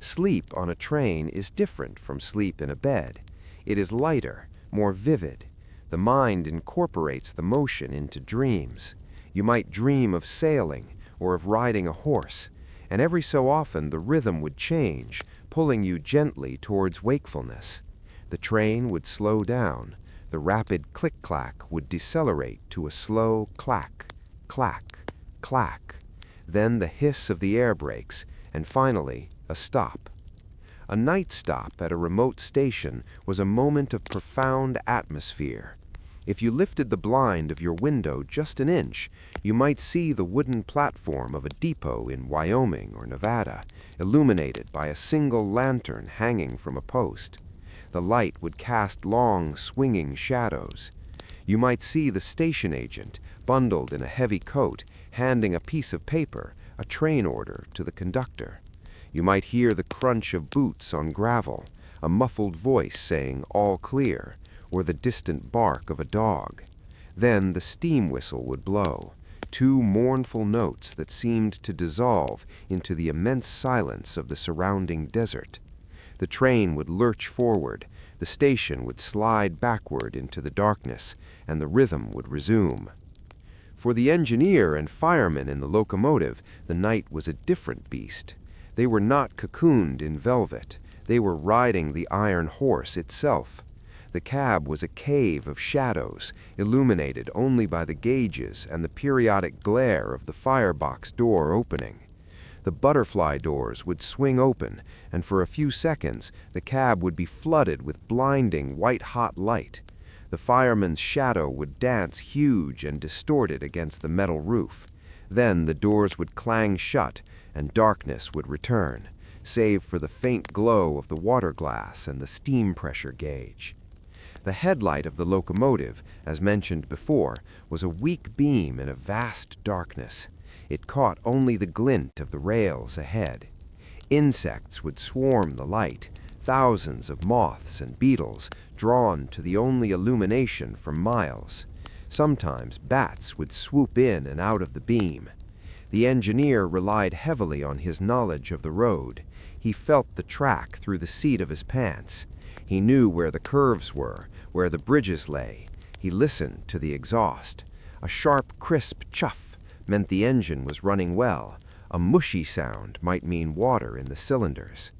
Sleep on a train is different from sleep in a bed. It is lighter, more vivid. The mind incorporates the motion into dreams. You might dream of sailing or of riding a horse, and every so often the rhythm would change, pulling you gently towards wakefulness. The train would slow down. The rapid click-clack would decelerate to a slow clack, clack, clack, then the hiss of the air brakes, and finally, a stop. A night stop at a remote station was a moment of profound atmosphere. If you lifted the blind of your window just an inch, you might see the wooden platform of a depot in Wyoming or Nevada, illuminated by a single lantern hanging from a post. The light would cast long, swinging shadows. You might see the station agent, bundled in a heavy coat, handing a piece of paper, a train order, to the conductor. You might hear the crunch of boots on gravel, a muffled voice saying, "All clear," or the distant bark of a dog. Then the steam whistle would blow, two mournful notes that seemed to dissolve into the immense silence of the surrounding desert. The train would lurch forward, the station would slide backward into the darkness, and the rhythm would resume. For the engineer and fireman in the locomotive, the night was a different beast. They were not cocooned in velvet. They were riding the iron horse itself. The cab was a cave of shadows, illuminated only by the gauges and the periodic glare of the firebox door opening. The butterfly doors would swing open, and for a few seconds the cab would be flooded with blinding white-hot light. The fireman's shadow would dance huge and distorted against the metal roof. Then the doors would clang shut, and darkness would return, save for the faint glow of the water glass and the steam pressure gauge. The headlight of the locomotive, as mentioned before, was a weak beam in a vast darkness. It caught only the glint of the rails ahead. Insects would swarm the light, thousands of moths and beetles drawn to the only illumination for miles. Sometimes bats would swoop in and out of the beam. The engineer relied heavily on his knowledge of the road. He felt the track through the seat of his pants. He knew where the curves were, where the bridges lay. He listened to the exhaust. A sharp, crisp chuff meant the engine was running well. A mushy sound might mean water in the cylinders.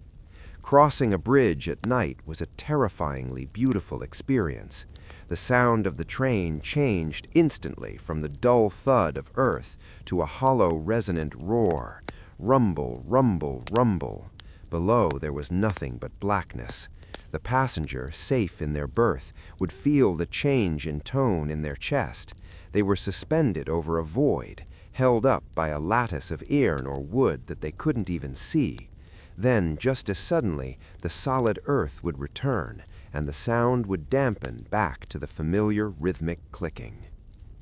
Crossing a bridge at night was a terrifyingly beautiful experience. The sound of the train changed instantly from the dull thud of earth to a hollow, resonant roar. Rumble, rumble, rumble. Below there was nothing but blackness. The passenger, safe in their berth, would feel the change in tone in their chest. They were suspended over a void, held up by a lattice of iron or wood that they couldn't even see. Then, just as suddenly, the solid earth would return, and the sound would dampen back to the familiar rhythmic clicking.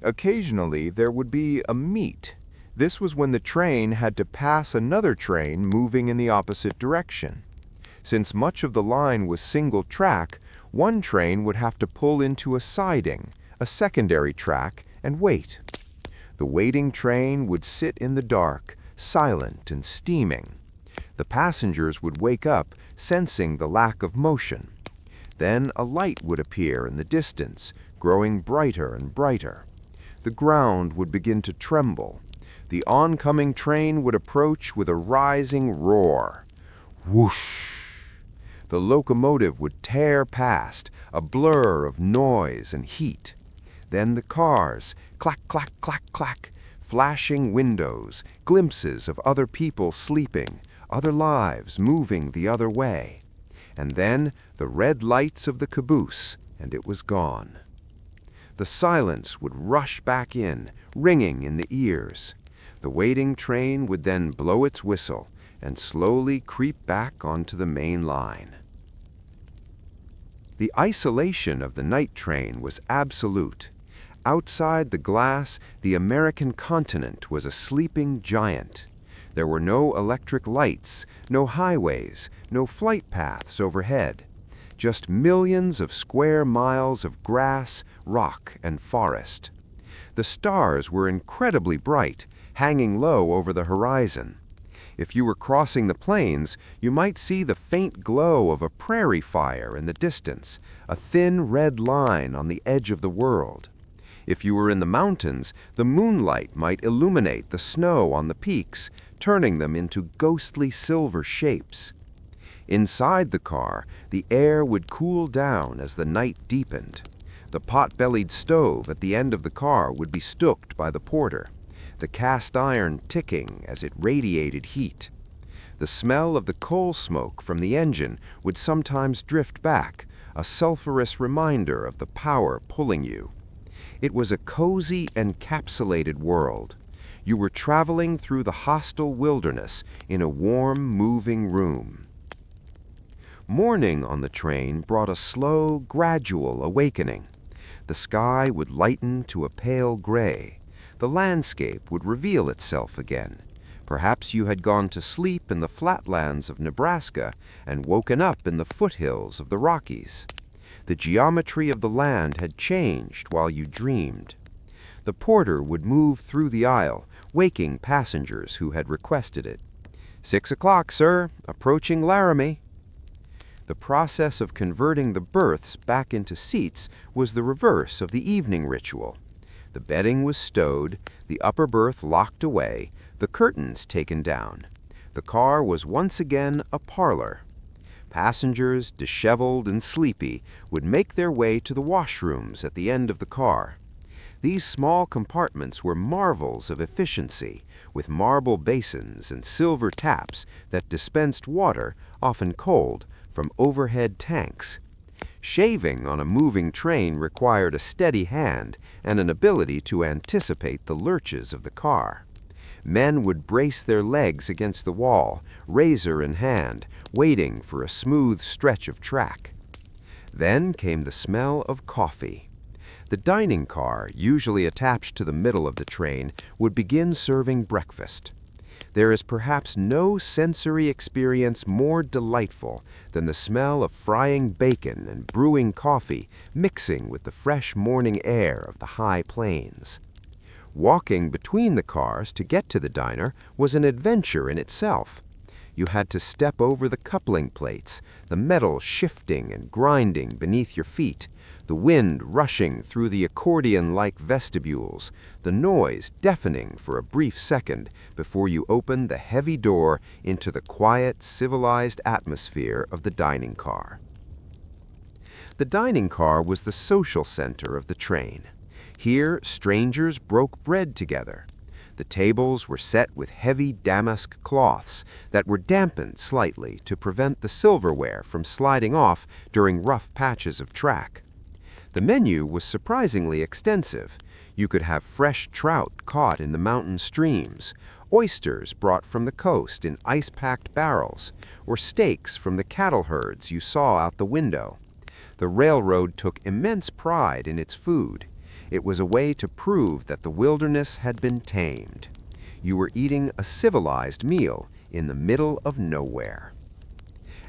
Occasionally, there would be a meet. This was when the train had to pass another train moving in the opposite direction. Since much of the line was single track, one train would have to pull into a siding, a secondary track, and wait. The waiting train would sit in the dark, silent and steaming. The passengers would wake up, sensing the lack of motion. Then a light would appear in the distance, growing brighter and brighter. The ground would begin to tremble. The oncoming train would approach with a rising roar. Whoosh! The locomotive would tear past, a blur of noise and heat. Then the cars, clack, clack, clack, clack, flashing windows, glimpses of other people sleeping, other lives moving the other way. And then the red lights of the caboose, and it was gone. The silence would rush back in, ringing in the ears. The waiting train would then blow its whistle and slowly creep back onto the main line. The isolation of the night train was absolute. Outside the glass, the American continent was a sleeping giant. There were no electric lights, no highways, no flight paths overhead. Just millions of square miles of grass, rock, and forest. The stars were incredibly bright, hanging low over the horizon. If you were crossing the plains, you might see the faint glow of a prairie fire in the distance, a thin red line on the edge of the world. If you were in the mountains, the moonlight might illuminate the snow on the peaks, turning them into ghostly silver shapes. Inside the car, the air would cool down as the night deepened. The pot-bellied stove at the end of the car would be stoked by the porter, the cast iron ticking as it radiated heat. The smell of the coal smoke from the engine would sometimes drift back, a sulphurous reminder of the power pulling you. It was a cozy, encapsulated world. You were traveling through the hostile wilderness in a warm, moving room. Morning on the train brought a slow, gradual awakening. The sky would lighten to a pale gray. The landscape would reveal itself again. Perhaps you had gone to sleep in the flatlands of Nebraska and woken up in the foothills of the Rockies. The geometry of the land had changed while you dreamed. The porter would move through the aisle, waking passengers who had requested it. 6 o'clock, sir. Approaching Laramie. The process of converting the berths back into seats was the reverse of the evening ritual. The bedding was stowed, the upper berth locked away, the curtains taken down. The car was once again a parlor. Passengers, disheveled and sleepy, would make their way to the washrooms at the end of the car. These small compartments were marvels of efficiency, with marble basins and silver taps that dispensed water, often cold, from overhead tanks. Shaving on a moving train required a steady hand and an ability to anticipate the lurches of the car. Men would brace their legs against the wall, razor in hand, waiting for a smooth stretch of track. Then came the smell of coffee. The dining car, usually attached to the middle of the train, would begin serving breakfast. There is perhaps no sensory experience more delightful than the smell of frying bacon and brewing coffee mixing with the fresh morning air of the high plains. Walking between the cars to get to the diner was an adventure in itself. You had to step over the coupling plates, the metal shifting and grinding beneath your feet, the wind rushing through the accordion-like vestibules, the noise deafening for a brief second before you opened the heavy door into the quiet, civilized atmosphere of the dining car. The dining car was the social center of the train. Here, strangers broke bread together. The tables were set with heavy damask cloths that were dampened slightly to prevent the silverware from sliding off during rough patches of track. The menu was surprisingly extensive. You could have fresh trout caught in the mountain streams, oysters brought from the coast in ice-packed barrels, or steaks from the cattle herds you saw out the window. The railroad took immense pride in its food. It was a way to prove that the wilderness had been tamed. You were eating a civilized meal in the middle of nowhere.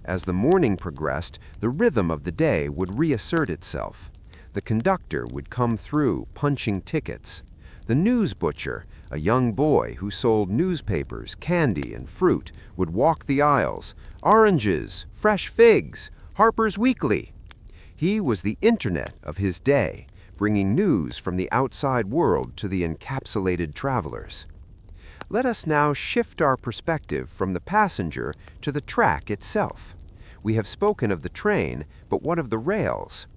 As the morning progressed, the rhythm of the day would reassert itself. The conductor would come through, punching tickets. The news butcher, a young boy who sold newspapers, candy, and fruit, would walk the aisles. Oranges, fresh figs, Harper's Weekly. He was the internet of his day, bringing news from the outside world to the encapsulated travelers. Let us now shift our perspective from the passenger to the track itself. We have spoken of the train, but what of the rails?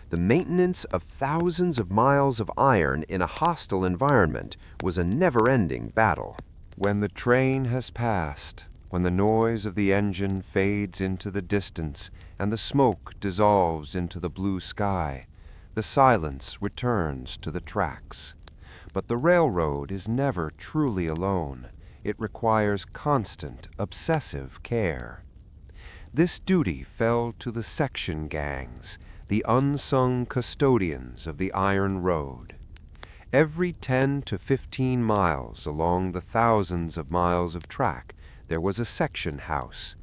The maintenance of thousands of miles of iron in a hostile environment was a never-ending battle. When the train has passed, when the noise of the engine fades into the distance and the smoke dissolves into the blue sky, the silence returns to the tracks. But the railroad is never truly alone. It requires constant, obsessive care. This duty fell to the section gangs, the unsung custodians of the iron road. Every 10 to 15 miles along the thousands of miles of track, there was a section house.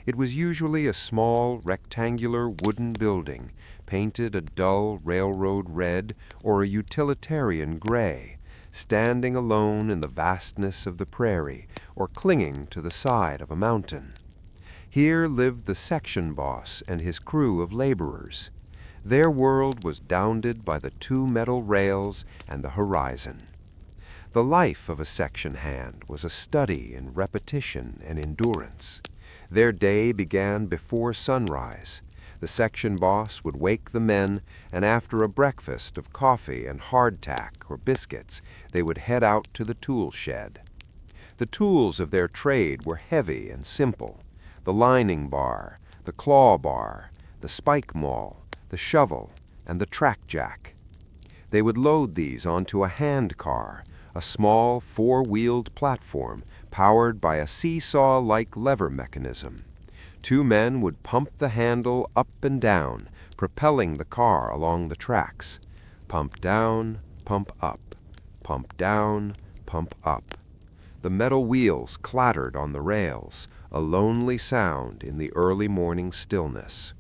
It was usually a small, rectangular wooden building, painted a dull railroad red or a utilitarian gray, standing alone in the vastness of the prairie or clinging to the side of a mountain. Here lived the section boss and his crew of laborers. Their world was bounded by the two metal rails and the horizon. The life of a section hand was a study in repetition and endurance. Their day began before sunrise. The section boss would wake the men, and after a breakfast of coffee and hardtack or biscuits, they would head out to the tool shed. The tools of their trade were heavy and simple: the lining bar, the claw bar, the spike maul, the shovel, and the track jack. They would load these onto a hand car, a small four-wheeled platform powered by a seesaw-like lever mechanism. Two men would pump the handle up and down, propelling the car along the tracks. Pump down, pump up, pump down, pump up. The metal wheels clattered on the rails, a lonely sound in the early morning stillness.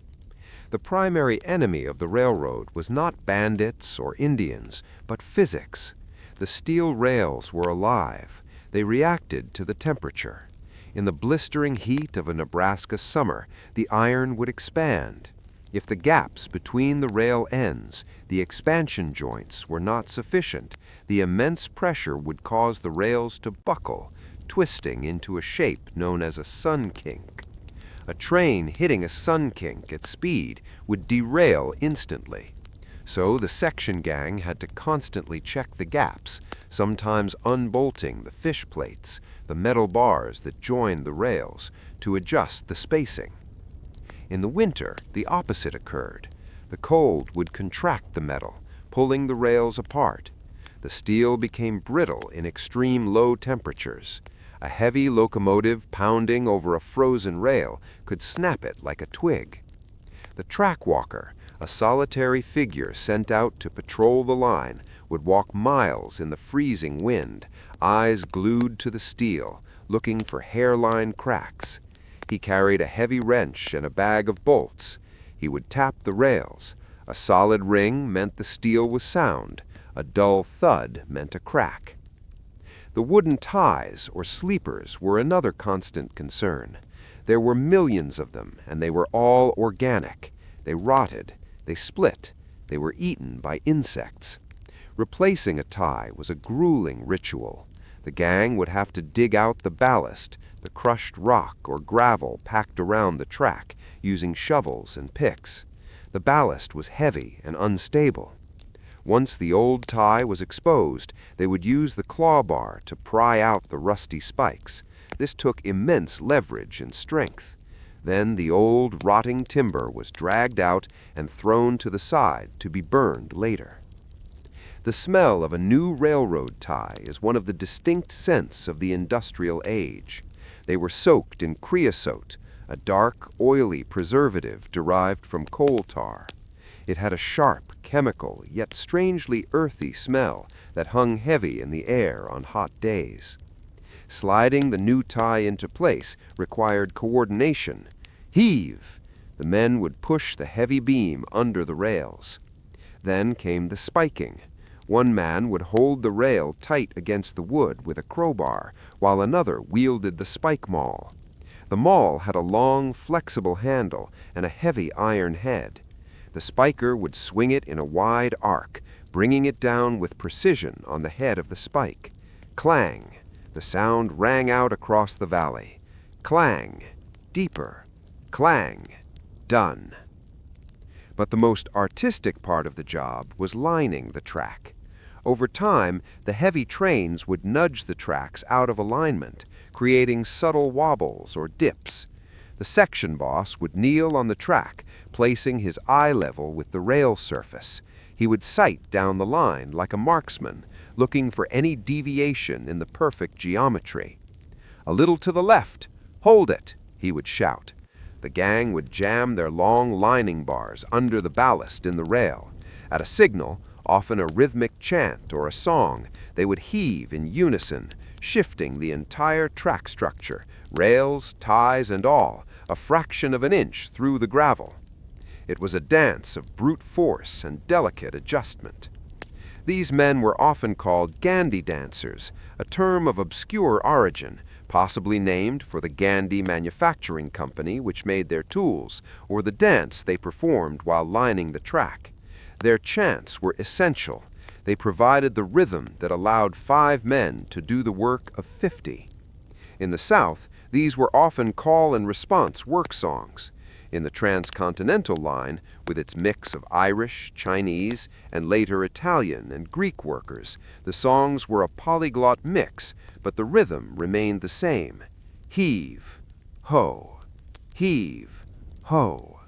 The primary enemy of the railroad was not bandits or Indians, but physics. The steel rails were alive. They reacted to the temperature. In the blistering heat of a Nebraska summer, the iron would expand. If the gaps between the rail ends, the expansion joints, were not sufficient, the immense pressure would cause the rails to buckle, twisting into a shape known as a sun kink. A train hitting a sun kink at speed would derail instantly. So the section gang had to constantly check the gaps, sometimes unbolting the fish plates, the metal bars that joined the rails, to adjust the spacing. In the winter, the opposite occurred. The cold would contract the metal, pulling the rails apart. The steel became brittle in extreme low temperatures. A heavy locomotive pounding over a frozen rail could snap it like a twig. The track walker, a solitary figure sent out to patrol the line, would walk miles in the freezing wind, eyes glued to the steel, looking for hairline cracks. He carried a heavy wrench and a bag of bolts. He would tap the rails. A solid ring meant the steel was sound. A dull thud meant a crack. The wooden ties, or sleepers, were another constant concern. There were millions of them, and they were all organic. They rotted, they split, they were eaten by insects. Replacing a tie was a grueling ritual. The gang would have to dig out the ballast, the crushed rock or gravel packed around the track, using shovels and picks. The ballast was heavy and unstable. Once the old tie was exposed, they would use the claw bar to pry out the rusty spikes. This took immense leverage and strength. Then the old, rotting timber was dragged out and thrown to the side to be burned later. The smell of a new railroad tie is one of the distinct scents of the industrial age. They were soaked in creosote, a dark, oily preservative derived from coal tar. It had a sharp, chemical, yet strangely earthy smell that hung heavy in the air on hot days. Sliding the new tie into place required coordination. Heave! The men would push the heavy beam under the rails. Then came the spiking. One man would hold the rail tight against the wood with a crowbar, while another wielded the spike maul. The maul had a long, flexible handle and a heavy iron head. The spiker would swing it in a wide arc, bringing it down with precision on the head of the spike. Clang! The sound rang out across the valley. Clang! Deeper. Clang! Done. But the most artistic part of the job was lining the track. Over time, the heavy trains would nudge the tracks out of alignment, creating subtle wobbles or dips. The section boss would kneel on the track, placing his eye level with the rail surface. He would sight down the line like a marksman, looking for any deviation in the perfect geometry. "A little to the left! Hold it!" he would shout. The gang would jam their long lining bars under the ballast in the rail. At a signal, often a rhythmic chant or a song, they would heave in unison, shifting the entire track structure, rails, ties, and all, a fraction of an inch through the gravel. It was a dance of brute force and delicate adjustment. These men were often called Gandhi dancers, a term of obscure origin, possibly named for the Gandhi manufacturing company which made their tools, or the dance they performed while lining the track. Their chants were essential. They provided the rhythm that allowed 5 men to do the work of 50. In the South, these were often call and response work songs. In the Transcontinental line, with its mix of Irish, Chinese, and later Italian and Greek workers, the songs were a polyglot mix, but the rhythm remained the same. Heave, ho, heave, ho.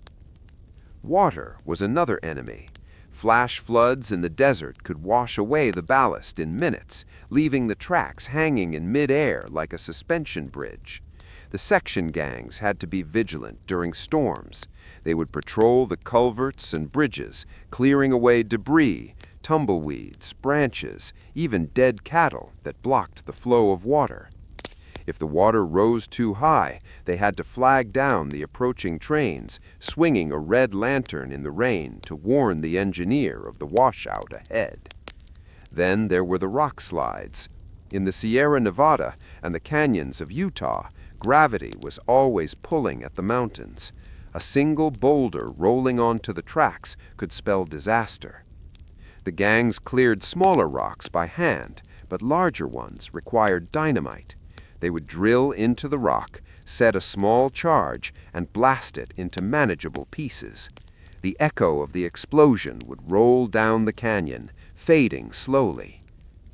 Water was another enemy. Flash floods in the desert could wash away the ballast in minutes, leaving the tracks hanging in mid-air like a suspension bridge. The section gangs had to be vigilant during storms. They would patrol the culverts and bridges, clearing away debris, tumbleweeds, branches, even dead cattle that blocked the flow of water. If the water rose too high, they had to flag down the approaching trains, swinging a red lantern in the rain to warn the engineer of the washout ahead. Then there were the rock slides. In the Sierra Nevada and the canyons of Utah, gravity was always pulling at the mountains. A single boulder rolling onto the tracks could spell disaster. The gangs cleared smaller rocks by hand, but larger ones required dynamite. They would drill into the rock, set a small charge, and blast it into manageable pieces. The echo of the explosion would roll down the canyon, fading slowly.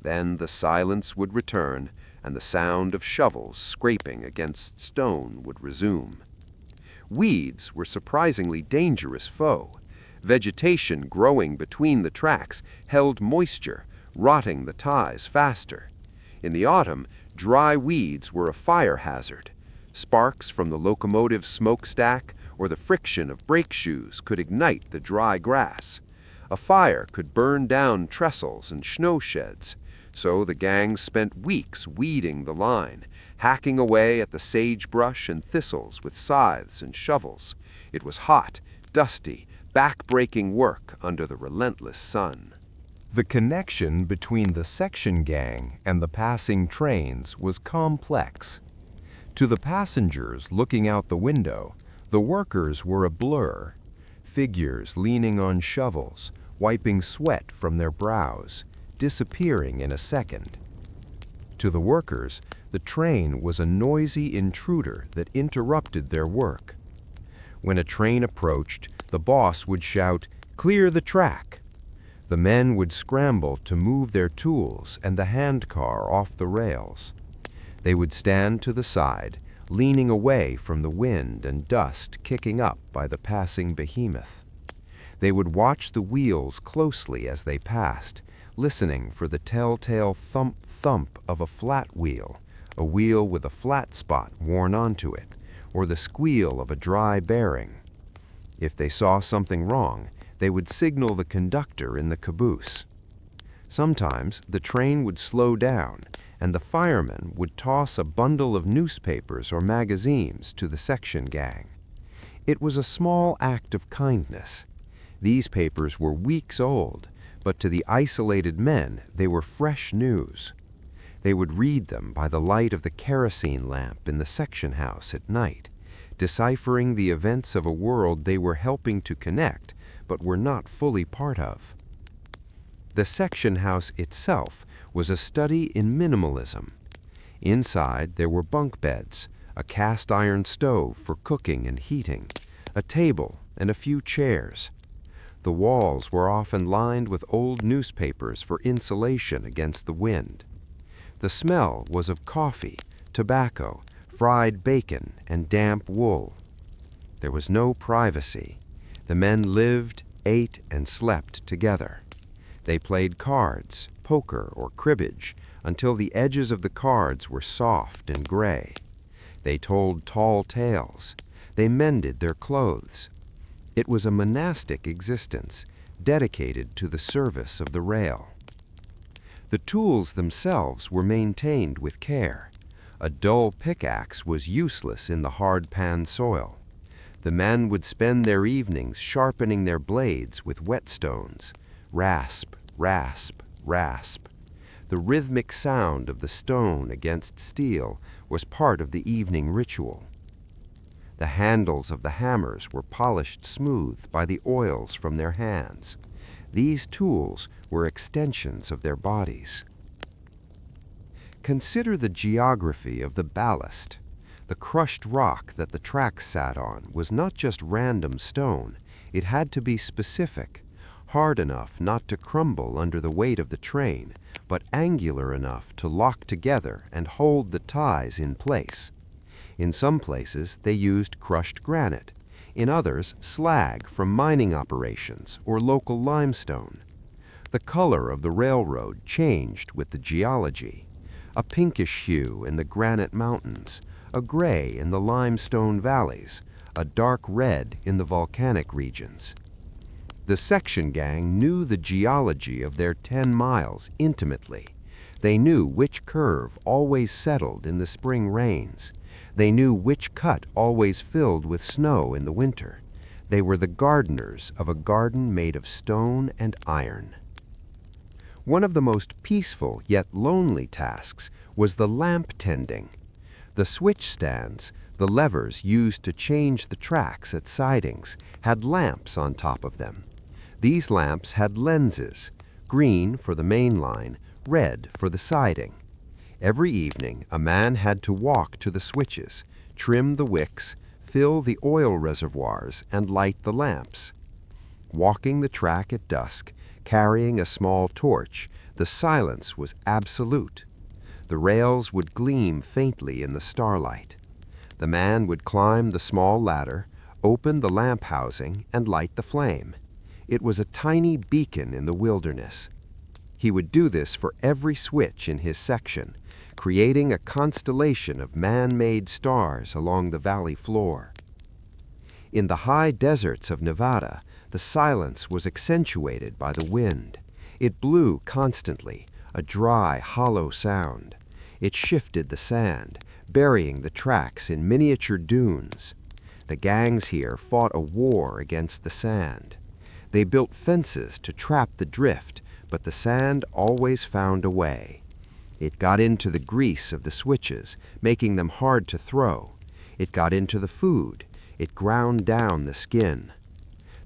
Then the silence would return, and the sound of shovels scraping against stone would resume. Weeds were surprisingly dangerous foe. Vegetation growing between the tracks held moisture, rotting the ties faster. In the autumn, dry weeds were a fire hazard. Sparks from the locomotive smokestack or the friction of brake shoes could ignite the dry grass. A fire could burn down trestles and snow sheds. So the gangs spent weeks weeding the line, hacking away at the sagebrush and thistles with scythes and shovels. It was hot, dusty, back-breaking work under the relentless sun. The connection between the section gang and the passing trains was complex. To the passengers looking out the window, the workers were a blur, figures leaning on shovels, wiping sweat from their brows, disappearing in a second. To the workers, the train was a noisy intruder that interrupted their work. When a train approached, the boss would shout, "Clear the track!" The men would scramble to move their tools and the handcar off the rails. They would stand to the side, leaning away from the wind and dust kicking up by the passing behemoth. They would watch the wheels closely as they passed, listening for the telltale thump-thump of a flat wheel, a wheel with a flat spot worn onto it, or the squeal of a dry bearing. If they saw something wrong, they would signal the conductor in the caboose. Sometimes the train would slow down, and the fireman would toss a bundle of newspapers or magazines to the section gang. It was a small act of kindness. These papers were weeks old, but to the isolated men they were fresh news. They would read them by the light of the kerosene lamp in the section house at night, deciphering the events of a world they were helping to connect but were not fully part of. The section house itself was a study in minimalism. Inside there were bunk beds, a cast iron stove for cooking and heating, a table, and a few chairs. The walls were often lined with old newspapers for insulation against the wind. The smell was of coffee, tobacco, fried bacon, and damp wool. There was no privacy. The men lived, ate, and slept together. They played cards, poker, or cribbage until the edges of the cards were soft and gray. They told tall tales. They mended their clothes. It was a monastic existence, dedicated to the service of the rail. The tools themselves were maintained with care. A dull pickaxe was useless in the hard-pan soil. The men would spend their evenings sharpening their blades with whetstones. Rasp, rasp, rasp. The rhythmic sound of the stone against steel was part of the evening ritual. The handles of the hammers were polished smooth by the oils from their hands. These tools were extensions of their bodies. Consider the geography of the ballast. The crushed rock that the tracks sat on was not just random stone. It had to be specific, hard enough not to crumble under the weight of the train, but angular enough to lock together and hold the ties in place. In some places, they used crushed granite. In others, slag from mining operations or local limestone. The color of the railroad changed with the geology. A pinkish hue in the granite mountains, a gray in the limestone valleys, a dark red in the volcanic regions. The section gang knew the geology of their 10 miles intimately. They knew which curve always settled in the spring rains. They knew which cut always filled with snow in the winter. They were the gardeners of a garden made of stone and iron. One of the most peaceful yet lonely tasks was the lamp tending. The switch stands, the levers used to change the tracks at sidings, had lamps on top of them. These lamps had lenses, green for the main line, red for the siding. Every evening, a man had to walk to the switches, trim the wicks, fill the oil reservoirs, and light the lamps. Walking the track at dusk, carrying a small torch, the silence was absolute. The rails would gleam faintly in the starlight. The man would climb the small ladder, open the lamp housing, and light the flame. It was a tiny beacon in the wilderness. He would do this for every switch in his section, creating a constellation of man-made stars along the valley floor. In the high deserts of Nevada, the silence was accentuated by the wind. It blew constantly, a dry, hollow sound. It shifted the sand, burying the tracks in miniature dunes. The gangs here fought a war against the sand. They built fences to trap the drift, but the sand always found a way. It got into the grease of the switches, making them hard to throw. It got into the food. It ground down the skin.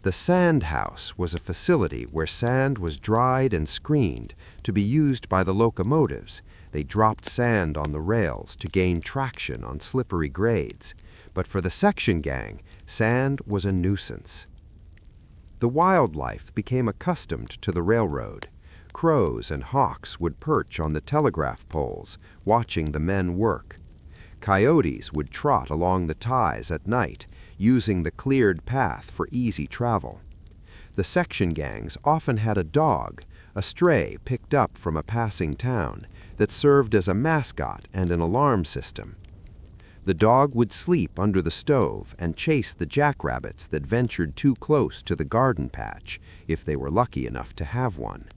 The sand house was a facility where sand was dried and screened to be used by the locomotives. They dropped sand on the rails to gain traction on slippery grades. But for the section gang, sand was a nuisance. The wildlife became accustomed to the railroad. Crows and hawks would perch on the telegraph poles, watching the men work. Coyotes would trot along the ties at night, using the cleared path for easy travel. The section gangs often had a dog, a stray picked up from a passing town, that served as a mascot and an alarm system. The dog would sleep under the stove and chase the jackrabbits that ventured too close to the garden patch, if they were lucky enough to have one.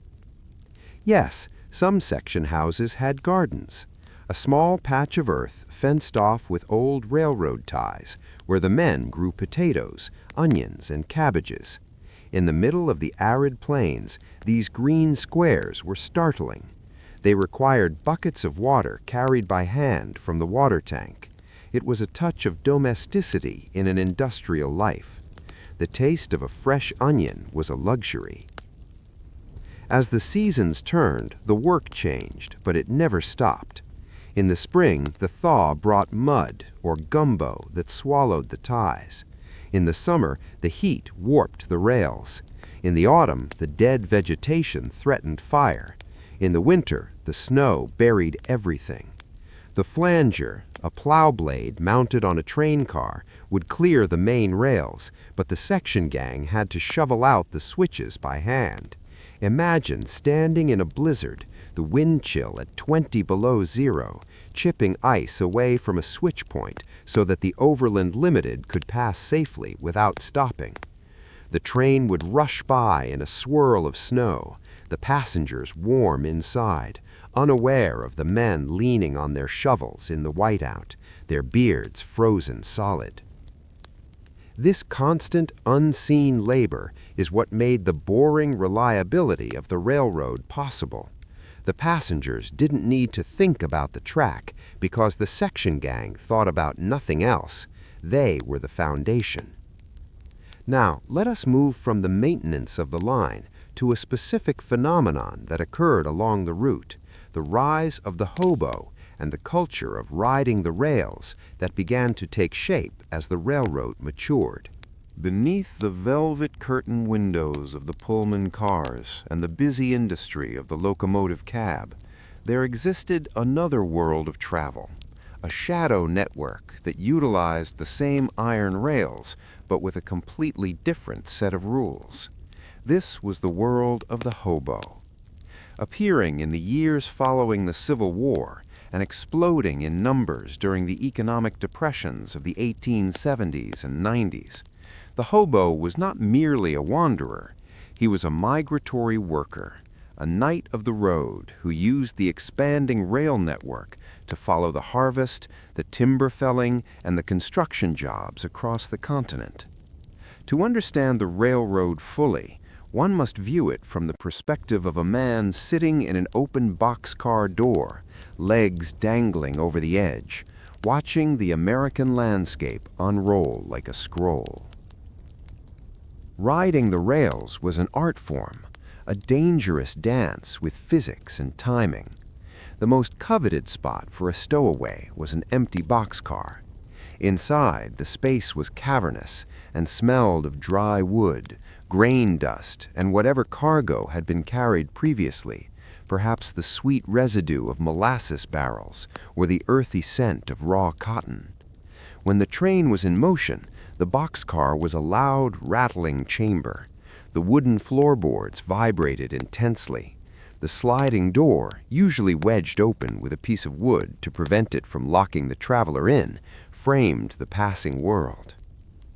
Yes, some section houses had gardens, a small patch of earth fenced off with old railroad ties, where the men grew potatoes, onions, and cabbages. In the middle of the arid plains, these green squares were startling. They required buckets of water carried by hand from the water tank. It was a touch of domesticity in an industrial life. The taste of a fresh onion was a luxury. As the seasons turned, the work changed, but it never stopped. In the spring, the thaw brought mud or gumbo that swallowed the ties. In the summer, the heat warped the rails. In the autumn, the dead vegetation threatened fire. In the winter, the snow buried everything. The flanger, a plow blade mounted on a train car, would clear the main rails, but the section gang had to shovel out the switches by hand. Imagine standing in a blizzard, the wind chill at 20 below zero, chipping ice away from a switch point so that the Overland Limited could pass safely without stopping. The train would rush by in a swirl of snow, the passengers warm inside, unaware of the men leaning on their shovels in the whiteout, their beards frozen solid. This constant, unseen labor is what made the boring reliability of the railroad possible. The passengers didn't need to think about the track because the section gang thought about nothing else. They were the foundation. Now, let us move from the maintenance of the line to a specific phenomenon that occurred along the route, the rise of the hobo and the culture of riding the rails that began to take shape as the railroad matured. Beneath the velvet curtain windows of the Pullman cars and the busy industry of the locomotive cab, there existed another world of travel, a shadow network that utilized the same iron rails but with a completely different set of rules. This was the world of the hobo. Appearing in the years following the Civil War and exploding in numbers during the economic depressions of the 1870s and 90s, the hobo was not merely a wanderer. He was a migratory worker, a knight of the road who used the expanding rail network to follow the harvest, the timber felling, and the construction jobs across the continent. To understand the railroad fully, one must view it from the perspective of a man sitting in an open boxcar door, legs dangling over the edge, watching the American landscape unroll like a scroll. Riding the rails was an art form, a dangerous dance with physics and timing. The most coveted spot for a stowaway was an empty boxcar. Inside, the space was cavernous and smelled of dry wood, grain dust, and whatever cargo had been carried previously, perhaps the sweet residue of molasses barrels or the earthy scent of raw cotton. When the train was in motion, the boxcar was a loud, rattling chamber. The wooden floorboards vibrated intensely. The sliding door, usually wedged open with a piece of wood to prevent it from locking the traveler in, framed the passing world.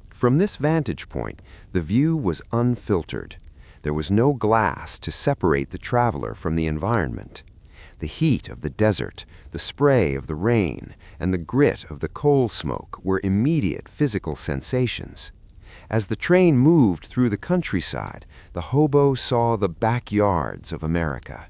From this vantage point, the view was unfiltered. There was no glass to separate the traveler from the environment. The heat of the desert, the spray of the rain, and the grit of the coal smoke were immediate physical sensations. As the train moved through the countryside, the hobo saw the backyards of America.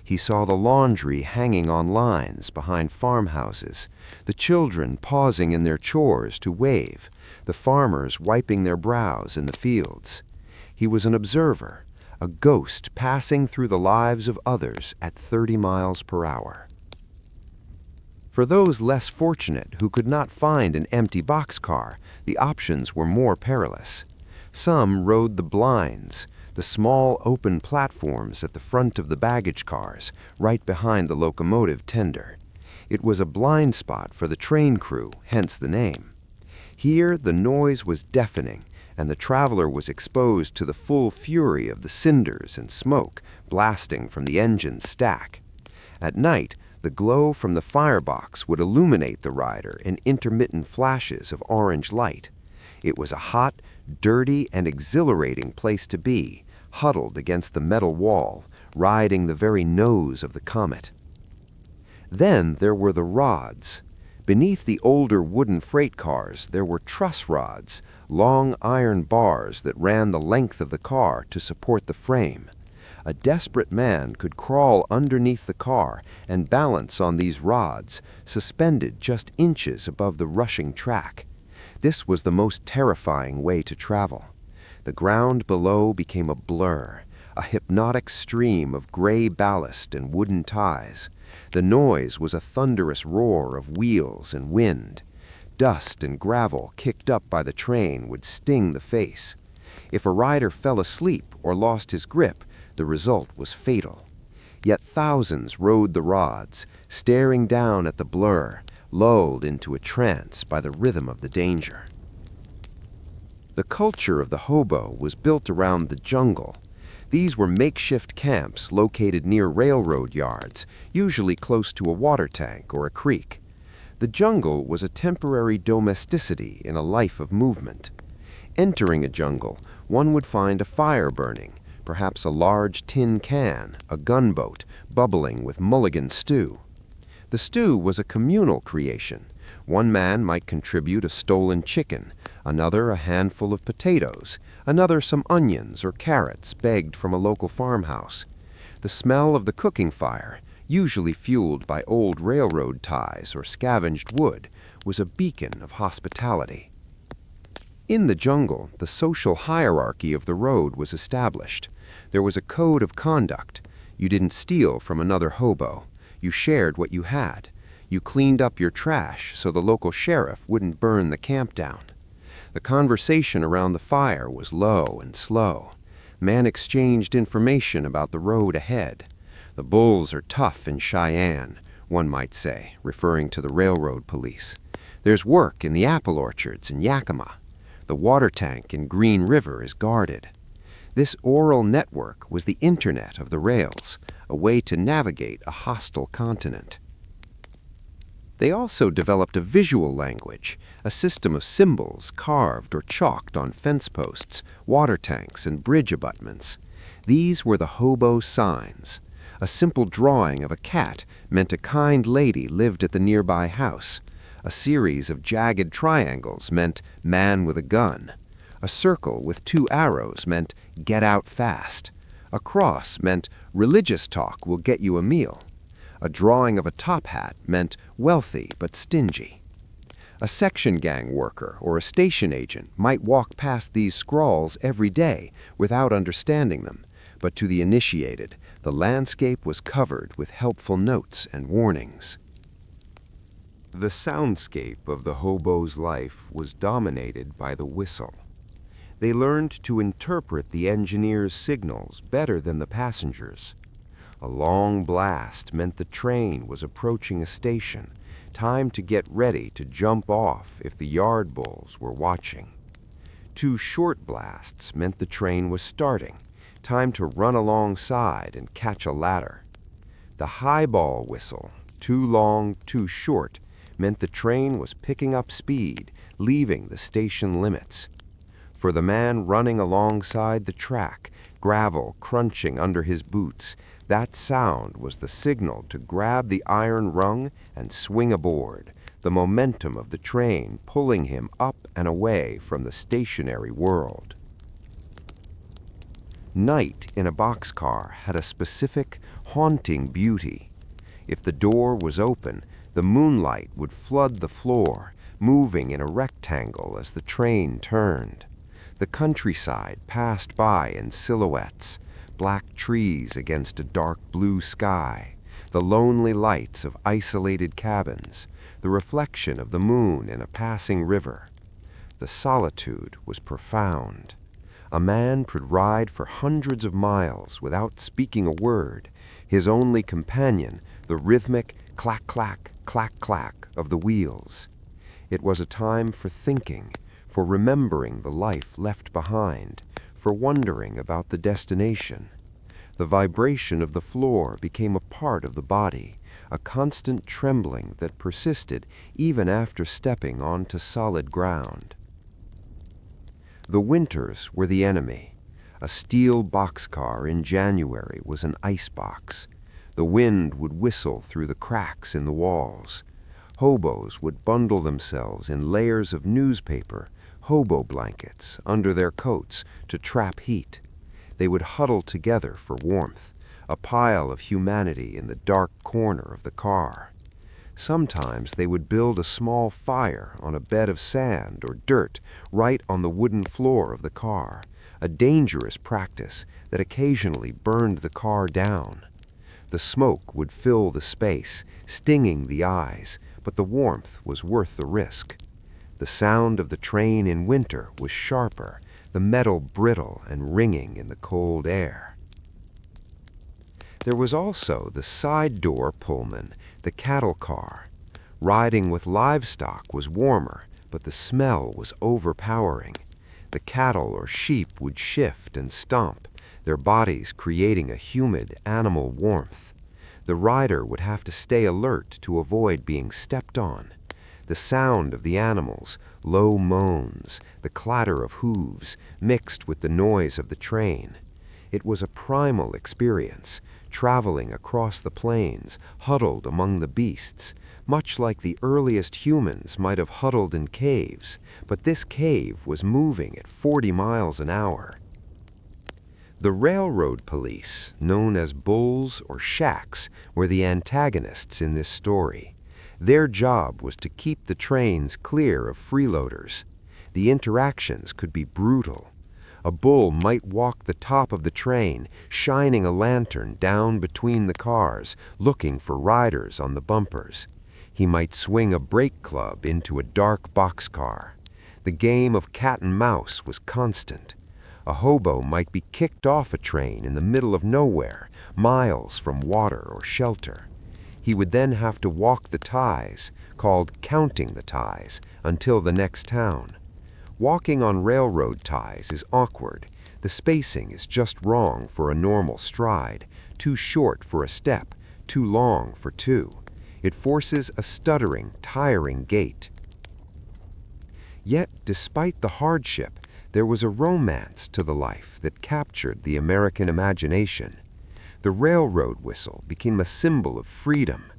He saw the laundry hanging on lines behind farmhouses, the children pausing in their chores to wave, the farmers wiping their brows in the fields. He was an observer, a ghost passing through the lives of others at 30 miles per hour. For those less fortunate who could not find an empty boxcar, the options were more perilous. Some rode the blinds, the small open platforms at the front of the baggage cars, right behind the locomotive tender. It was a blind spot for the train crew, hence the name. Here the noise was deafening, and the traveler was exposed to the full fury of the cinders and smoke blasting from the engine's stack. At night, the glow from the firebox would illuminate the rider in intermittent flashes of orange light. It was a hot, dirty, and exhilarating place to be, huddled against the metal wall, riding the very nose of the comet. Then there were the rods. Beneath the older wooden freight cars, there were truss rods, long iron bars that ran the length of the car to support the frame. A desperate man could crawl underneath the car and balance on these rods, suspended just inches above the rushing track. This was the most terrifying way to travel. The ground below became a blur, a hypnotic stream of gray ballast and wooden ties. The noise was a thunderous roar of wheels and wind. Dust and gravel kicked up by the train would sting the face. If a rider fell asleep or lost his grip, the result was fatal. Yet thousands rode the rods, staring down at the blur, lulled into a trance by the rhythm of the danger. The culture of the hobo was built around the jungle. These were makeshift camps located near railroad yards, usually close to a water tank or a creek. The jungle was a temporary domesticity in a life of movement. Entering a jungle, one would find a fire burning, perhaps a large tin can, a gunboat, bubbling with mulligan stew. The stew was a communal creation. One man might contribute a stolen chicken, another a handful of potatoes, another some onions or carrots begged from a local farmhouse. The smell of the cooking fire, usually fueled by old railroad ties or scavenged wood, was a beacon of hospitality. In the jungle, the social hierarchy of the road was established. There was a code of conduct. You didn't steal from another hobo. You shared what you had. You cleaned up your trash so the local sheriff wouldn't burn the camp down. The conversation around the fire was low and slow. Man exchanged information about the road ahead. The bulls are tough in Cheyenne, one might say, referring to the railroad police. There's work in the apple orchards in Yakima. The water tank in Green River is guarded. This oral network was the internet of the rails, a way to navigate a hostile continent. They also developed a visual language, a system of symbols carved or chalked on fence posts, water tanks, and bridge abutments. These were the hobo signs. A simple drawing of a cat meant a kind lady lived at the nearby house. A series of jagged triangles meant man with a gun. A circle with 2 arrows meant get out fast. A cross meant religious talk will get you a meal. A drawing of a top hat meant wealthy but stingy. A section gang worker or a station agent might walk past these scrawls every day without understanding them, but to the initiated, the landscape was covered with helpful notes and warnings. The soundscape of the hobo's life was dominated by the whistle. They learned to interpret the engineer's signals better than the passengers. A long blast meant the train was approaching a station, time to get ready to jump off if the yard bulls were watching. 2 short blasts meant the train was starting, time to run alongside and catch a ladder. The highball whistle, too long, too short, meant the train was picking up speed, leaving the station limits. For the man running alongside the track, gravel crunching under his boots, that sound was the signal to grab the iron rung and swing aboard, the momentum of the train pulling him up and away from the stationary world. Night in a boxcar had a specific, haunting beauty. If the door was open, the moonlight would flood the floor, moving in a rectangle as the train turned. The countryside passed by in silhouettes, black trees against a dark blue sky, the lonely lights of isolated cabins, the reflection of the moon in a passing river. The solitude was profound. A man could ride for hundreds of miles without speaking a word, his only companion the rhythmic clack-clack, clack-clack of the wheels. It was a time for thinking, for remembering the life left behind, for wondering about the destination. The vibration of the floor became a part of the body, a constant trembling that persisted even after stepping onto solid ground. The winters were the enemy. A steel boxcar in January was an icebox. The wind would whistle through the cracks in the walls. Hobos would bundle themselves in layers of newspaper, hobo blankets, under their coats to trap heat. They would huddle together for warmth, a pile of humanity in the dark corner of the car. Sometimes they would build a small fire on a bed of sand or dirt right on the wooden floor of the car, a dangerous practice that occasionally burned the car down. The smoke would fill the space, stinging the eyes, but the warmth was worth the risk. The sound of the train in winter was sharper, the metal brittle and ringing in the cold air. There was also the side door Pullman, the cattle car. Riding with livestock was warmer, but the smell was overpowering. The cattle or sheep would shift and stomp, their bodies creating a humid animal warmth. The rider would have to stay alert to avoid being stepped on. The sound of the animals, low moans, the clatter of hooves, mixed with the noise of the train. It was a primal experience, traveling across the plains, huddled among the beasts, much like the earliest humans might have huddled in caves, but this cave was moving at 40 miles an hour. The railroad police, known as bulls or shacks, were the antagonists in this story. Their job was to keep the trains clear of freeloaders. The interactions could be brutal. A bull might walk the top of the train, shining a lantern down between the cars, looking for riders on the bumpers. He might swing a brake club into a dark boxcar. The game of cat and mouse was constant. A hobo might be kicked off a train in the middle of nowhere, miles from water or shelter. He would then have to walk the ties, called counting the ties, until the next town. Walking on railroad ties is awkward. The spacing is just wrong for a normal stride, too short for a step, too long for two. It forces a stuttering, tiring gait. Yet, despite the hardship, there was a romance to the life that captured the American imagination. The railroad whistle became a symbol of freedom.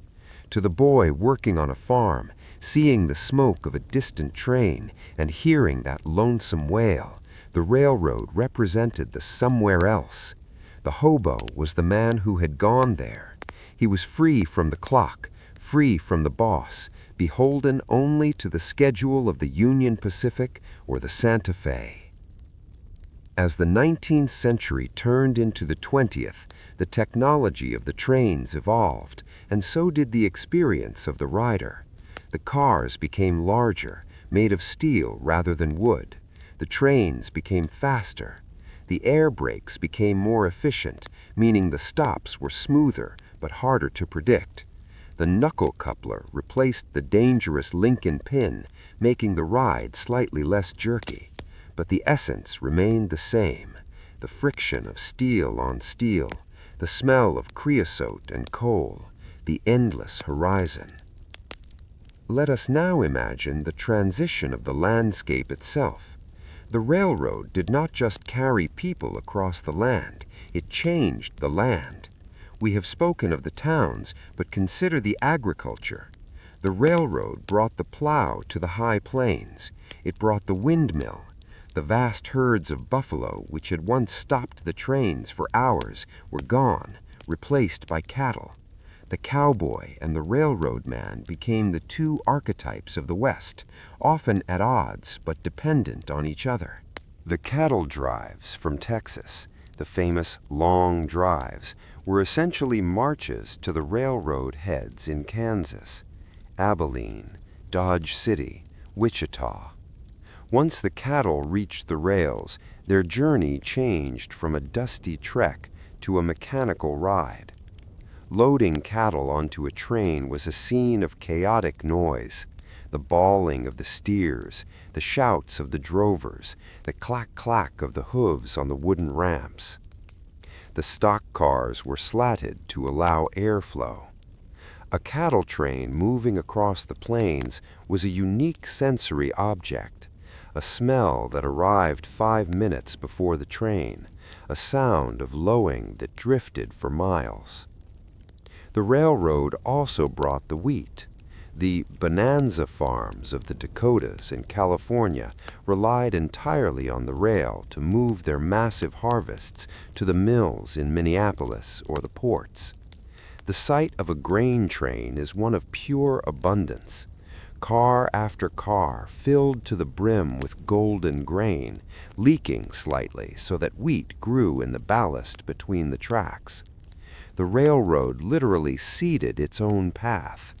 To the boy working on a farm, seeing the smoke of a distant train and hearing that lonesome wail, the railroad represented the somewhere else. The hobo was the man who had gone there. He was free from the clock, free from the boss, beholden only to the schedule of the Union Pacific or the Santa Fe. As the 19th century turned into the 20th, the technology of the trains evolved, and so did the experience of the rider. The cars became larger, made of steel rather than wood. The trains became faster. The air brakes became more efficient, meaning the stops were smoother but harder to predict. The knuckle coupler replaced the dangerous link and pin, making the ride slightly less jerky. But the essence remained the same, the friction of steel on steel, the smell of creosote and coal, the endless horizon. Let us now imagine the transition of the landscape itself. The railroad did not just carry people across the land, it changed the land. We have spoken of the towns, but consider the agriculture. The railroad brought the plow to the high plains. It brought the windmill. The vast herds of buffalo, which had once stopped the trains for hours, were gone, replaced by cattle. The cowboy and the railroad man became the two archetypes of the West, often at odds but dependent on each other. The cattle drives from Texas, the famous long drives, were essentially marches to the railroad heads in Kansas, Abilene, Dodge City, Wichita. Once the cattle reached the rails, their journey changed from a dusty trek to a mechanical ride. Loading cattle onto a train was a scene of chaotic noise. The bawling of the steers, the shouts of the drovers, the clack-clack of the hooves on the wooden ramps. The stock cars were slatted to allow airflow. A cattle train moving across the plains was a unique sensory object. A smell that arrived 5 minutes before the train, a sound of lowing that drifted for miles. The railroad also brought the wheat. The bonanza farms of the Dakotas and California relied entirely on the rail to move their massive harvests to the mills in Minneapolis or the ports. The sight of a grain train is one of pure abundance. Car after car filled to the brim with golden grain, leaking slightly so that wheat grew in the ballast between the tracks. The railroad literally seeded its own path.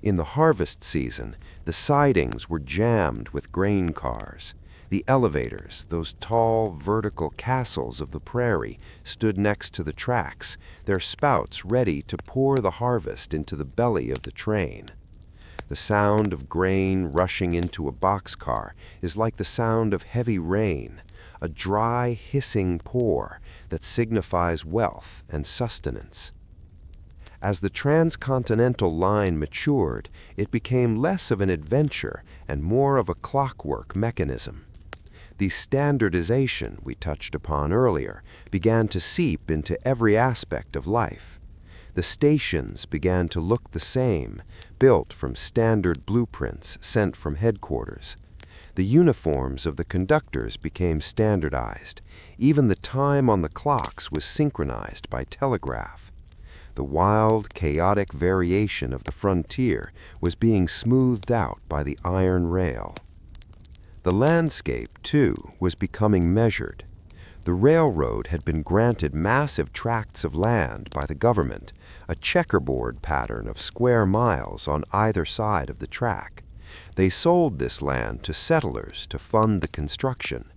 In the harvest season, the sidings were jammed with grain cars. The elevators, those tall, vertical castles of the prairie, stood next to the tracks, their spouts ready to pour the harvest into the belly of the train. The sound of grain rushing into a boxcar is like the sound of heavy rain, a dry, hissing pour that signifies wealth and sustenance. As the Transcontinental line matured, it became less of an adventure and more of a clockwork mechanism. The standardization we touched upon earlier began to seep into every aspect of life. The stations began to look the same, built from standard blueprints sent from headquarters. The uniforms of the conductors became standardized. Even the time on the clocks was synchronized by telegraph. The wild, chaotic variation of the frontier was being smoothed out by the iron rail. The landscape, too, was becoming measured. The railroad had been granted massive tracts of land by the government, a checkerboard pattern of square miles on either side of the track. They sold this land to settlers to fund the construction.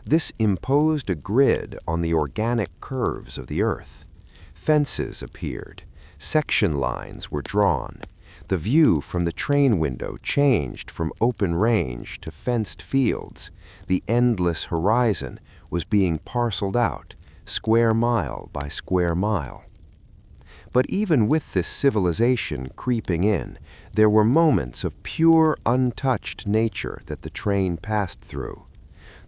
This imposed a grid on the organic curves of the earth. Fences appeared. Section lines were drawn. The view from the train window changed from open range to fenced fields. The endless horizon was being parceled out, square mile by square mile. But even with this civilization creeping in, there were moments of pure, untouched nature that the train passed through.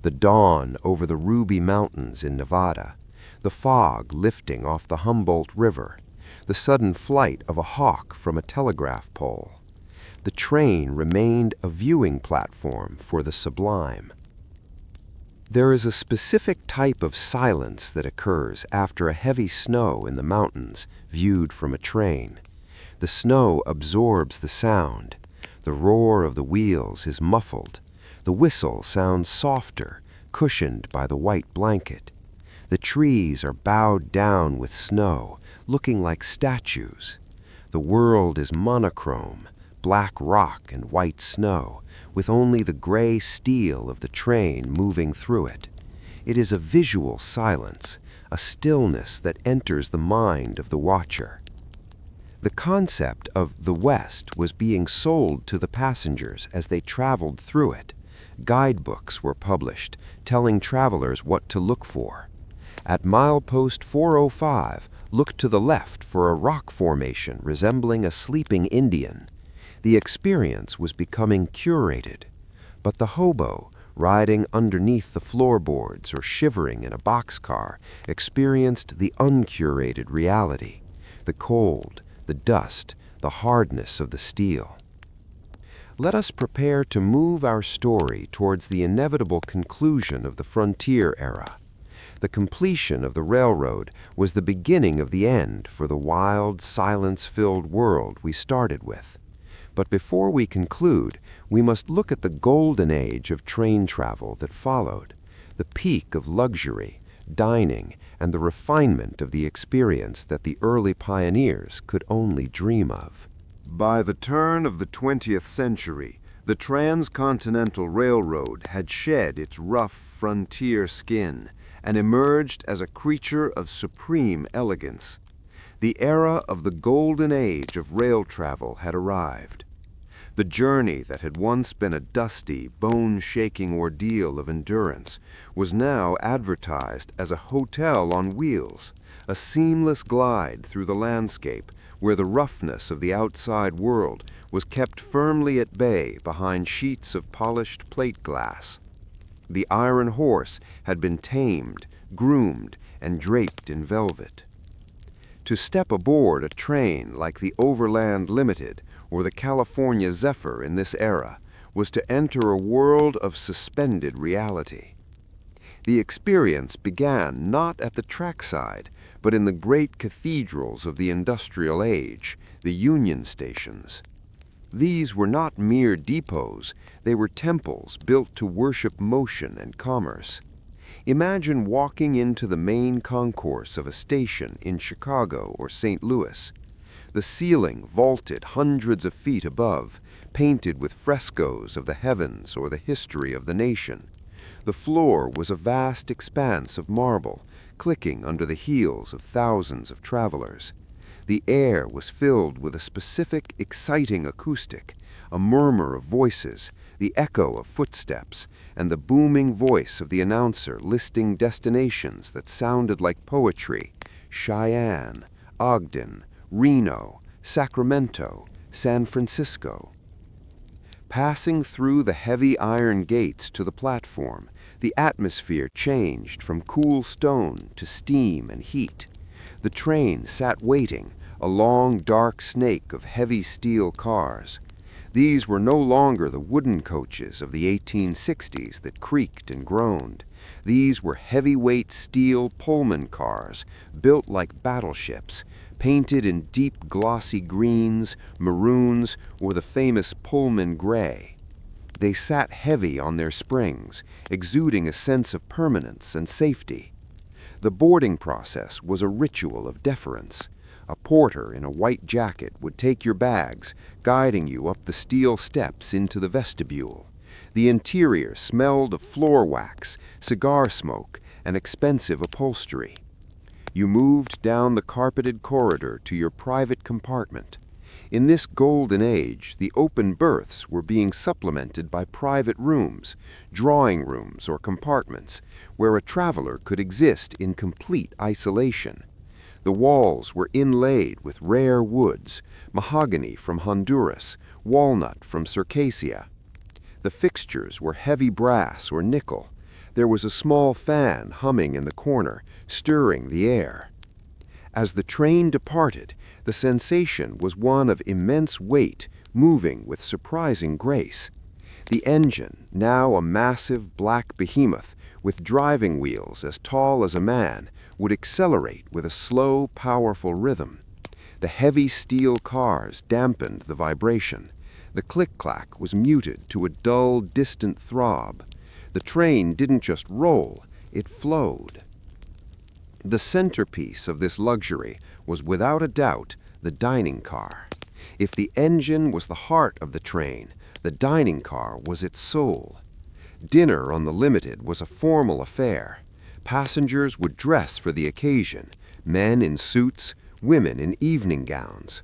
The dawn over the Ruby Mountains in Nevada, the fog lifting off the Humboldt River, the sudden flight of a hawk from a telegraph pole. The train remained a viewing platform for the sublime. There is a specific type of silence that occurs after a heavy snow in the mountains viewed from a train. The snow absorbs the sound. The roar of the wheels is muffled. The whistle sounds softer, cushioned by the white blanket. The trees are bowed down with snow, looking like statues. The world is monochrome, black rock and white snow, with only the gray steel of the train moving through it. It is a visual silence, a stillness that enters the mind of the watcher. The concept of the West was being sold to the passengers as they traveled through it. Guidebooks were published, telling travelers what to look for. At milepost 405, look to the left for a rock formation resembling a sleeping Indian. The experience was becoming curated, but the hobo, riding underneath the floorboards or shivering in a boxcar, experienced the uncurated reality, the cold, the dust, the hardness of the steel. Let us prepare to move our story towards the inevitable conclusion of the frontier era. The completion of the railroad was the beginning of the end for the wild, silence-filled world we started with. But before we conclude, we must look at the golden age of train travel that followed, the peak of luxury, dining, and the refinement of the experience that the early pioneers could only dream of. By the turn of the 20th century, the Transcontinental Railroad had shed its rough frontier skin and emerged as a creature of supreme elegance. The era of the golden age of rail travel had arrived. The journey that had once been a dusty, bone-shaking ordeal of endurance was now advertised as a hotel on wheels, a seamless glide through the landscape where the roughness of the outside world was kept firmly at bay behind sheets of polished plate glass. The iron horse had been tamed, groomed, and draped in velvet. To step aboard a train like the Overland Limited or the California Zephyr in this era was to enter a world of suspended reality. The experience began not at the trackside, but in the great cathedrals of the industrial age, the Union stations. These were not mere depots, they were temples built to worship motion and commerce. Imagine walking into the main concourse of a station in Chicago or St. Louis. The ceiling vaulted hundreds of feet above, painted with frescoes of the heavens or the history of the nation. The floor was a vast expanse of marble, clicking under the heels of thousands of travelers. The air was filled with a specific, exciting acoustic, a murmur of voices, the echo of footsteps, and the booming voice of the announcer listing destinations that sounded like poetry: Cheyenne, Ogden, Reno, Sacramento, San Francisco. Passing through the heavy iron gates to the platform, the atmosphere changed from cool stone to steam and heat. The train sat waiting, a long, dark snake of heavy steel cars. These were no longer the wooden coaches of the 1860s that creaked and groaned. These were heavyweight steel Pullman cars, built like battleships, painted in deep glossy greens, maroons, or the famous Pullman gray. They sat heavy on their springs, exuding a sense of permanence and safety. The boarding process was a ritual of deference. A porter in a white jacket would take your bags, guiding you up the steel steps into the vestibule. The interior smelled of floor wax, cigar smoke, and expensive upholstery. You moved down the carpeted corridor to your private compartment. In this golden age, the open berths were being supplemented by private rooms, drawing rooms or compartments, where a traveler could exist in complete isolation. The walls were inlaid with rare woods, mahogany from Honduras, walnut from Circassia. The fixtures were heavy brass or nickel. There was a small fan humming in the corner, stirring the air. As the train departed, the sensation was one of immense weight, moving with surprising grace. The engine, now a massive black behemoth with driving wheels as tall as a man, would accelerate with a slow, powerful rhythm. The heavy steel cars dampened the vibration. The click-clack was muted to a dull, distant throb. The train didn't just roll, it flowed. The centerpiece of this luxury was without a doubt the dining car. If the engine was the heart of the train, the dining car was its soul. Dinner on the Limited was a formal affair. Passengers would dress for the occasion, men in suits, women in evening gowns.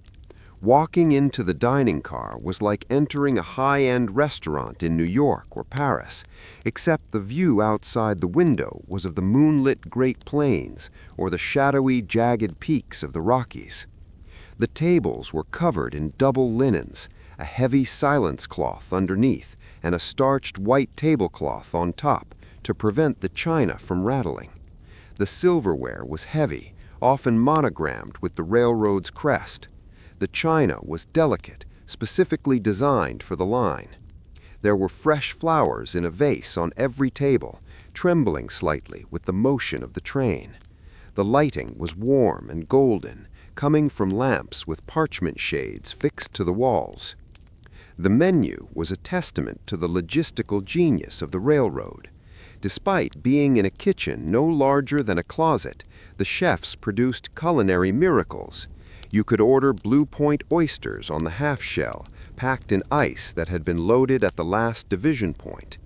Walking into the dining car was like entering a high-end restaurant in New York or Paris, except the view outside the window was of the moonlit Great Plains or the shadowy, jagged peaks of the Rockies. The tables were covered in double linens, a heavy silence cloth underneath, and a starched white tablecloth on top to prevent the china from rattling. The silverware was heavy, often monogrammed with the railroad's crest. The china was delicate, specifically designed for the line. There were fresh flowers in a vase on every table, trembling slightly with the motion of the train. The lighting was warm and golden, coming from lamps with parchment shades fixed to the walls. The menu was a testament to the logistical genius of the railroad. Despite being in a kitchen no larger than a closet, the chefs produced culinary miracles. You could order Blue Point oysters on the half shell, packed in ice that had been loaded at the last division point.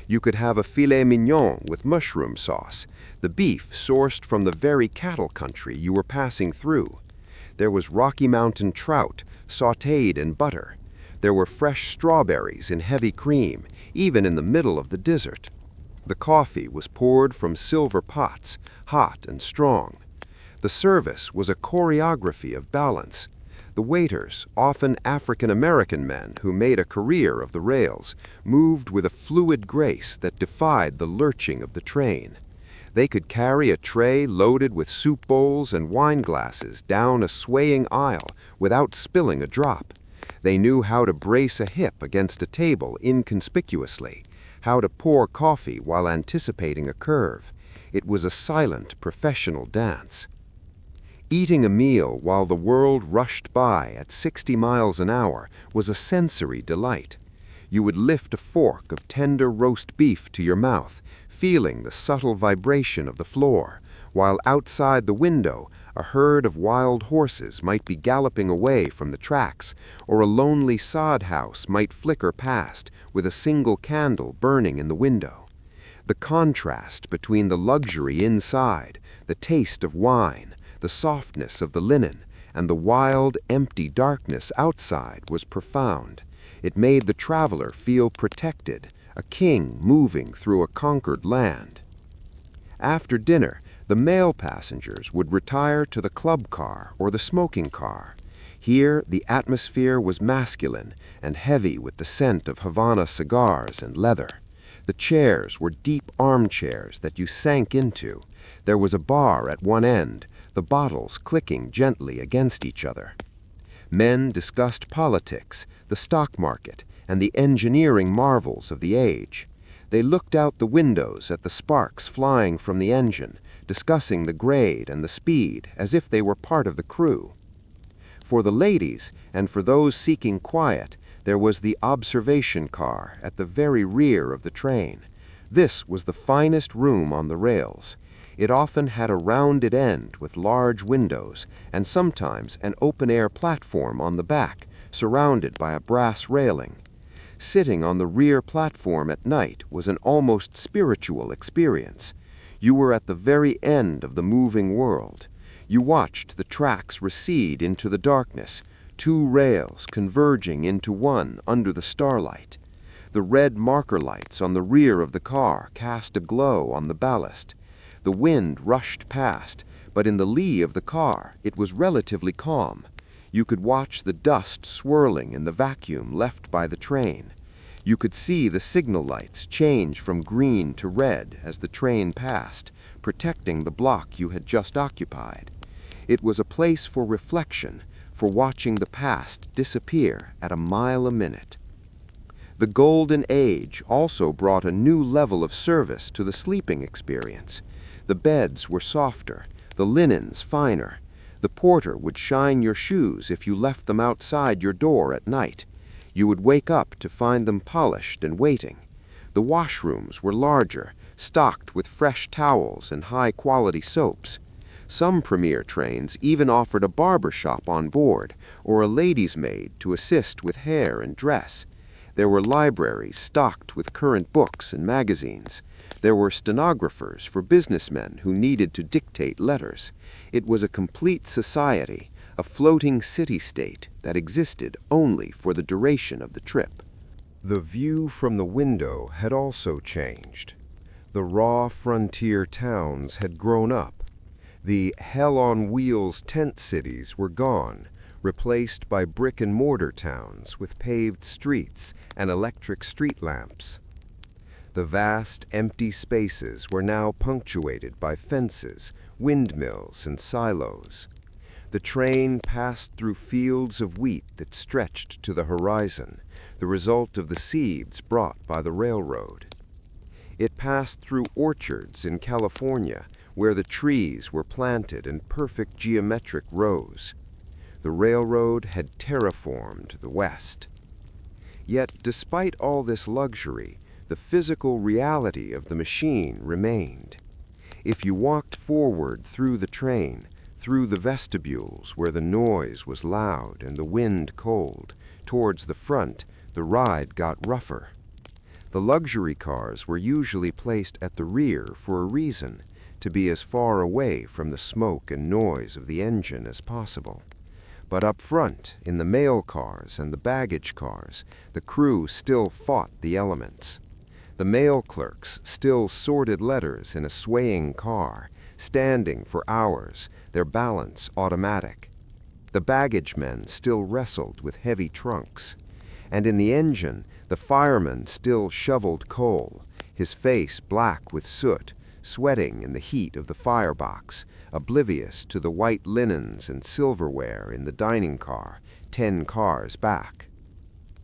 You could have a filet mignon with mushroom sauce, the beef sourced from the very cattle country you were passing through. There was Rocky Mountain trout, sautéed in butter. There were fresh strawberries in heavy cream, even in the middle of the dessert. The coffee was poured from silver pots, hot and strong. The service was a choreography of balance. The waiters, often African-American men who made a career of the rails, moved with a fluid grace that defied the lurching of the train. They could carry a tray loaded with soup bowls and wine glasses down a swaying aisle without spilling a drop. They knew how to brace a hip against a table inconspicuously, how to pour coffee while anticipating a curve. It was a silent, professional dance. Eating a meal while the world rushed by at 60 miles an hour was a sensory delight. You would lift a fork of tender roast beef to your mouth, feeling the subtle vibration of the floor, while outside the window a herd of wild horses might be galloping away from the tracks, or a lonely sod house might flicker past with a single candle burning in the window. The contrast between the luxury inside, the taste of wine, the softness of the linen, and the wild, empty darkness outside was profound. It made the traveler feel protected, a king moving through a conquered land. After dinner, the male passengers would retire to the club car or the smoking car. Here, the atmosphere was masculine and heavy with the scent of Havana cigars and leather. The chairs were deep armchairs that you sank into. There was a bar at one end, the bottles clicking gently against each other. Men discussed politics, the stock market, and the engineering marvels of the age. They looked out the windows at the sparks flying from the engine, discussing the grade and the speed as if they were part of the crew. For the ladies, and for those seeking quiet, There was the observation car at the very rear of the train. This was the finest room on the rails. It often had a rounded end with large windows and sometimes an open-air platform on the back, surrounded by a brass railing. Sitting on the rear platform at night was an almost spiritual experience. You were at the very end of the moving world. You watched the tracks recede into the darkness, two rails converging into one under the starlight. The red marker lights on the rear of the car cast a glow on the ballast. The wind rushed past, but in the lee of the car it was relatively calm. You could watch the dust swirling in the vacuum left by the train. You could see the signal lights change from green to red as the train passed, protecting the block you had just occupied. It was a place for reflection, for watching the past disappear at a mile a minute. The Golden Age also brought a new level of service to the sleeping experience. The beds were softer, the linens finer. The porter would shine your shoes if you left them outside your door at night. You would wake up to find them polished and waiting. The washrooms were larger, stocked with fresh towels and high-quality soaps. Some premier trains even offered a barber shop on board or a lady's maid to assist with hair and dress. There were libraries stocked with current books and magazines. There were stenographers for businessmen who needed to dictate letters. It was a complete society, a floating city-state that existed only for the duration of the trip. The view from the window had also changed. The raw frontier towns had grown up. The hell-on-wheels tent cities were gone, replaced by brick-and-mortar towns with paved streets and electric street lamps. The vast, empty spaces were now punctuated by fences, windmills, and silos. The train passed through fields of wheat that stretched to the horizon, the result of the seeds brought by the railroad. It passed through orchards in California, where the trees were planted in perfect geometric rows. The railroad had terraformed the West. Yet, despite all this luxury, the physical reality of the machine remained. If you walked forward through the train, through the vestibules where the noise was loud and the wind cold, towards the front, the ride got rougher. The luxury cars were usually placed at the rear for a reason, to be as far away from the smoke and noise of the engine as possible. But up front, in the mail cars and the baggage cars, the crew still fought the elements. The mail clerks still sorted letters in a swaying car, standing for hours, their balance automatic. The baggage men still wrestled with heavy trunks. And in the engine, the fireman still shoveled coal, his face black with soot, sweating in the heat of the firebox, oblivious to the white linens and silverware in the dining car, 10 cars back.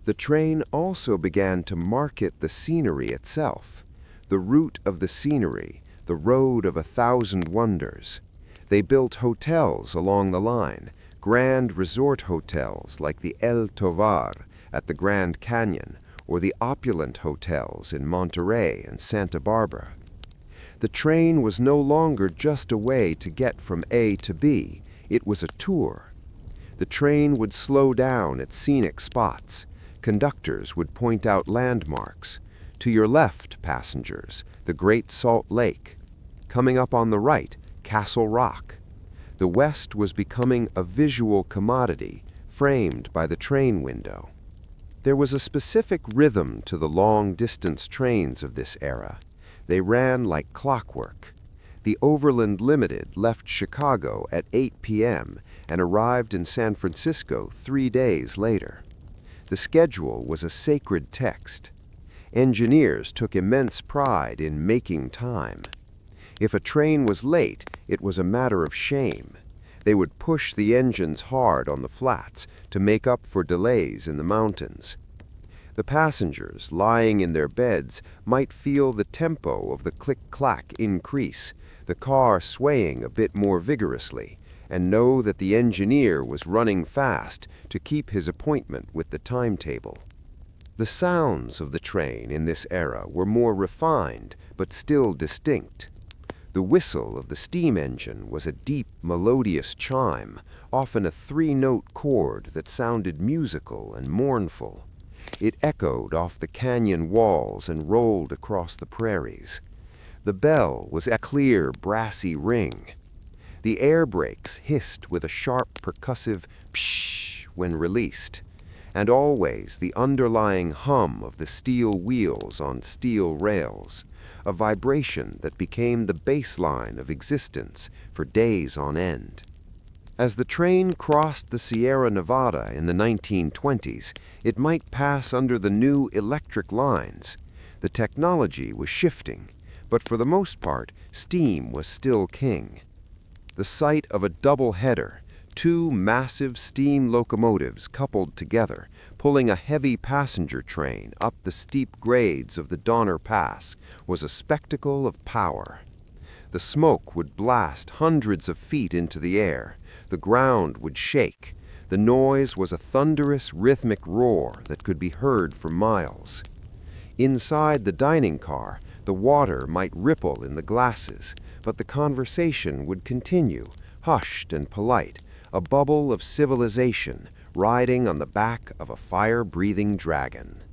The train also began to market the scenery itself, the route of the scenery, the road of 1,000 wonders. They built hotels along the line, grand resort hotels like the El Tovar at the Grand Canyon or the opulent hotels in Monterey and Santa Barbara. The train was no longer just a way to get from A to B, it was a tour. The train would slow down at scenic spots. Conductors would point out landmarks. To your left, passengers, the Great Salt Lake. Coming up on the right, Castle Rock. The West was becoming a visual commodity, framed by the train window. There was a specific rhythm to the long-distance trains of this era. They ran like clockwork. The Overland Limited left Chicago at 8 p.m. and arrived in San Francisco 3 days later. The schedule was a sacred text. Engineers took immense pride in making time. If a train was late, it was a matter of shame. They would push the engines hard on the flats to make up for delays in the mountains. The passengers, lying in their beds, might feel the tempo of the click-clack increase, the car swaying a bit more vigorously, and know that the engineer was running fast to keep his appointment with the timetable. The sounds of the train in this era were more refined, but still distinct. The whistle of the steam engine was a deep, melodious chime, often a three-note chord that sounded musical and mournful. It echoed off the canyon walls and rolled across the prairies. The bell was a clear, brassy ring. The air brakes hissed with a sharp, percussive pshh when released, and always the underlying hum of the steel wheels on steel rails, a vibration that became the baseline of existence for days on end. As the train crossed the Sierra Nevada in the 1920s, it might pass under the new electric lines. The technology was shifting, but for the most part, steam was still king. The sight of a double header, two massive steam locomotives coupled together, pulling a heavy passenger train up the steep grades of the Donner Pass, was a spectacle of power. The smoke would blast hundreds of feet into the air. The ground would shake. The noise was a thunderous, rhythmic roar that could be heard for miles. Inside the dining car, the water might ripple in the glasses, but the conversation would continue, hushed and polite, a bubble of civilization riding on the back of a fire-breathing dragon.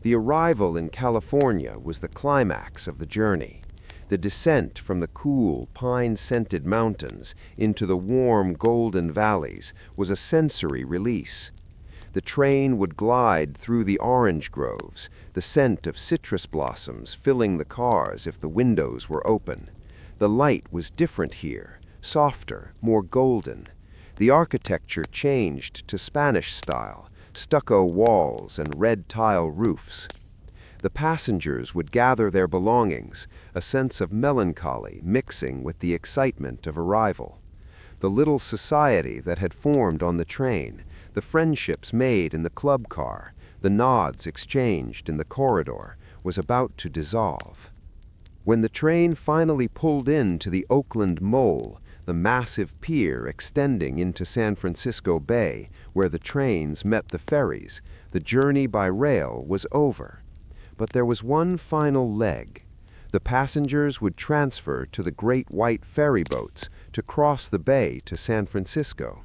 The arrival in California was the climax of the journey. The descent from the cool, pine-scented mountains into the warm, golden valleys was a sensory release. The train would glide through the orange groves, the scent of citrus blossoms filling the cars if the windows were open. The light was different here, softer, more golden. The architecture changed to Spanish style, stucco walls and red tile roofs. The passengers would gather their belongings, a sense of melancholy mixing with the excitement of arrival. The little society that had formed on the train, the friendships made in the club car, the nods exchanged in the corridor, was about to dissolve. When the train finally pulled into the Oakland Mole, the massive pier extending into San Francisco Bay, where the trains met the ferries, the journey by rail was over. But there was one final leg. The passengers would transfer to the great white ferry boats to cross the bay to San Francisco.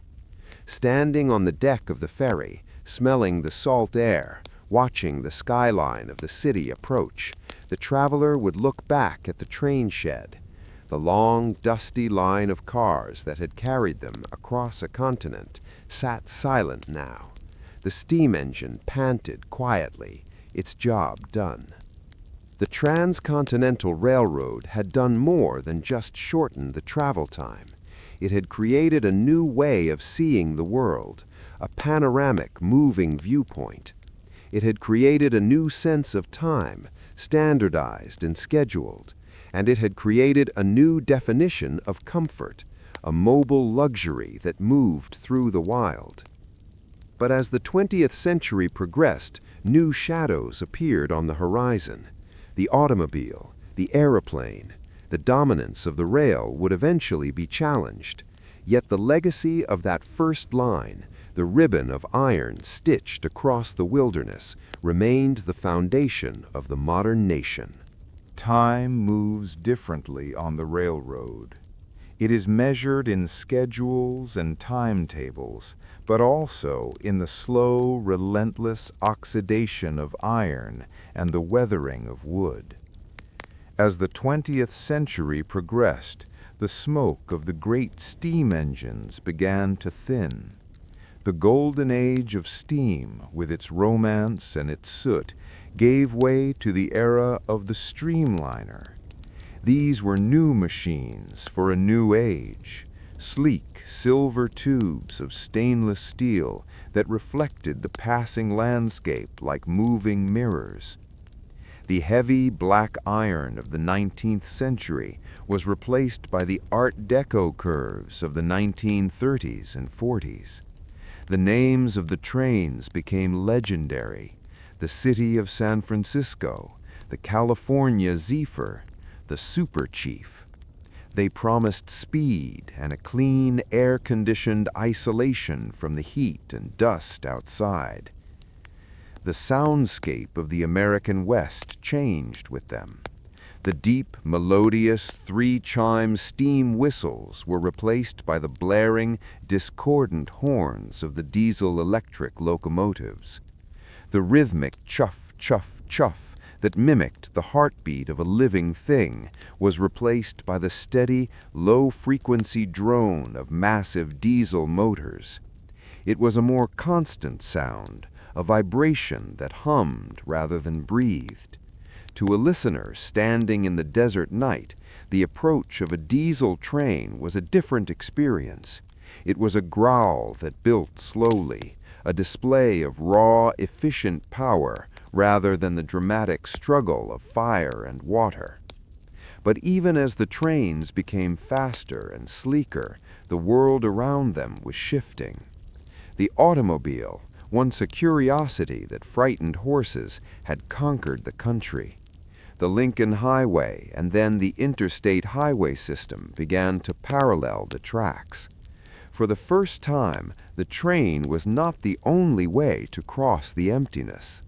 Standing on the deck of the ferry, smelling the salt air, watching the skyline of the city approach, the traveler would look back at the train shed. The long, dusty line of cars that had carried them across a continent sat silent now. The steam engine panted quietly, its job done. The Transcontinental Railroad had done more than just shorten the travel time. It had created a new way of seeing the world, a panoramic, moving viewpoint. It had created a new sense of time, standardized and scheduled, and it had created a new definition of comfort, a mobile luxury that moved through the wild. But as the 20th century progressed, new shadows appeared on the horizon. The automobile, the aeroplane, the dominance of the rail would eventually be challenged. Yet the legacy of that first line, the ribbon of iron stitched across the wilderness, remained the foundation of the modern nation. Time moves differently on the railroad. It is measured in schedules and timetables, but also in the slow, relentless oxidation of iron and the weathering of wood. As the 20th century progressed, the smoke of the great steam engines began to thin. The golden age of steam, with its romance and its soot, gave way to the era of the streamliner. These were new machines for a new age, sleek silver tubes of stainless steel that reflected the passing landscape like moving mirrors. The heavy black iron of the 19th century was replaced by the Art Deco curves of the 1930s and 40s. The names of the trains became legendary: the city of San Francisco, the California Zephyr, the Super Chief. They promised speed and a clean, air-conditioned isolation from the heat and dust outside. The soundscape of the American West changed with them. The deep, melodious, three-chime steam whistles were replaced by the blaring, discordant horns of the diesel-electric locomotives. The rhythmic chuff, chuff, chuff that mimicked the heartbeat of a living thing was replaced by the steady, low-frequency drone of massive diesel motors. It was a more constant sound, a vibration that hummed rather than breathed. To a listener standing in the desert night, the approach of a diesel train was a different experience. It was a growl that built slowly, a display of raw, efficient power rather than the dramatic struggle of fire and water. But even as the trains became faster and sleeker, the world around them was shifting. The automobile, once a curiosity that frightened horses, had conquered the country. The Lincoln Highway and then the interstate highway system began to parallel the tracks. For the first time, the train was not the only way to cross the emptiness.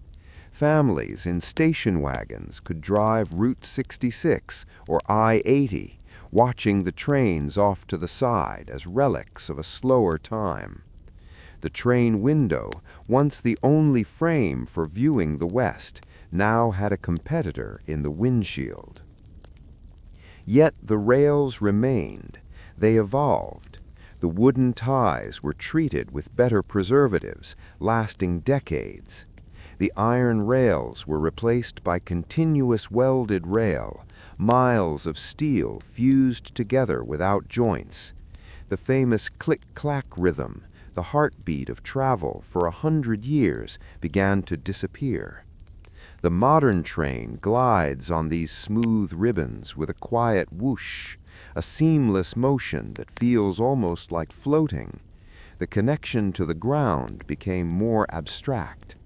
Families in station wagons could drive Route 66 or I-80, watching the trains off to the side as relics of a slower time. The train window, once the only frame for viewing the West, now had a competitor in the windshield. Yet the rails remained. They evolved. The wooden ties were treated with better preservatives, lasting decades. The iron rails were replaced by continuous welded rail, miles of steel fused together without joints. The famous click-clack rhythm, the heartbeat of travel for 100 years, began to disappear. The modern train glides on these smooth ribbons with a quiet whoosh, a seamless motion that feels almost like floating. The connection to the ground became more abstract.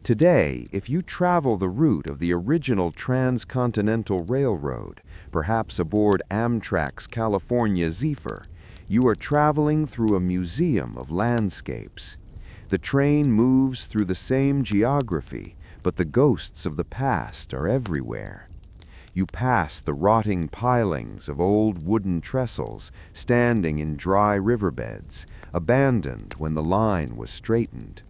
Today, if you travel the route of the original Transcontinental Railroad, perhaps aboard Amtrak's California Zephyr, you are traveling through a museum of landscapes. The train moves through the same geography, but the ghosts of the past are everywhere. You pass the rotting pilings of old wooden trestles standing in dry riverbeds, abandoned when the line was straightened.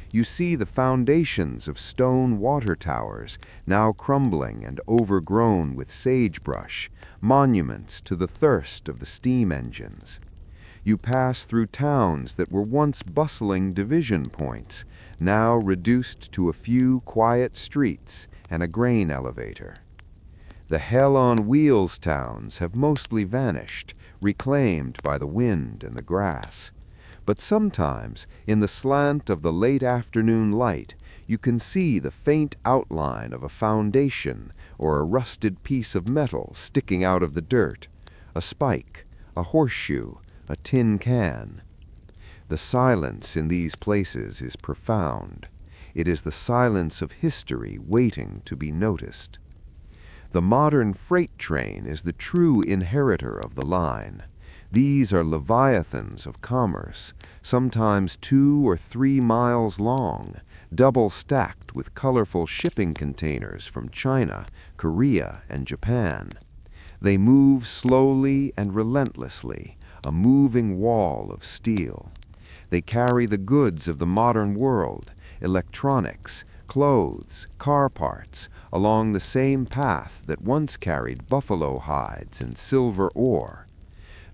You see the foundations of stone water towers, now crumbling and overgrown with sagebrush, monuments to the thirst of the steam engines. You pass through towns that were once bustling division points, now reduced to a few quiet streets and a grain elevator. The hell-on-wheels towns have mostly vanished, reclaimed by the wind and the grass. But sometimes, in the slant of the late afternoon light, you can see the faint outline of a foundation or a rusted piece of metal sticking out of the dirt, a spike, a horseshoe, a tin can. The silence in these places is profound. It is the silence of history waiting to be noticed. The modern freight train is the true inheritor of the line. These are leviathans of commerce, sometimes 2 or 3 miles long, double-stacked with colorful shipping containers from China, Korea, and Japan. They move slowly and relentlessly, a moving wall of steel. They carry the goods of the modern world, electronics, clothes, car parts, along the same path that once carried buffalo hides and silver ore.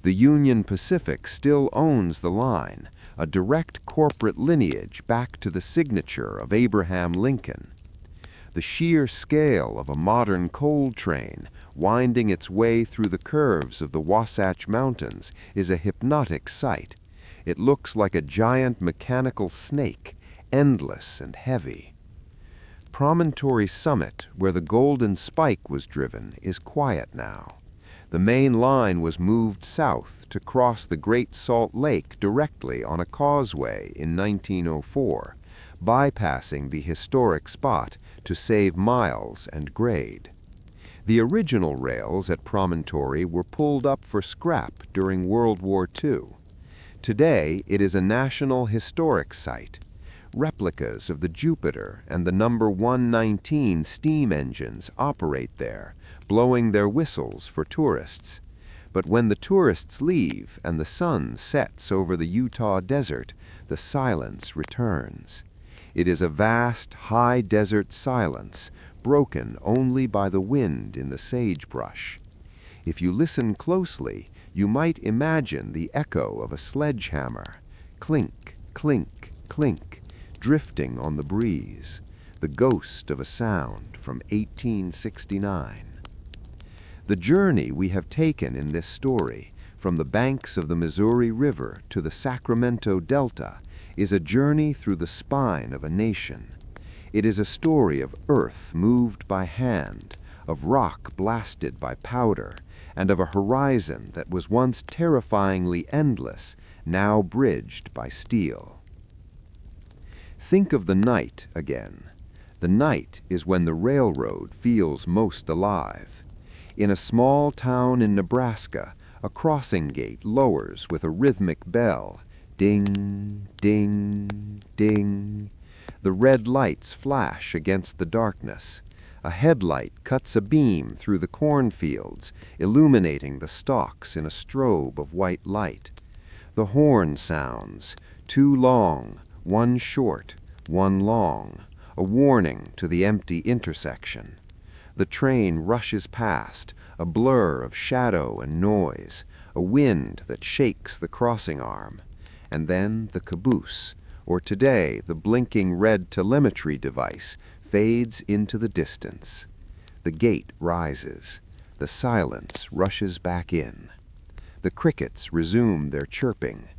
The Union Pacific still owns the line, a direct corporate lineage back to the signature of Abraham Lincoln. The sheer scale of a modern coal train, winding its way through the curves of the Wasatch Mountains, is a hypnotic sight. It looks like a giant mechanical snake, endless and heavy. Promontory Summit, where the Golden Spike was driven, is quiet now. The main line was moved south to cross the Great Salt Lake directly on a causeway in 1904, bypassing the historic spot to save miles and grade. The original rails at Promontory were pulled up for scrap during World War II. Today, it is a National Historic Site. Replicas of the Jupiter and the number 119 steam engines operate there, blowing their whistles for tourists. But when the tourists leave and the sun sets over the Utah desert, the silence returns. It is a vast, high desert silence, broken only by the wind in the sagebrush. If you listen closely, you might imagine the echo of a sledgehammer, clink, clink, clink, drifting on the breeze, the ghost of a sound from 1869. The journey we have taken in this story, from the banks of the Missouri River to the Sacramento Delta, is a journey through the spine of a nation. It is a story of earth moved by hand, of rock blasted by powder, and of a horizon that was once terrifyingly endless, now bridged by steel. Think of the night again. The night is when the railroad feels most alive. In a small town in Nebraska, a crossing gate lowers with a rhythmic bell. Ding, ding, ding. The red lights flash against the darkness. A headlight cuts a beam through the cornfields, illuminating the stalks in a strobe of white light. The horn sounds, two long, one short, one long, a warning to the empty intersection. The train rushes past, a blur of shadow and noise, a wind that shakes the crossing arm. And then the caboose, or today the blinking red telemetry device, fades into the distance. The gate rises. The silence rushes back in. The crickets resume their chirping.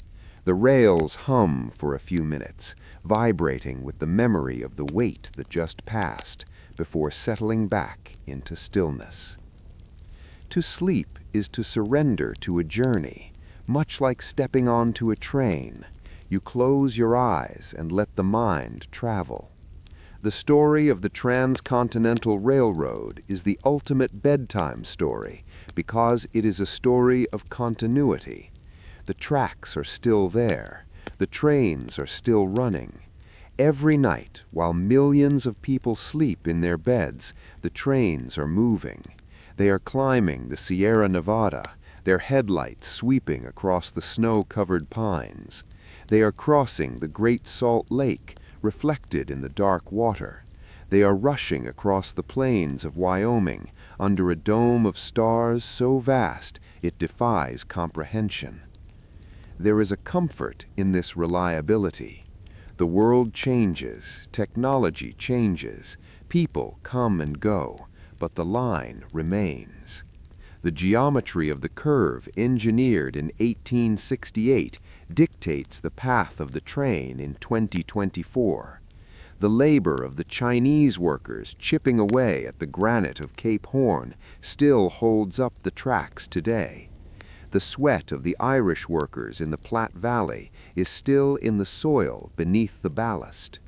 The rails hum for a few minutes, vibrating with the memory of the wait that just passed, before settling back into stillness. To sleep is to surrender to a journey, much like stepping onto a train. You close your eyes and let the mind travel. The story of the Transcontinental Railroad is the ultimate bedtime story because it is a story of continuity. The tracks are still there. The trains are still running. Every night, while millions of people sleep in their beds, the trains are moving. They are climbing the Sierra Nevada, their headlights sweeping across the snow-covered pines. They are crossing the Great Salt Lake, reflected in the dark water. They are rushing across the plains of Wyoming under a dome of stars so vast it defies comprehension. There is a comfort in this reliability. The world changes, technology changes, people come and go, but the line remains. The geometry of the curve engineered in 1868 dictates the path of the train in 2024. The labor of the Chinese workers chipping away at the granite of Cape Horn still holds up the tracks today. The sweat of the Irish workers in the Platte Valley is still in the soil beneath the ballast.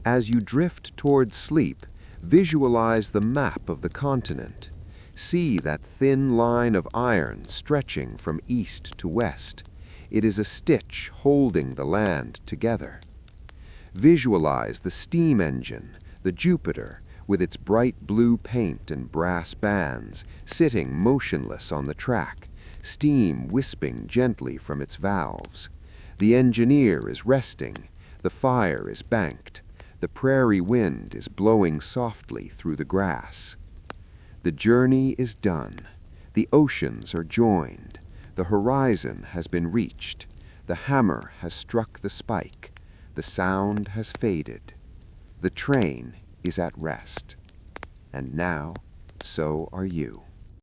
As you drift toward sleep, visualize the map of the continent. See that thin line of iron stretching from east to west. It is a stitch holding the land together. Visualize the steam engine, the Jupiter, with its bright blue paint and brass bands, sitting motionless on the track, steam wisping gently from its valves. The engineer is resting. The fire is banked. The prairie wind is blowing softly through the grass. The journey is done. The oceans are joined. The horizon has been reached. The hammer has struck the spike. The sound has faded. The train is at rest. And now, so are you.